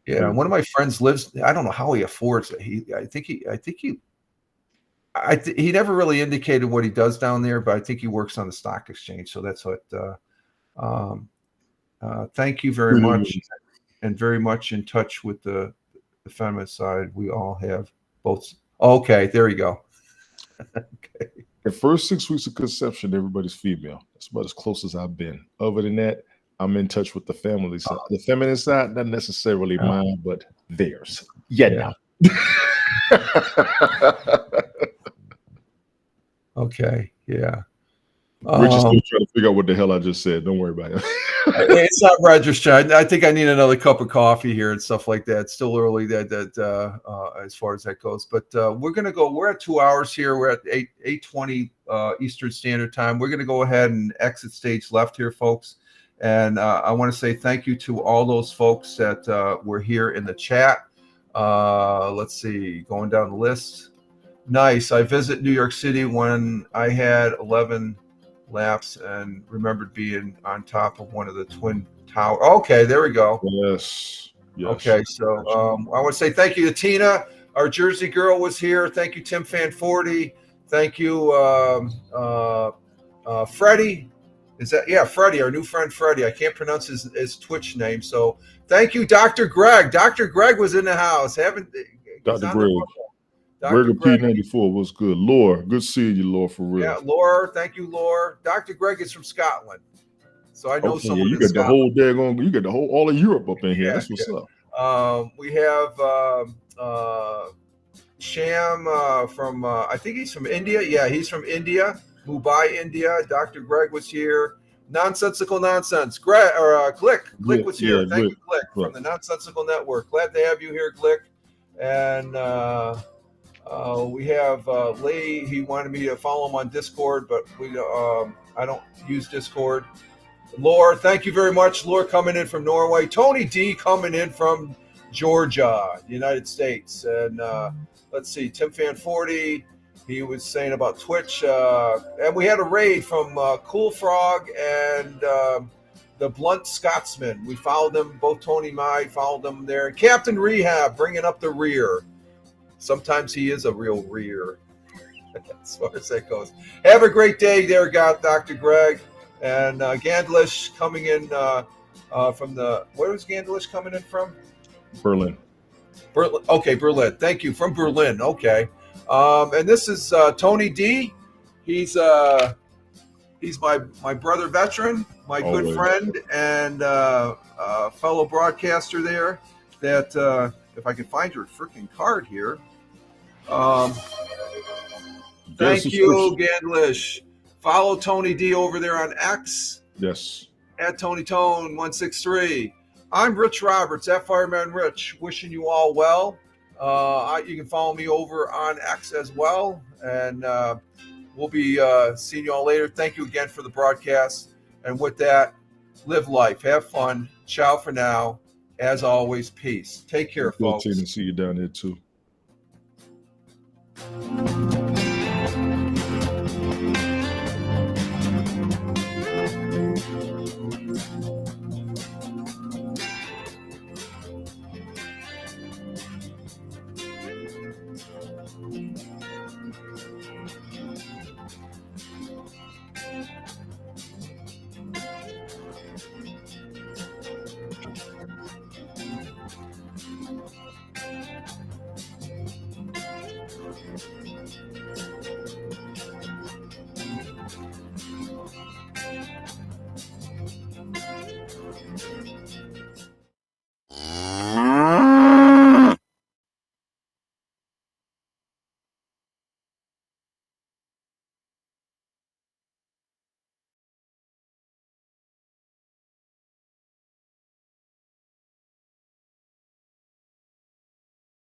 Yeah, one of my friends lives. I don't know how he affords it. He never really indicated what he does down there, but I think he works on the stock exchange. So that's what. Thank you very much, and very much in touch with the feminine side. We all have both. Okay, there you go. Okay. The first 6 weeks of conception, everybody's female. That's about as close as I've been. Other than that, I'm in touch with the family side. The feminine side, not necessarily mine, but theirs. Yeah. Okay. Yeah. Rich is still trying to figure out what the hell I just said. Don't worry about it. It's not registered. I think I need another cup of coffee here and stuff like that. It's still early as far as that goes. But we're going to go. We're at 2 hours here. We're at 8:20 Eastern Standard Time. We're going to go ahead and exit stage left here, folks. And I want to say thank you to all those folks that were here in the chat. Let's see. Going down the list. Nice. I visit New York City when I had 11 laps and remembered being on top of one of the twin towers. Okay, there we go. Yes. Okay, so I want to say thank you to Tina. Our Jersey girl was here. Thank you, Tim Fan40. Thank you, Freddie. Freddie, our new friend Freddie. I can't pronounce his Twitch name. So thank you, Dr. Greg. Dr. Greg was in the house. Dr. Greg. Greg P94 was good. Laura, good seeing you, Laura, for real. Yeah, Laura, thank you, Laura. Dr. Greg is from Scotland, so I know someone. You got the whole daggone. You got the whole all of Europe up in here. That's what's up. We have Sham from. I think he's from India. Yeah, he's from India, Mumbai, India. Dr. Greg was here. Nonsensical Nonsense. Greg or Glick. Glick was here. Thank you, Glick, from the Nonsensical Network. Glad to have you here, Glick. And we have Lee. He wanted me to follow him on Discord, but I don't use Discord. Laura, thank you very much. Laura coming in from Norway. Tony D coming in from Georgia, United States. And let's see, Tim Fan40. He was saying about Twitch. And we had a raid from Cool Frog and the Blunt Scotsman. We followed them, both Tony and I followed them there. And Captain Rehab bringing up the rear. Sometimes he is a real rear, as far as that goes. Have a great day there, Dr. Greg. And Gandlish coming in from where was Gandlish coming in from? Berlin. Okay, Berlin. Thank you. From Berlin. Okay. And this is Tony D. He's my brother veteran, my good friend, and fellow broadcaster there. That if I can find your freaking card here. Thank Yes, you, Gandlish. Follow Tony D over there on X Yes. at Tony Tone 163. I'm Rich Roberts at Fireman Rich. Wishing you all well. You can follow me over on X as well, and we'll be seeing you all later. Thank you again for the broadcast. And with that, live life, have fun. Ciao for now. As always, peace. Take care, folks. Good to see you down there too.